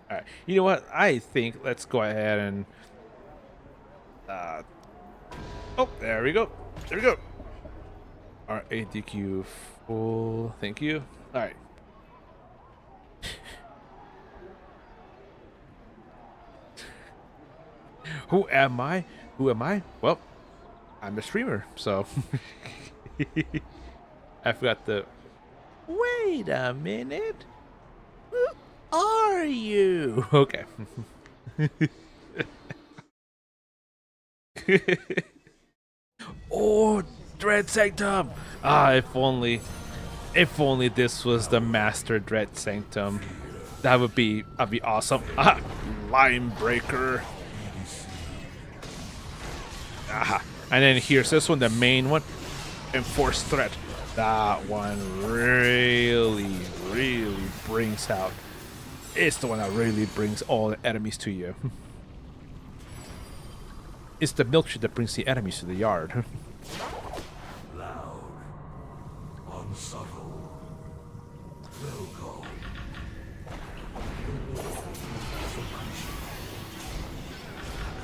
Speaker 1: All right. You know what? I think let's go ahead and oh, there we go. All right, ADQ full. Thank you. All right. Who am I? Well, I'm a streamer, so I forgot the. Wait a minute. Who are you? Okay. Oh, Dread Sanctum! If only this was the Master Dread Sanctum. That'd be awesome. Line Breaker. And then here's this one, the main one. Enforced Threat. That one really brings out. It's the one that really brings all the enemies to you. It's the milkshake that brings the enemies to the yard.
Speaker 2: Loud, unsubtle, vocal.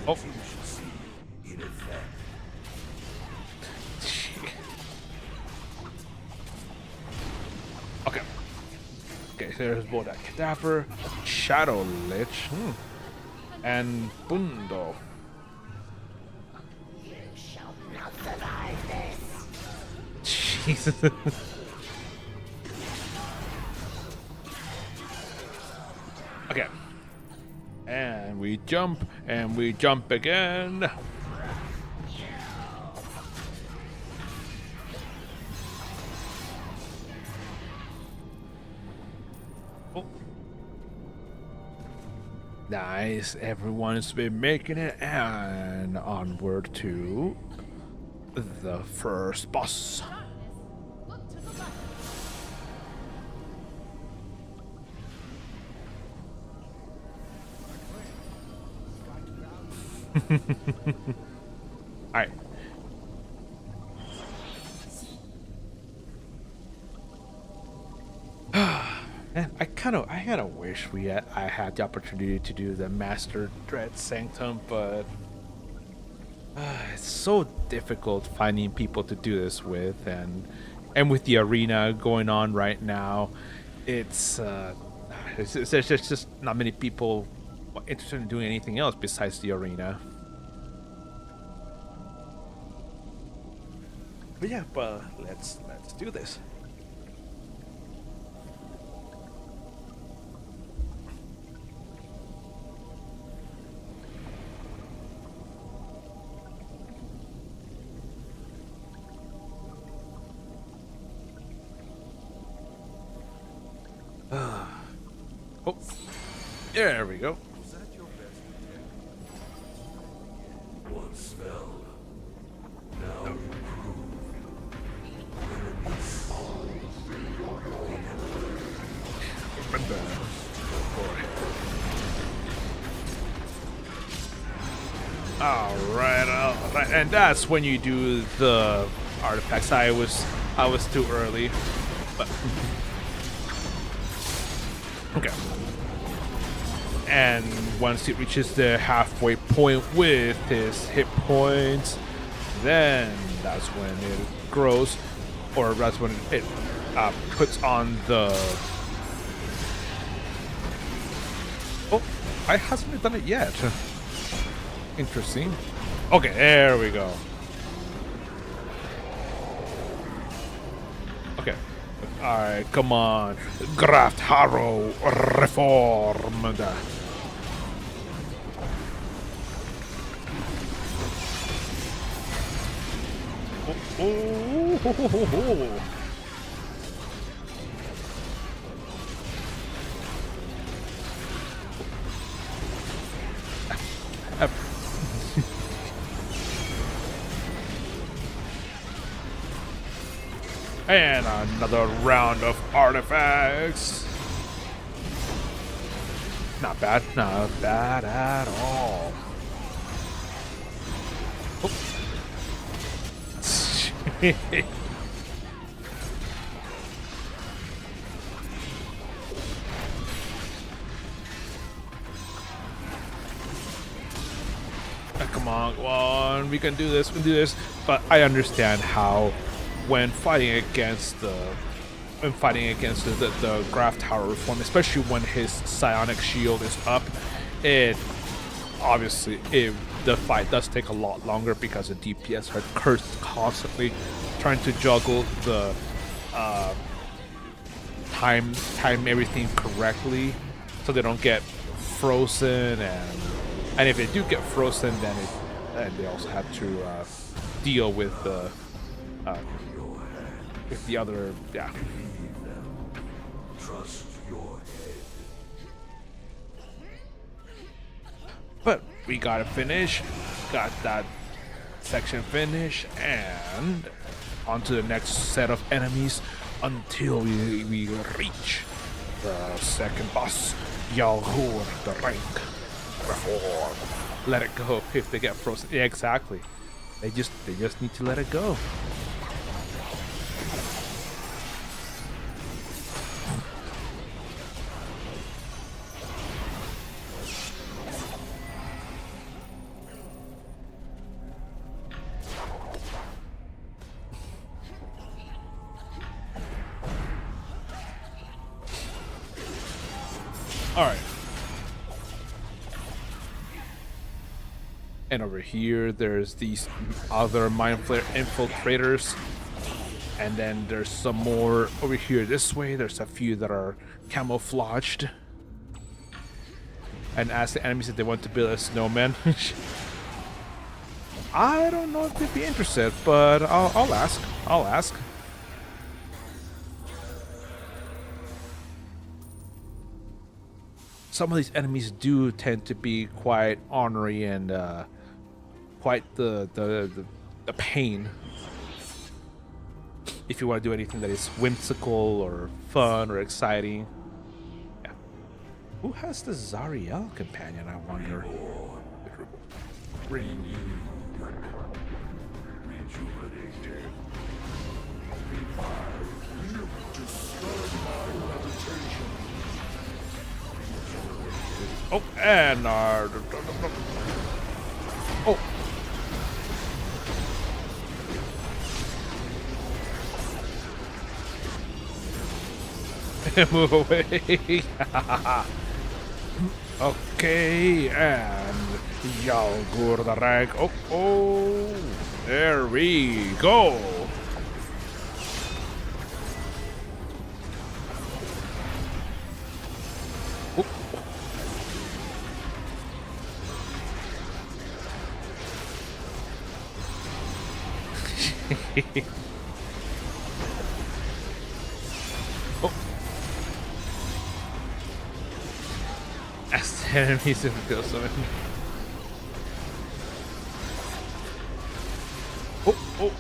Speaker 1: Oh.
Speaker 2: In effect.
Speaker 1: there's both a Cadaver, Shadow Lich, and Bundo.
Speaker 3: You shall not survive this.
Speaker 1: Jesus. Okay. And we jump again. Oh. Nice, everyone's been making it, and onward to the first boss.
Speaker 4: Look to the left.
Speaker 1: Alright. Man, I kind of wish I had the opportunity to do the Master Dread Sanctum, but it's so difficult finding people to do this with, and with the arena going on right now, there's just not many people interested in doing anything else besides the arena. But yeah, but let's do this. Oh, there we go.
Speaker 2: Once fell, now improved.
Speaker 1: All right, and that's when you do the artifacts. I was too early, but okay. And once it reaches the halfway point with his hit points, then that's when it grows, or that's when it puts on the. Oh, I hasn't done it yet. Interesting. Okay, there we go. Okay. Alright, come on. Graft Harrow Reformed. Oh. And another round of artifacts. Not bad at all. Oh. Come on, we can do this, But I understand how, when fighting against the Graft Tower Reform, especially when his psionic shield is up, the fight does take a lot longer because the DPS are constantly trying to juggle the time everything correctly so they don't get frozen, and if they do get frozen, then they also have to deal with the other, yeah.
Speaker 2: Trust your head.
Speaker 1: But we got it finished, got that section finished, and on to the next set of enemies until we reach the second boss, Yalhur, the rank reform. Let it go if they get frozen. Yeah, exactly. They just need to let it go. Alright. And over here, there's these other Mind Flare infiltrators. And then there's some more over here this way. There's a few that are camouflaged. And ask the enemies if they want to build a snowman. I don't know if they'd be interested, but I'll ask. I'll ask. Some of these enemies do tend to be quite ornery and quite the pain. If you want to do anything that is whimsical or fun or exciting. Yeah. Who has the Zariel companion, I wonder?
Speaker 2: Rejuvenated.
Speaker 1: Oh, and oh. Move away. Okay, and Yalgur the rag. Oh, oh, there we go. Oh. As the enemies in the kill summon. Oh, oh.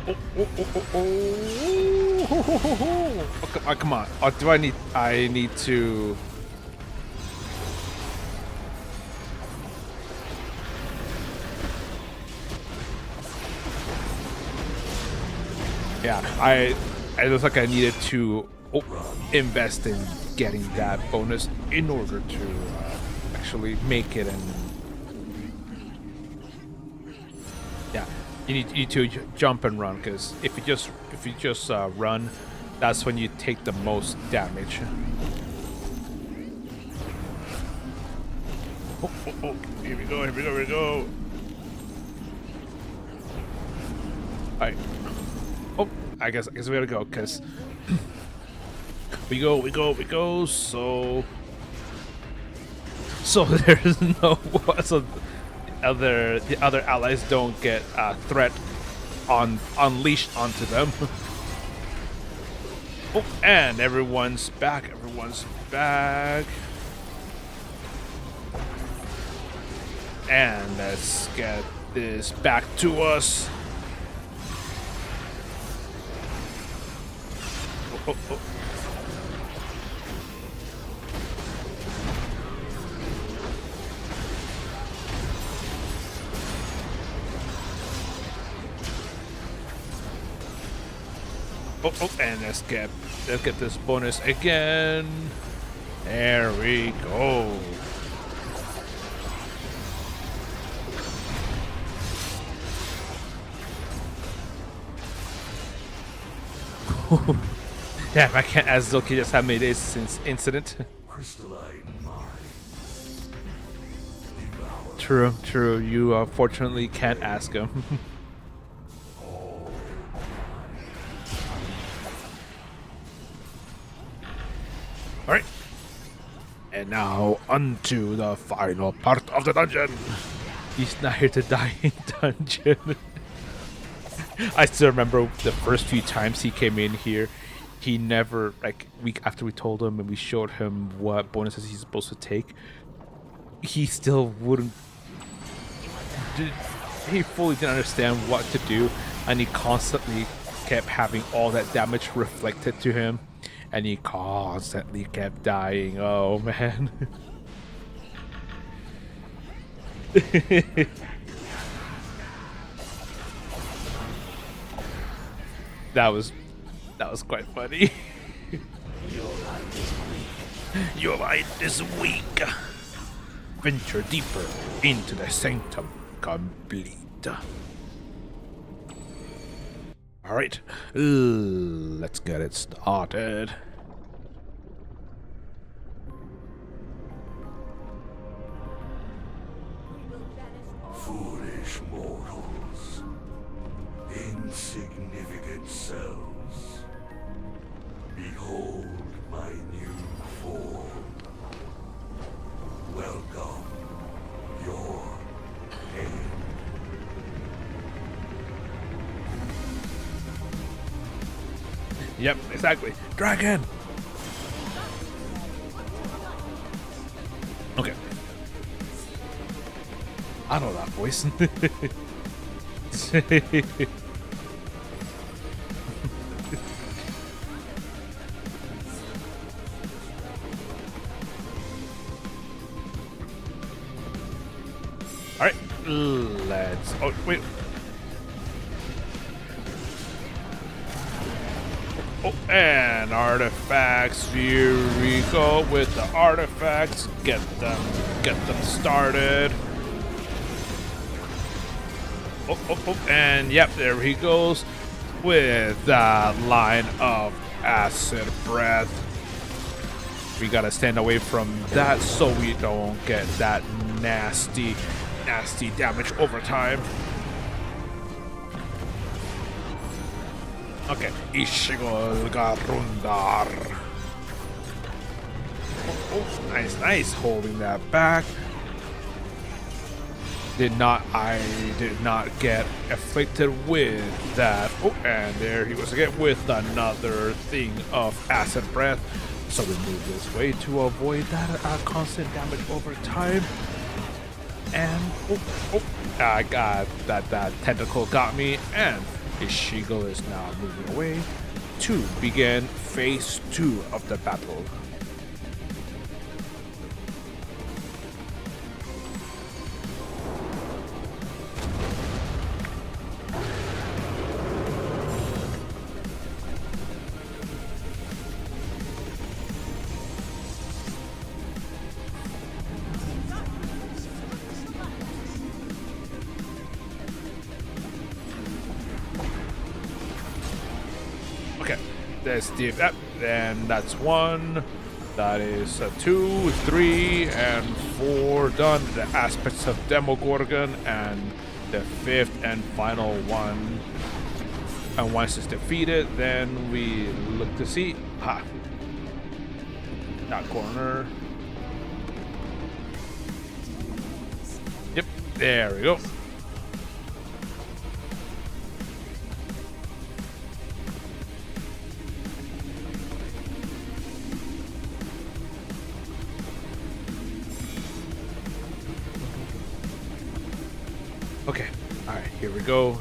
Speaker 1: Oh, oh, oh, oh, oh. Oh, come on. Oh, do I need to... Yeah, it looks like I needed to invest in getting that bonus in order to actually make it. And yeah, you need to jump and run, because if you just run, that's when you take the most damage. Oh, oh, oh. Here we go, here we go, here we go. Alright. Oh, I guess we gotta go, because we go, so there's no, so the other allies don't get a threat unleashed onto them. Oh, and everyone's back, and let's get this back to us. Oh, oh. Oh, oh, and let's get this bonus again. There we go. Damn, I can't ask Zoki just how many days since incident.
Speaker 2: Crystalline mind.
Speaker 1: True. You fortunately can't ask him. Alright. And now onto the final part of the dungeon. He's not here to die in dungeon. I still remember the first few times he came in here. He never, like, week after we told him and we showed him what bonuses he's supposed to take, he still wouldn't. He fully didn't understand what to do, and he constantly kept having all that damage reflected to him, and he constantly kept dying. Oh man. That was quite funny. Your light is weak. Venture deeper into the sanctum complete. Alright, let's get it started. Yep, exactly. Dragon! Okay. I know that voice. Alright, let's... Oh, wait. Oh, and artifacts. Here we go with the artifacts. Get them started. Oh, and yep, there he goes with that line of acid breath. We gotta stand away from that so we don't get that nasty damage over time. Okay, Ishigol Garundar. Oh, nice, holding that back. I did not get afflicted with that. Oh, and there he was again with another thing of acid breath. So we move this way to avoid that constant damage over time. And I got that tentacle got me, and Ishigo is now moving away to begin phase 2 of the battle. Okay, there's the then that's 1. That is 2, 3, and 4 done. The aspects of Demogorgon, and the 5th and final one. And once it's defeated, then we look to see. That corner. Yep, there we go. Okay, all right, here we go.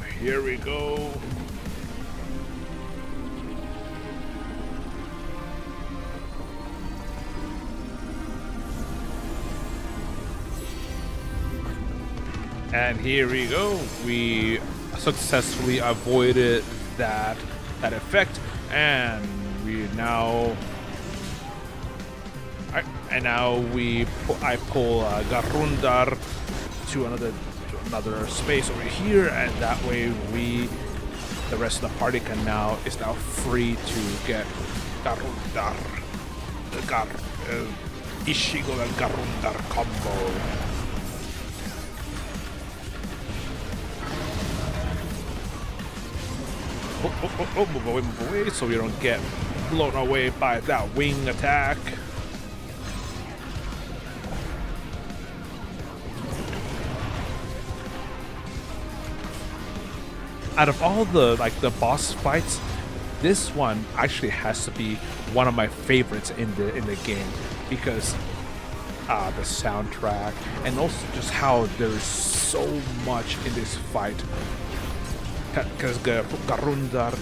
Speaker 1: And here we go. We successfully avoided that effect, and we now. And now I pull Garundar to another space over here, and that way the rest of the party is now free to get Garundar, Ishigo and Garundar combo. Move away so we don't get blown away by that wing attack. Out of all the boss fights, this one actually has to be one of my favorites in the game, because the soundtrack and also just how there's so much in this fight. Because Garundar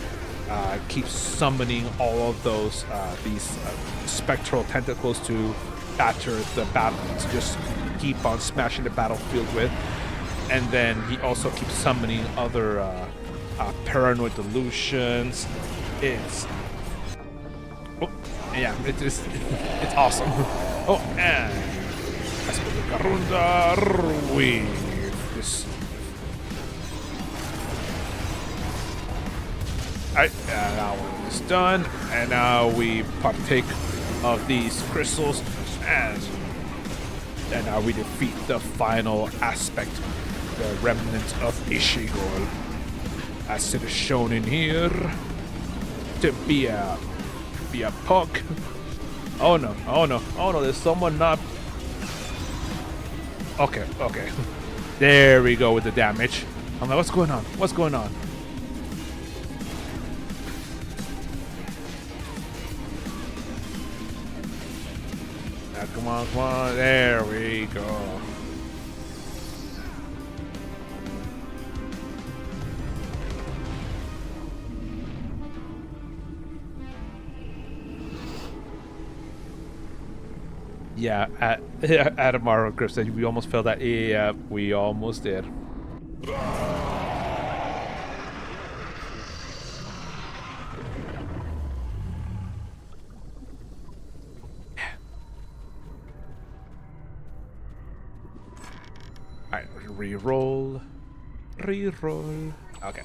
Speaker 1: keeps summoning all of these spectral tentacles to batter the battle, to just keep on smashing the battlefield with, and then he also keeps summoning other paranoid delusions. It's awesome. Oh, and as for the Garundar, now it's done, and now we partake of these crystals, and now we defeat the final aspect, the remnant of Ishigor, as it is shown in here to be a pug. Oh no, there's someone not. Okay. There we go with the damage. I'm like, what's going on? Yeah, come on, come on. There we go. Yeah, Adamaro Griff said we almost failed that. Yeah, we almost did. Alright, re-roll. Re-roll. Okay.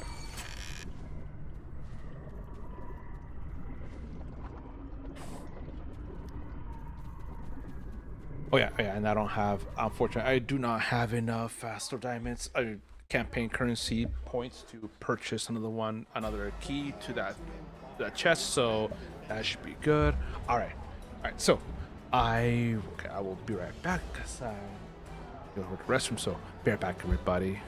Speaker 1: Oh yeah, and I don't have, unfortunately, I do not have enough faster diamonds, campaign currency points to purchase another key to that chest, so that should be good. All right, so I will be right back because I go to the restroom, so be right back, everybody.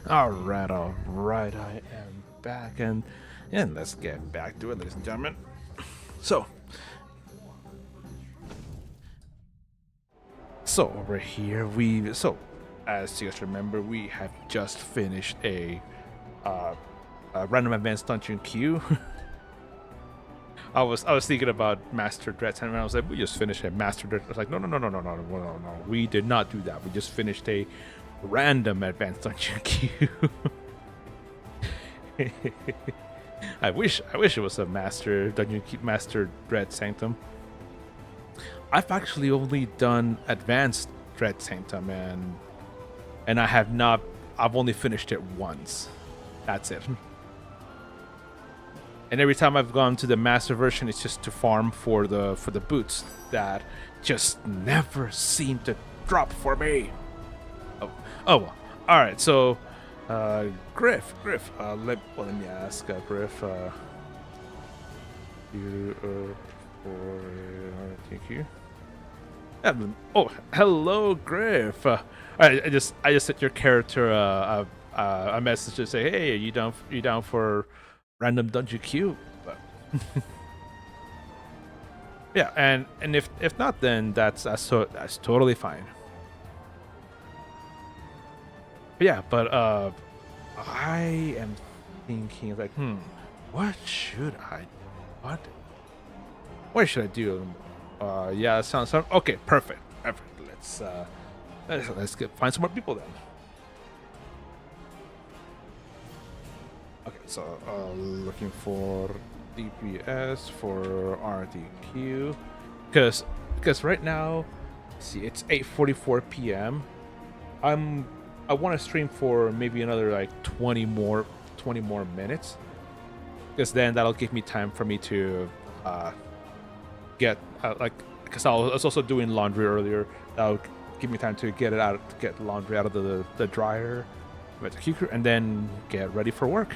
Speaker 1: All right, I am back, and let's get back to it, ladies and gentlemen. So over here as you guys remember, we have just finished a random advanced dungeon queue. I was thinking about Master Dread, and I was like, we just finished a Master Dread. I was like, no, we did not do that. We just finished a random advanced dungeon queue. I wish it was a Master Dread Sanctum. I've actually only done advanced Dread Sanctum, and I've only finished it once. That's it. And every time I've gone to the master version, it's just to farm for the boots that just never seem to drop for me. Oh, well. All right. So, Griff. Let me ask, Griff. Thank you. Oh, hello, Griff. I just sent your character a message to say, hey, are you down for random dungeon queue? But yeah, and if not, then that's totally fine. yeah, but I am thinking like, what should I, what, what should I do? Yeah, sounds okay. Perfect, perfect. Let's find some more people then. Okay, so looking for DPS for RDQ, because right now, see, it's 8:44 p.m. I want to stream for maybe another like 20 more minutes, because then that'll give me time for me to get because I was also doing laundry earlier. That'll give me time to get laundry out of the dryer, with the cooker, and then get ready for work.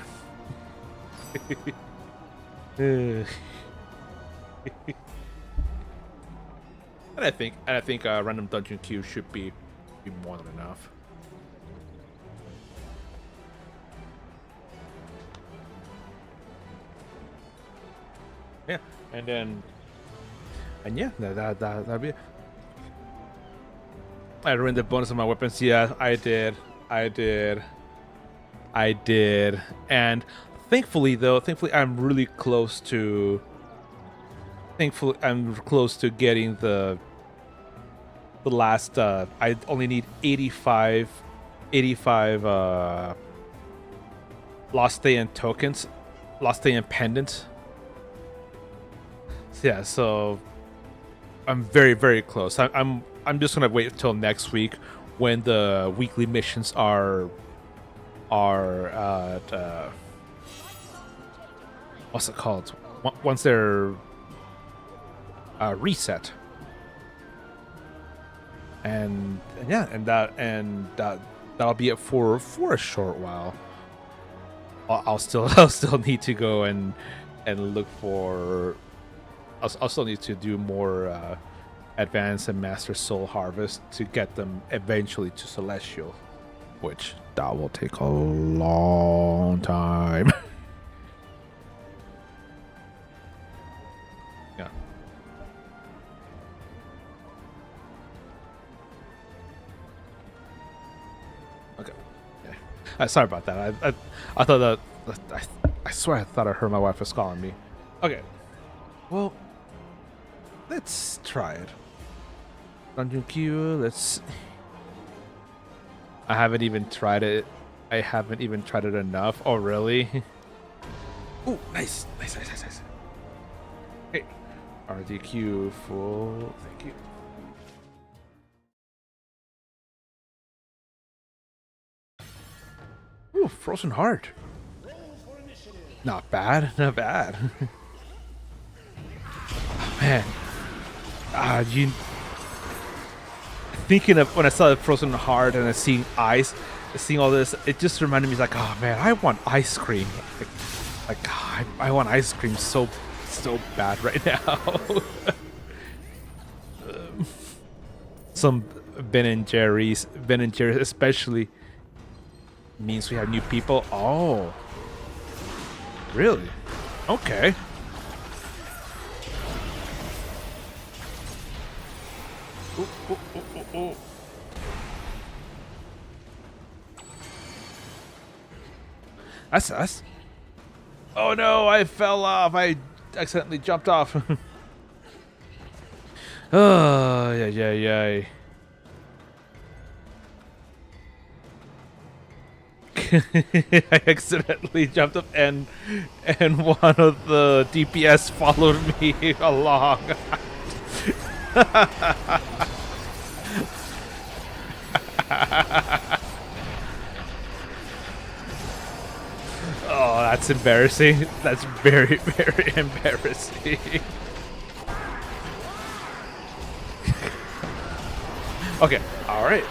Speaker 1: And I think random dungeon queue should be more than enough. Yeah, and yeah, that'd be it. I ruined the bonus of my weapons. Yeah, I did, and thankfully I'm really close to. Thankfully, I'm close to getting the last. I only need 85 Lost Day and tokens, Lost Day and pendants. Yeah, so I'm very, very close. I'm just gonna wait until next week when the weekly missions are what's it called? Once they're reset, and yeah, and that'll be it for a short while. I'll still need to go and look for. I'll still need to do more advanced and master soul harvest to get them eventually to celestial, which that will take a long time. Yeah. Okay. Yeah. Sorry about that. I thought that I swear I thought I heard my wife was calling me. Okay. Well, let's try it. Dungeon queue. Let's. I haven't even tried it. I haven't even tried it enough. Oh, really? Ooh, nice. Hey, RDQ full. Thank you. Ooh, Frozen Heart. Not bad. Not bad. Oh, man. You. Thinking of when I saw the Frozen Heart and I seeing ice, seeing all this, it just reminded me like, oh man, I want ice cream. I want ice cream so bad right now. Some Ben and Jerry's, especially means we have new people. Oh, really? Okay. Ooh. That's us. Oh no, I fell off. I accidentally jumped off. Oh, yeah. I accidentally jumped up and one of the DPS followed me along. Oh, that's embarrassing. That's very, very embarrassing. Okay, all right.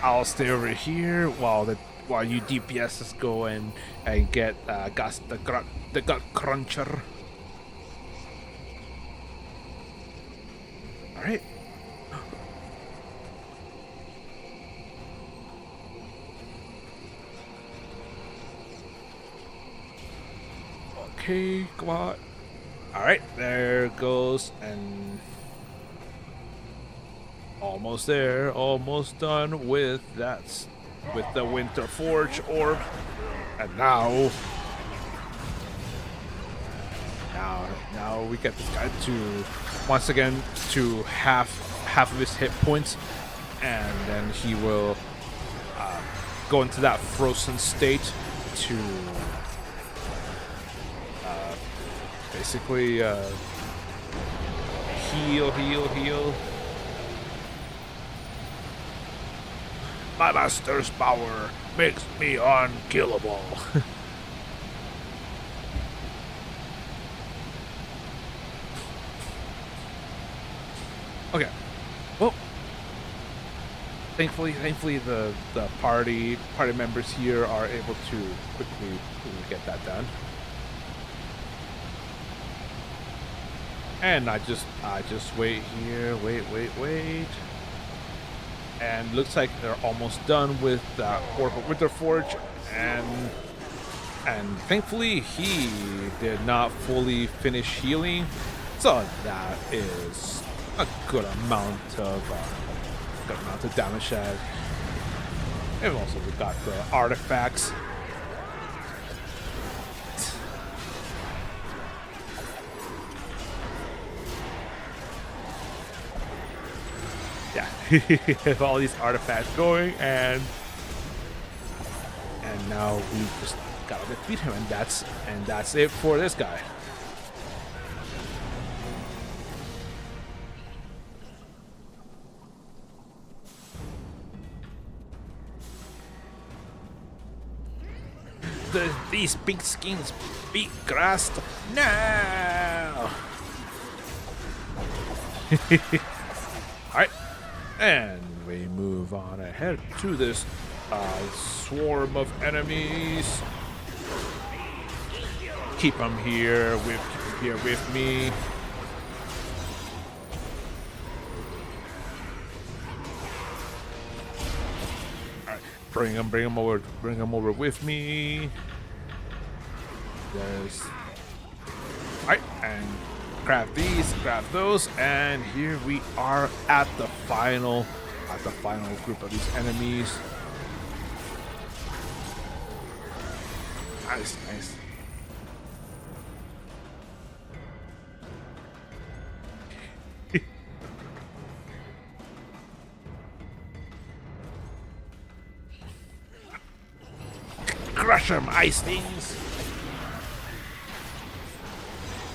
Speaker 1: I'll stay over here while you DPSs go and get Gus the gut cruncher. All right. Okay, come on. All right, there goes, and Almost there, almost done with with the Winter Forge orb. And now we get this guy to once again to half of his hit points, and then he will go into that frozen state to basically heal. My master's power makes me unkillable. Okay. Well, thankfully the party members here are able to quickly get that done. And I just wait here, wait. And looks like they're almost done with the Orb of Winter Forge, and thankfully he did not fully finish healing, so that is a good amount of damage. And also we got the artifacts. Yeah, have all these artifacts going, and now we just gotta defeat him, and that's it for this guy. These pink skins be grassed now. Alright, and we move on ahead to this swarm of enemies. Keep them here with me. Alright, bring them over with me. There's alright, and grab these, grab those, and here we are at the final group of these enemies. Nice. Crush them, ice things.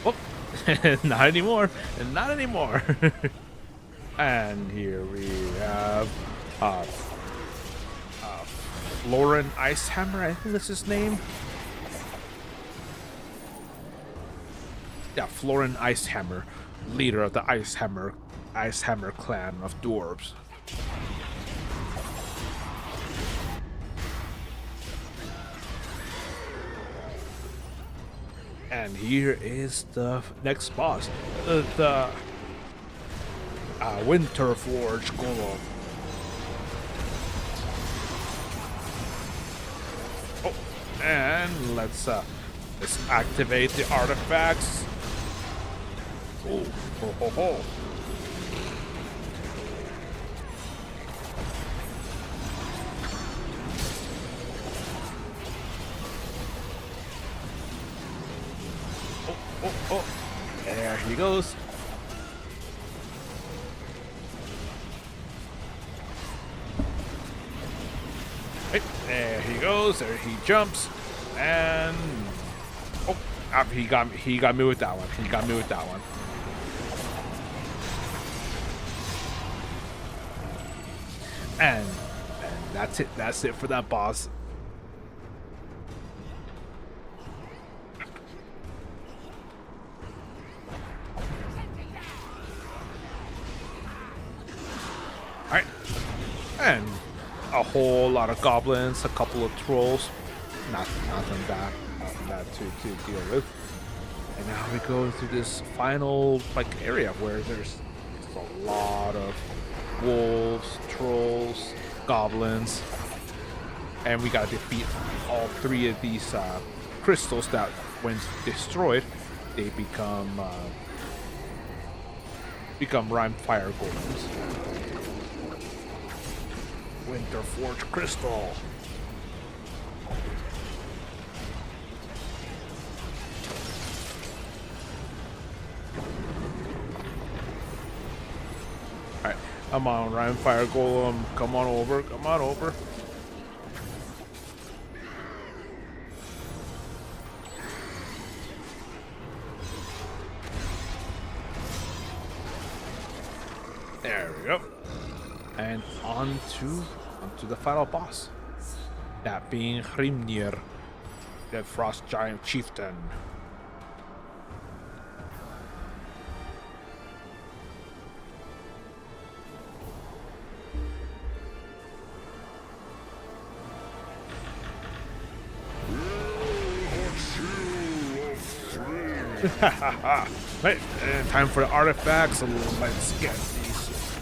Speaker 1: Oh, not anymore. And here we have Lauren Icehammer, I think that's his name. Yeah, Florin Icehammer, leader of the Icehammer clan of dwarves. And here is the next boss, the Winter Forge Golem. Oh, and let's activate the artifacts. Oh. Oh, there he goes. Right, there he goes. There he jumps, and oh, he got me with that one. And that's it. That's it for that boss. Alright. And a whole lot of goblins, a couple of trolls. Nothing bad to deal with. And now we go through this final area where there's a lot of wolves, trolls, goblins, and we gotta defeat all three of these crystals that, when destroyed, they become Rime Fire Golems. Winterforge crystal. Alright, come on, Ryan Fire Golem. Come on over, come on over. There we go. And on to the final boss. That being Hrimnir, the Frost Giant Chieftain. Right, and time for the artifacts, so let's get these.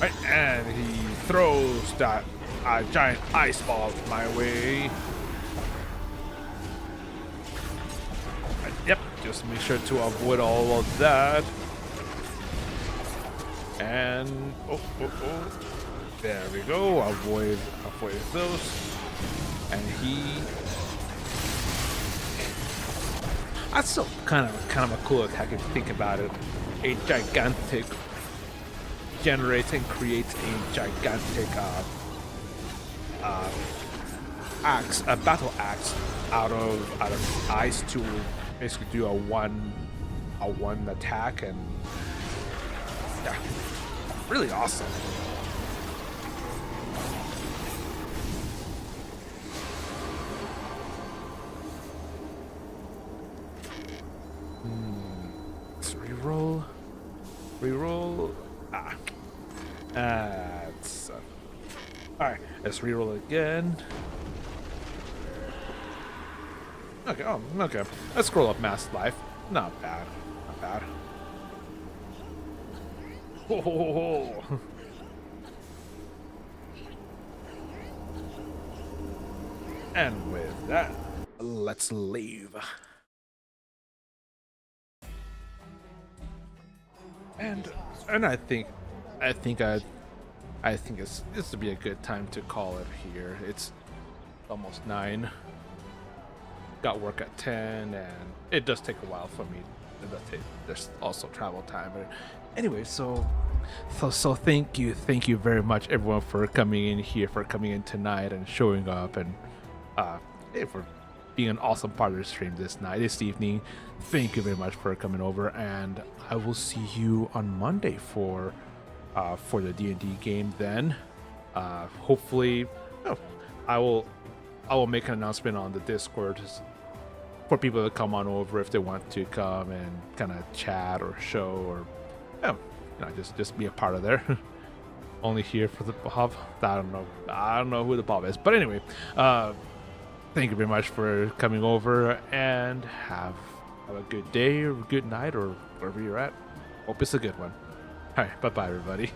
Speaker 1: Right, and he throws that giant ice ball my way. Right, yep, just make sure to avoid all of that. And oh, there we go. Avoid those. And that's still kind of a cool attack if you think about it. A gigantic generates and creates a gigantic axe, a battle axe out of ice to basically do a one attack, and yeah, really awesome. Let's reroll. That's all right. Let's reroll again. Okay. Oh, okay. Let's scroll up Mass Life. Not bad. Not bad. Oh. And with that, let's leave. And I think this would be a good time to call it here. It's almost 9. Got work at 10, and it does take a while for me. There's also travel time. But anyway, so thank you very much, everyone, for coming in here, for coming in tonight and showing up, and for being an awesome part of the stream this evening. Thank you very much for coming over, and I will see you on Monday for the D&D game. Then, hopefully, I will make an announcement on the Discord for people to come on over if they want to come and kind of chat or show, or just be a part of there. Only here for the Bob. I don't know who the Bob is, but anyway, thank you very much for coming over, and have a good day or good night or wherever you're at. Hope it's a good one. All right, bye-bye, everybody.